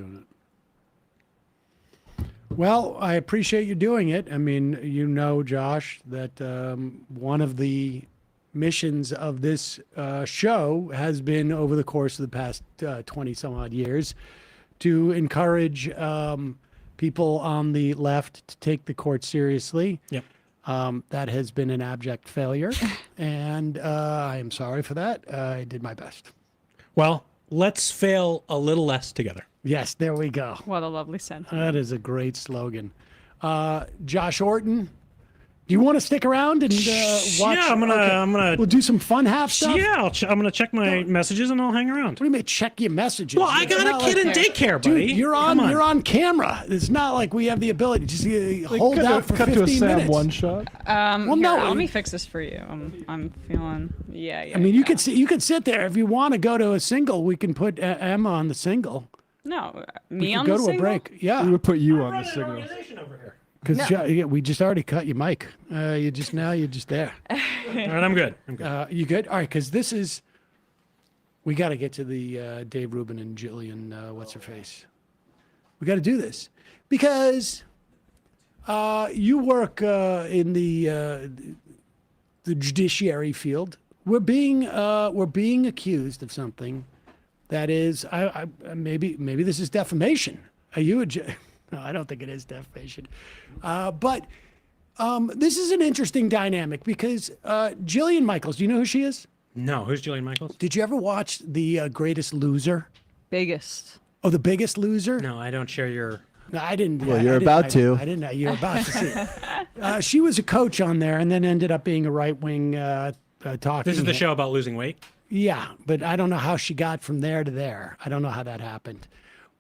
Well, I appreciate you doing it. I mean, Josh, that one of the missions of this show has been over the course of the past 20 some odd years to encourage people on the left to take the court seriously. Yep. That has been an abject failure, and I am sorry for that. I did my best. Well, let's fail a little less together. Yes, there we go. What a lovely sentence. That is a great slogan. Josh Orton, do you want to stick around and watch? Yeah, I'm gonna. We'll do some fun half stuff. Yeah, I'm gonna check my messages and I'll hang around. What do you mean check your messages? Well, I got a kid in daycare, buddy. Dude, you're on camera. It's not like we have the ability to just hold out for 15 minutes. Cut to a Sam one shot. Well, no. Let me fix this for you. I'm feeling. Yeah. I mean, you could sit there if you want to go to a single. We can put Emma on the single. No, We me could on go the to single? a break. Yeah. We would put you on the signal. Because we just already cut your mic. You're just there. All right, I'm good. You good? All right, because we got to get to the Dave Rubin and Jillian, what's her face? We got to do this because you work in the judiciary field. We're being accused of something that is, maybe this is defamation. Are you No, I don't think it is defamation. But this is an interesting dynamic because Jillian Michaels, do you know who she is? No, who's Jillian Michaels? Did you ever watch The Greatest Loser? Biggest. Oh, The Biggest Loser? No, I don't share your... No, I didn't. Well, you're about to. I didn't know. You're about to see. She was a coach on there and then ended up being a right-wing talking This is the head. show about losing weight? Yeah, but I don't know how she got from there to there. I don't know how that happened.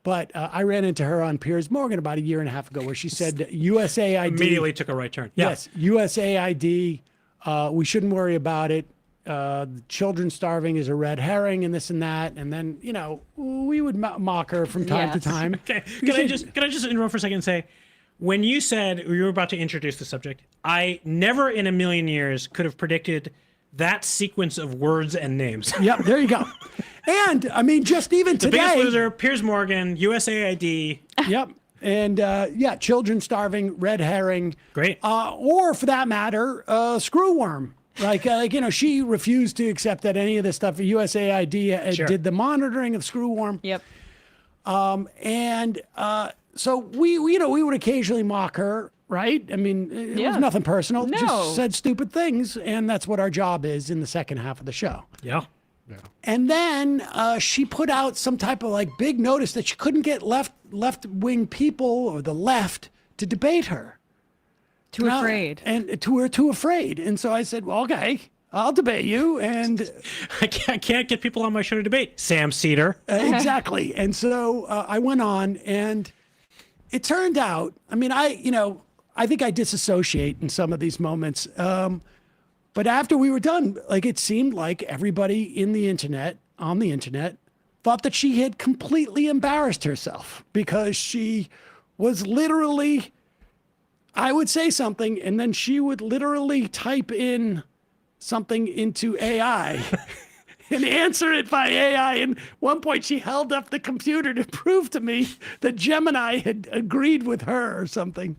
But I ran into her on Piers Morgan about a year and a half ago where she said USAID. Immediately took a right turn. Yeah. Yes, USAID, we shouldn't worry about it. The children starving is a red herring and this and that. And then, we would mock her from time to time. Okay. Can I just interrupt for a second and say, when you said you were about to introduce the subject, I never in a million years could have predicted that sequence of words and names. Yep, there you go. And, I mean, just even The today. Biggest Loser, Piers Morgan, USAID. Yep. And, children starving, red herring. Great. Or, for that matter, screwworm. She refused to accept that any of this stuff, USAID did the monitoring of screwworm. Yep. So we would occasionally mock her, right? I mean, it was nothing personal. No. Just said stupid things, and that's what our job is in the second half of the show. Yeah. And then she put out some type of big notice that she couldn't get left-wing people or the left to debate her. Afraid. And too afraid. And so I said, well, okay, I'll debate you. And I can't get people on my show to debate. Sam Seder. Exactly. And so I went on, and it turned out, I mean, I think I disassociate in some of these moments. But after we were done, it seemed like everybody on the internet, thought that she had completely embarrassed herself because she was literally, I would say something, and then she would literally type in something into AI and answer it by AI. And at one point, she held up the computer to prove to me that Gemini had agreed with her or something.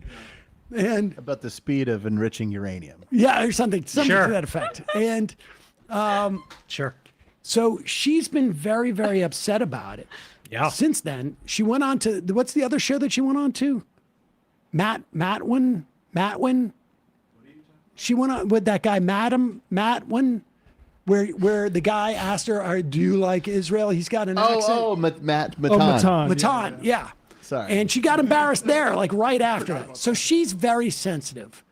And about the speed of enriching uranium. Yeah, or something Sure. to that effect. And Sure. so she's been very, very upset about it. Yeah. Since then, she went on to what's the other show that she went on to? Matwin. She went on with that guy, Matwin, where the guy asked her, "Do you like Israel?" He's got an accent. Matan. Matan, yeah. Sorry. And she got embarrassed there, right after that. So she's very sensitive.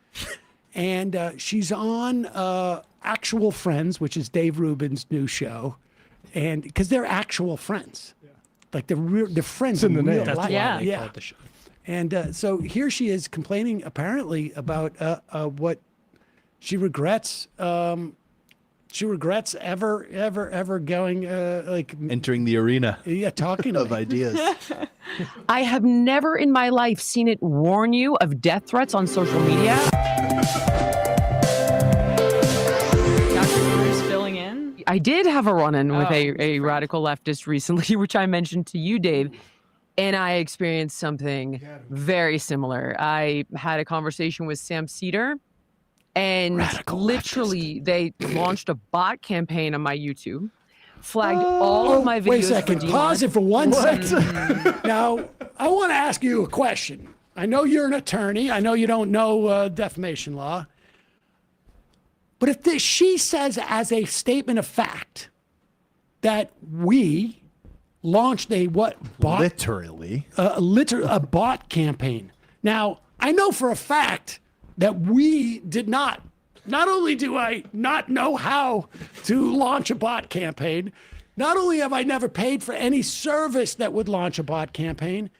And she's on Actual Friends, which is Dave Rubin's new show. And because they're actual friends. They're friends in the name. real That's life. why they call it the show. And so here she is complaining, apparently, about what she regrets. She regrets ever going, entering the arena. Yeah, talking of ideas. I have never in my life seen it warn you of death threats on social media. Dr. Cruz filling in. I did have a run-in with a radical leftist recently, which I mentioned to you, Dave, and I experienced something very similar. I had a conversation with Sam Seder, and literally they launched a bot campaign on my YouTube, flagged all of my videos. Wait a second, pause it for 1 second. Now, I want to ask you a question. I know you're an attorney. I know you don't know defamation law. But if she says as a statement of fact that we launched a bot? Literally. A bot campaign. Now, I know for a fact that we did not. Not only do I not know how to launch a bot campaign, not only have I never paid for any service that would launch a bot campaign,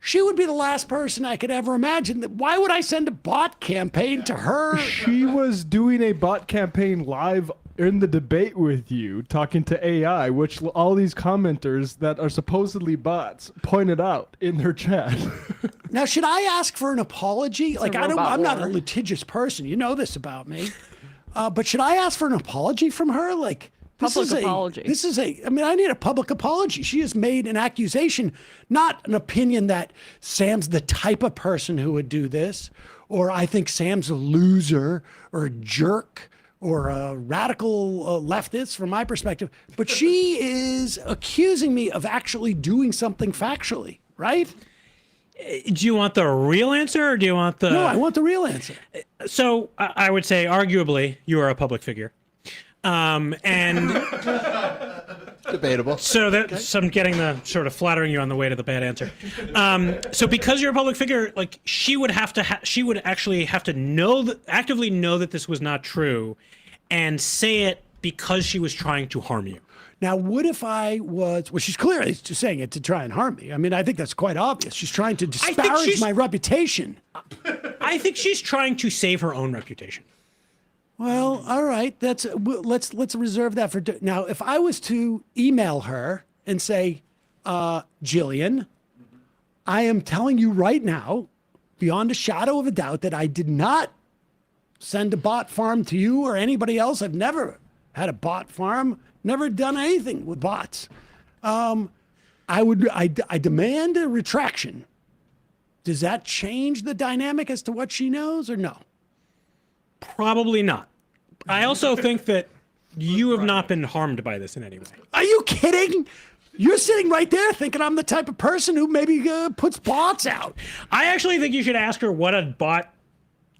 she would be the last person I could ever imagine. Why would I send a bot campaign to her? She was doing a bot campaign live in the debate with you, talking to AI, which all these commenters that are supposedly bots pointed out in their chat. Now, should I ask for an apology? Like, I'm not a litigious person. You know this about me. But should I ask for an apology from her? Like, I mean, I need a public apology. She has made an accusation, not an opinion that Sam's the type of person who would do this, or I think Sam's a loser or a jerk or a radical leftist from my perspective. But she is accusing me of actually doing something factually, right? Do you want the real answer, or do you want the... No, I want the real answer. So I would say, arguably, you are a public figure. And debatable. So I'm getting the sort of flattering you on the way to the bad answer. So because you're a public figure, like she would actually have to actively know that this was not true, and say it because she was trying to harm you. Now, what if I was... Well, she's clearly just saying it to try and harm me. I mean, I think that's quite obvious. She's trying to disparage my reputation. I think she's trying to save her own reputation. Well, all right. Let's reserve that for... Now, if I was to email her and say, Jillian, I am telling you right now, beyond a shadow of a doubt, that I did not send a bot farm to you or anybody else. I've never had a bot farm, never done anything with bots. I demand a retraction. Does that change the dynamic as to what she knows, or no? Probably not. I also think that you have not been harmed by this in any way. Are you kidding? You're sitting right there thinking I'm the type of person who maybe puts bots out. I actually think you should ask her what a bot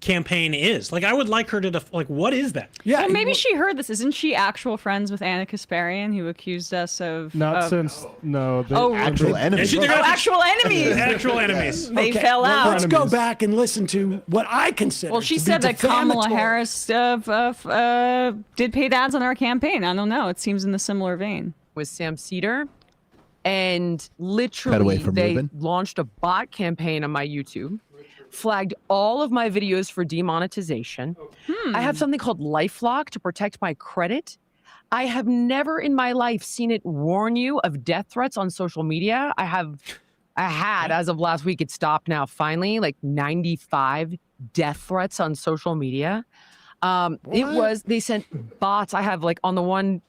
campaign is. Like, I would like her to what is that? Yeah. Well, maybe she heard this. Isn't she actual friends with Anna Kasparian, who accused us of... actual enemies. Actual enemies. Actual enemies. They fell out. Let's go back and listen to what I consider. Well, she said that Kamala Harris did paid ads on our campaign. I don't know. It seems in the similar vein. With Sam Seder, and literally they launched a bot campaign on my YouTube, flagged all of my videos for demonetization. I have something called LifeLock to protect my credit. I have never in my life seen it warn you of death threats on social media. I had, as of last week, it stopped now, finally, like 95 death threats on social media. They sent bots. I have, like, on the one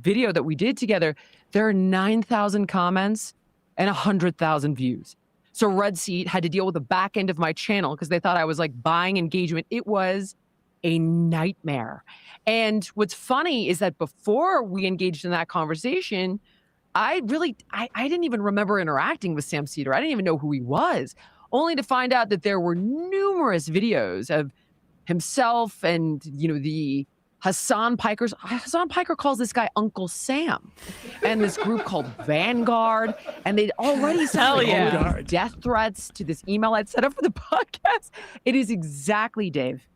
video that we did together, there are 9,000 comments and 100,000 views. So Red Seat had to deal with the back end of my channel because they thought I was like buying engagement. It was a nightmare. And what's funny is that before we engaged in that conversation, I didn't even remember interacting with Sam Seder. I didn't even know who he was, only to find out that there were numerous videos of himself and, the Hassan Piker's. Hassan Piker calls this guy Uncle Sam, and this group called Vanguard, and they'd already sent death threats to this email I'd set up for the podcast. It is exactly, Dave.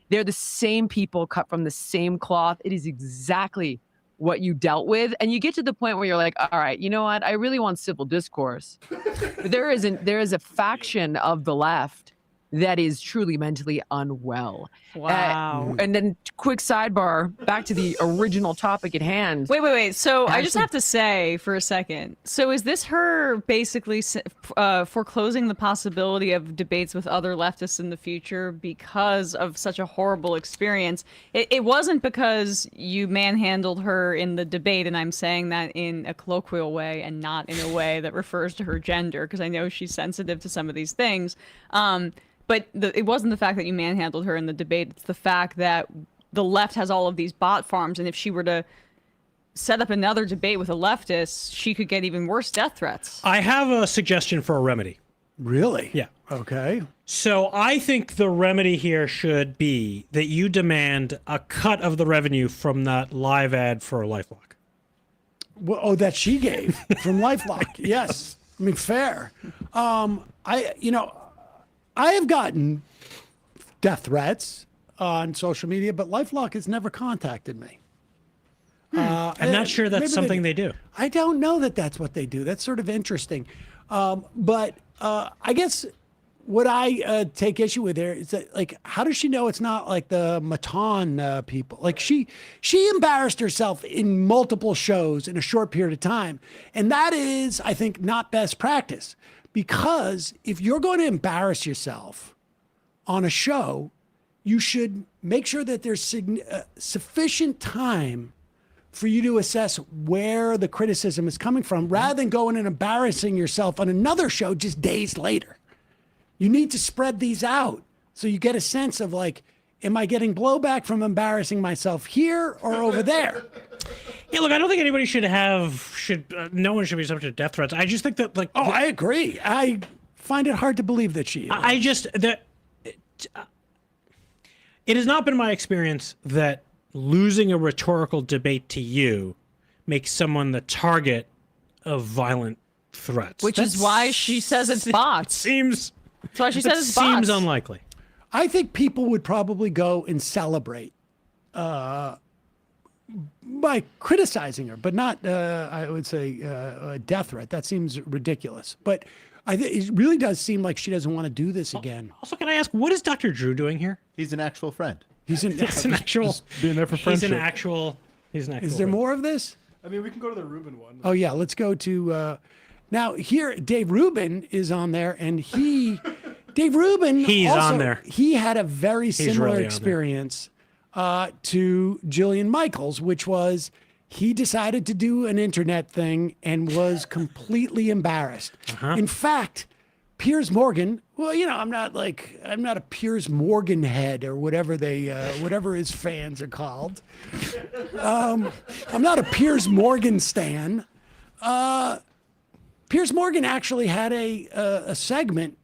They're the same people cut from the same cloth. It is exactly what you dealt with, and you get to the point where you're like, all right, you know what? I really want civil discourse. But there is a faction of the left that is truly mentally unwell. Wow. And then quick sidebar, back to the original topic at hand. Wait. So I just have to say for a second. So is this her basically foreclosing the possibility of debates with other leftists in the future because of such a horrible experience? It wasn't because you manhandled her in the debate, and I'm saying that in a colloquial way and not in a way that refers to her gender, because I know she's sensitive to some of these things. But it wasn't the fact that you manhandled her in the debate. It's the fact that the left has all of these bot farms, and if she were to set up another debate with a leftist, she could get even worse death threats. I have a suggestion for a remedy. Really? Yeah. Okay. So I think the remedy here should be that you demand a cut of the revenue from that live ad for LifeLock. Well, that she gave from LifeLock. Yes. I mean, fair. I have gotten death threats on social media, but LifeLock has never contacted me. I'm not sure that's something they do. I don't know that that's what they do. That's sort of interesting. But I guess what I take issue with there is that, like, how does she know it's not like the Matan people? Like, she embarrassed herself in multiple shows in a short period of time. And that is, I think, not best practice. Because if you're going to embarrass yourself on a show, you should make sure that there's sufficient time for you to assess where the criticism is coming from, rather than going and embarrassing yourself on another show just days later. You need to spread these out so you get a sense of, like, am I getting blowback from embarrassing myself here or over there? Yeah, look, I don't think anybody no one should be subject to death threats. I just think that, like... Oh, I agree. I find it hard to believe that she is. It has not been my experience that losing a rhetorical debate to you makes someone the target of violent threats. Which is why she says it's bots. That's why she says it's bots. Seems unlikely. I think people would probably go and celebrate by criticizing her, but not, I would say, a death threat. That seems ridiculous. But it really does seem like she doesn't want to do this again. Also, can I ask, what is Dr. Drew doing here? He's an actual friend. He's an actual... being there for friendship. He's an actual Is there friend. more of this? I mean, we can go to the Rubin one. Oh, yeah. Let's go to... now, here, Dave Rubin is on there, and Dave Rubin... He's also, on there. He had a very similar really experience to Jillian Michaels, which was he decided to do an internet thing and was completely embarrassed. In fact, Piers Morgan, well, I'm not a Piers Morgan head or whatever whatever his fans are called. I'm not a Piers Morgan stan. Piers Morgan actually had a segment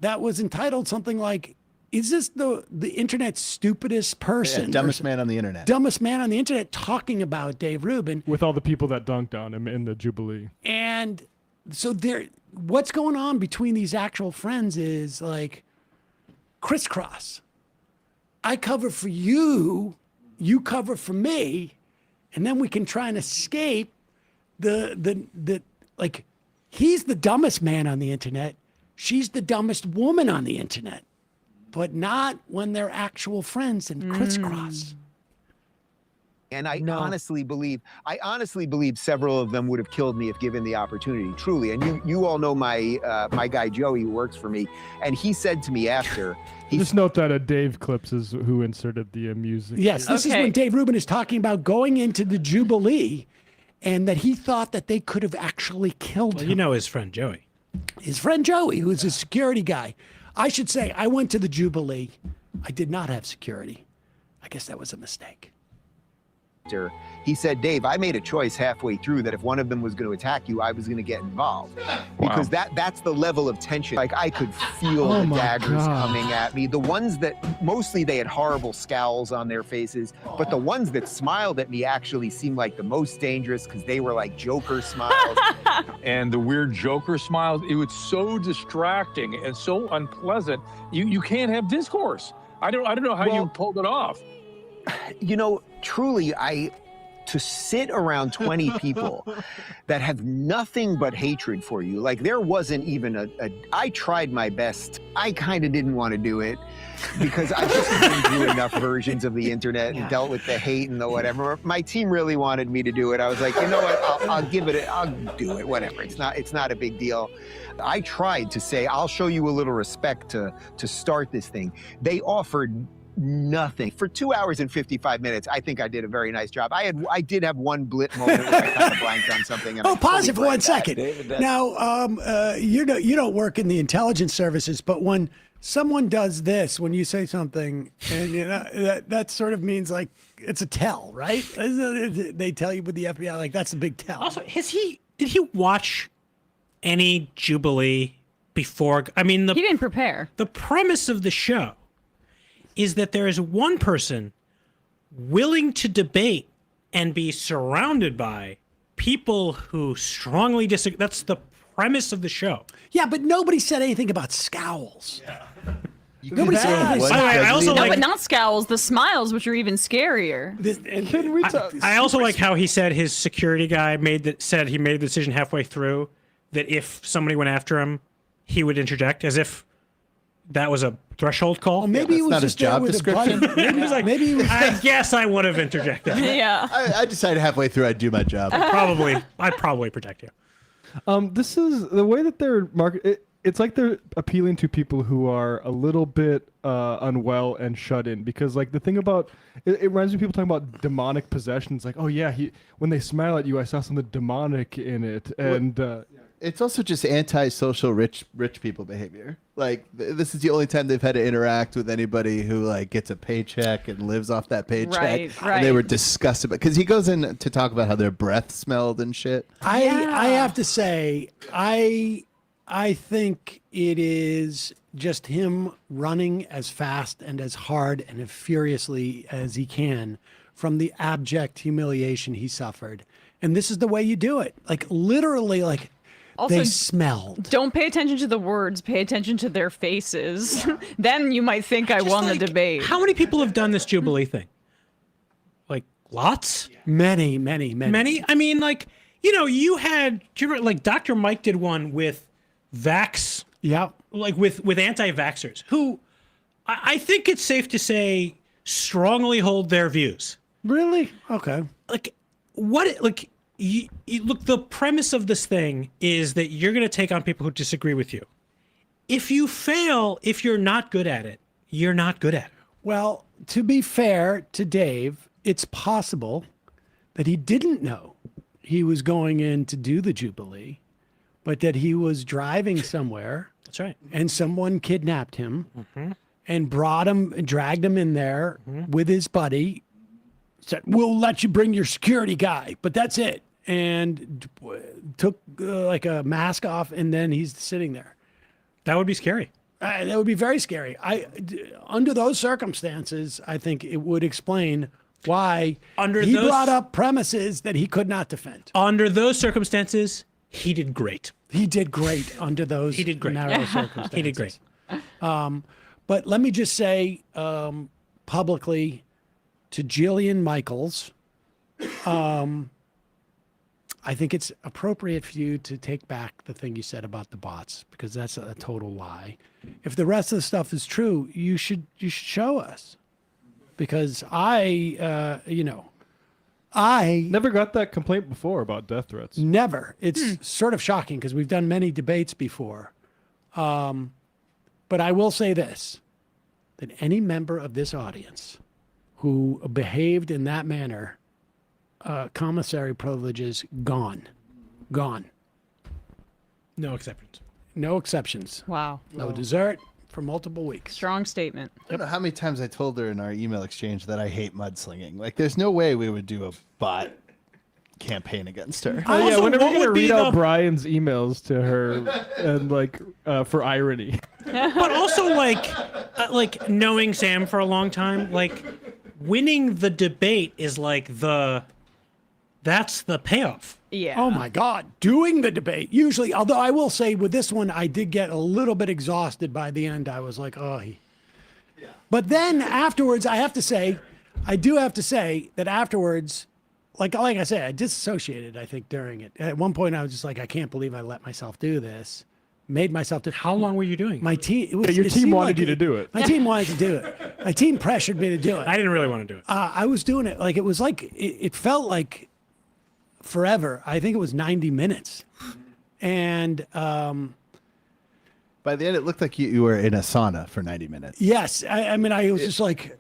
that was entitled something like, is this the internet's stupidest person? Yeah, dumbest man on the internet. Dumbest man on the internet, talking about Dave Rubin. With all the people that dunked on him in the Jubilee. And so what's going on between these actual friends is like crisscross. I cover for you, you cover for me, and then we can try and escape like, he's the dumbest man on the internet. She's the dumbest woman on the internet, but not when they're actual friends and crisscross. And I honestly believe several of them would have killed me if given the opportunity, truly. And you all know my guy Joey, who works for me, and he said to me after. Just note that Dave Clips is who inserted the music. Yes, this is when Dave Rubin is talking about going into the Jubilee, and that he thought that they could have actually killed him. You know his friend Joey. His friend Joey, who's a security guy. I should say, I went to the Jubilee. I did not have security. I guess that was a mistake. He said, Dave, I made a choice halfway through that if one of them was going to attack you, I was going to get involved. Because that's the level of tension. Like, I could feel the daggers coming at me. The ones that, mostly they had horrible scowls on their faces, but the ones that smiled at me actually seemed like the most dangerous because they were like Joker smiles. And the weird Joker smiles, it was so distracting and so unpleasant. You can't have discourse. I don't know how you pulled it off. Truly, to sit around 20 people that have nothing but hatred for you. Like, there wasn't even I tried my best. I kind of didn't want to do it because I just been through enough versions of the internet and dealt with the hate and the whatever. My team really wanted me to do it. I was like, you know what, I'll give it, I'll do it, whatever. It's not a big deal. I tried to say, I'll show you a little respect to start this thing. They offered nothing. For 2 hours and 55 minutes, I think I did a very nice job. I did have one blip moment where I kind of blanked on something. And pause it for 1 second. Now, you don't work in the intelligence services, but when someone does this, when you say something, and that sort of means like it's a tell, right? They tell you with the FBI, like that's a big tell. Also, did he watch any Jubilee before? I mean, he didn't prepare. The premise of the show is that there is one person willing to debate and be surrounded by people who strongly disagree. That's the premise of the show. Yeah, but nobody said anything about scowls. Yeah. Nobody said anything. By the way, I also but not scowls, the smiles, which are even scarier. I also like how he said his security guy said he made the decision halfway through that if somebody went after him, he would interject, as if that was a threshold call. Well, maybe he was not just his job there with description. A buddy. He was like, I guess I would have interjected. Yeah. I decided halfway through I'd do my job. I'd probably protect you. This is the way that they're it's like they're appealing to people who are a little bit unwell and shut in, because like the thing about it reminds me of people talking about demonic possession. It's like, oh yeah, when they smile at you, I saw something demonic in it, and it's also just antisocial rich people behavior. Like this is the only time they've had to interact with anybody who like gets a paycheck and lives off that paycheck. Right. And they were disgusted because he goes in to talk about how their breath smelled and shit. I have to say, I think it is just him running as fast and as hard and as furiously as he can from the abject humiliation he suffered. And this is the way you do it. Like literally, like Also, they smelled. Don't pay attention to the words, pay attention to their faces. Then you might think I won the debate. How many people have done this Jubilee thing? Like lots? Many. Many? I mean, like, you know, do you remember, like Dr. Mike did one with vax, like with anti-vaxxers who I think it's safe to say strongly hold their views. Really? Okay. Like what, like you look, the premise of this thing is that you're going to take on people who disagree with you. If you fail, if you're not good at it, you're not good at it. Well, to be fair to Dave, it's possible that he didn't know he was going in to do the Jubilee, but that he was driving somewhere. That's right. And someone kidnapped him and brought him and dragged him in there with his buddy. Said, we'll let you bring your security guy, but that's it. And took like a mask off, and then he's sitting there. That would be scary. That would be very scary. Under those circumstances, I think it would explain why he brought up premises that he could not defend. Under those circumstances, he did great. He did great under those narrow circumstances. He did great. But let me just say publicly to Jillian Michaels, I think it's appropriate for you to take back the thing you said about the bots, because that's a total lie. If the rest of the stuff is true, you should show us, because I never got that complaint before about death threats. Never. It's sort of shocking because we've done many debates before. But I will say this, that any member of this audience who behaved in that manner, commissary privileges gone. No exceptions. No exceptions. Wow. No dessert for multiple weeks. Strong statement. I don't know how many times I told her in our email exchange that I hate mudslinging. Like, there's no way we would do a bot campaign against her. Yeah, when are we going to read out Brian's emails to her and like for irony? But also like knowing Sam for a long time, like winning the debate is like that's the payoff. Yeah. Oh my God. Doing the debate. Usually, although I will say with this one, I did get a little bit exhausted by the end. I was like, oh. But then afterwards, I do have to say that afterwards, like I said, I disassociated, I think, during it. At one point, I was just like, I can't believe I let myself do this. Made myself do. How long were you doing? My team. Your team wanted you to do it. My team wanted to do it. My team pressured me to do it. I didn't really want to do it. I was doing it like it was like it felt like forever. I think it was 90 minutes, and by the end, it looked like you were in a sauna for 90 minutes. yes, I mean, I was just like,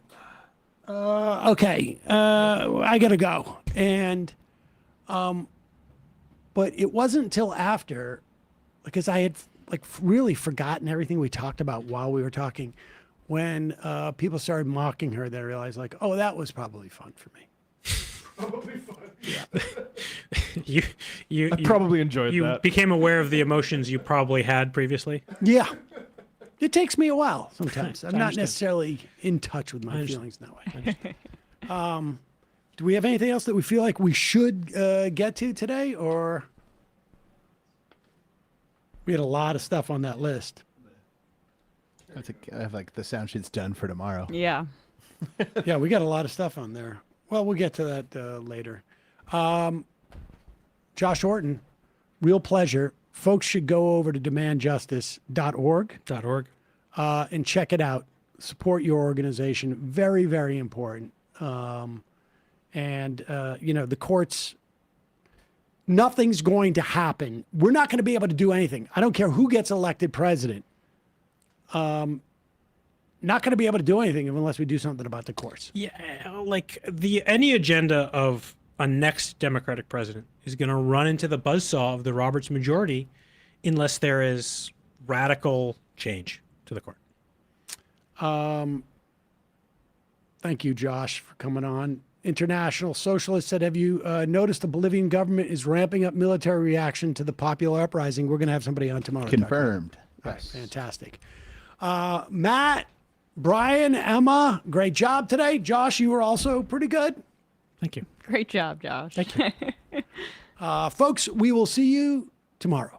okay, I gotta go, and but it wasn't until after, because I had like really forgotten everything we talked about while we were talking, when people started mocking her, that I realized like, oh, that was probably fun for me. Probably fun. You I probably enjoyed you that. became aware of the emotions you probably had previously. Yeah, it takes me a while sometimes. I'm I not understand. necessarily in touch with my feelings in that way. I Do we have anything else that we feel like we should get to today, or we had a lot of stuff on that list? I think I have like the sound sheet's done for tomorrow. Yeah. Yeah, we got a lot of stuff on there. Well, we'll get to that later. Josh Orton, real pleasure. Folks should go over to demandjustice.org and check it out. Support your organization. Very, very important. The courts, nothing's going to happen. We're not going to be able to do anything. I don't care who gets elected president. Not going to be able to do anything unless we do something about the courts. Yeah, like any agenda of a next Democratic president is going to run into the buzzsaw of the Roberts majority unless there is radical change to the court. Thank you, Josh, for coming on. International Socialist said, have you noticed the Bolivian government is ramping up military reaction to the popular uprising? We're going to have somebody on tomorrow. Confirmed. All right, fantastic. Matt, Brian, Emma, great job today. Josh, you were also pretty good. Thank you. Great job, Josh. Thank you. Folks, we will see you tomorrow.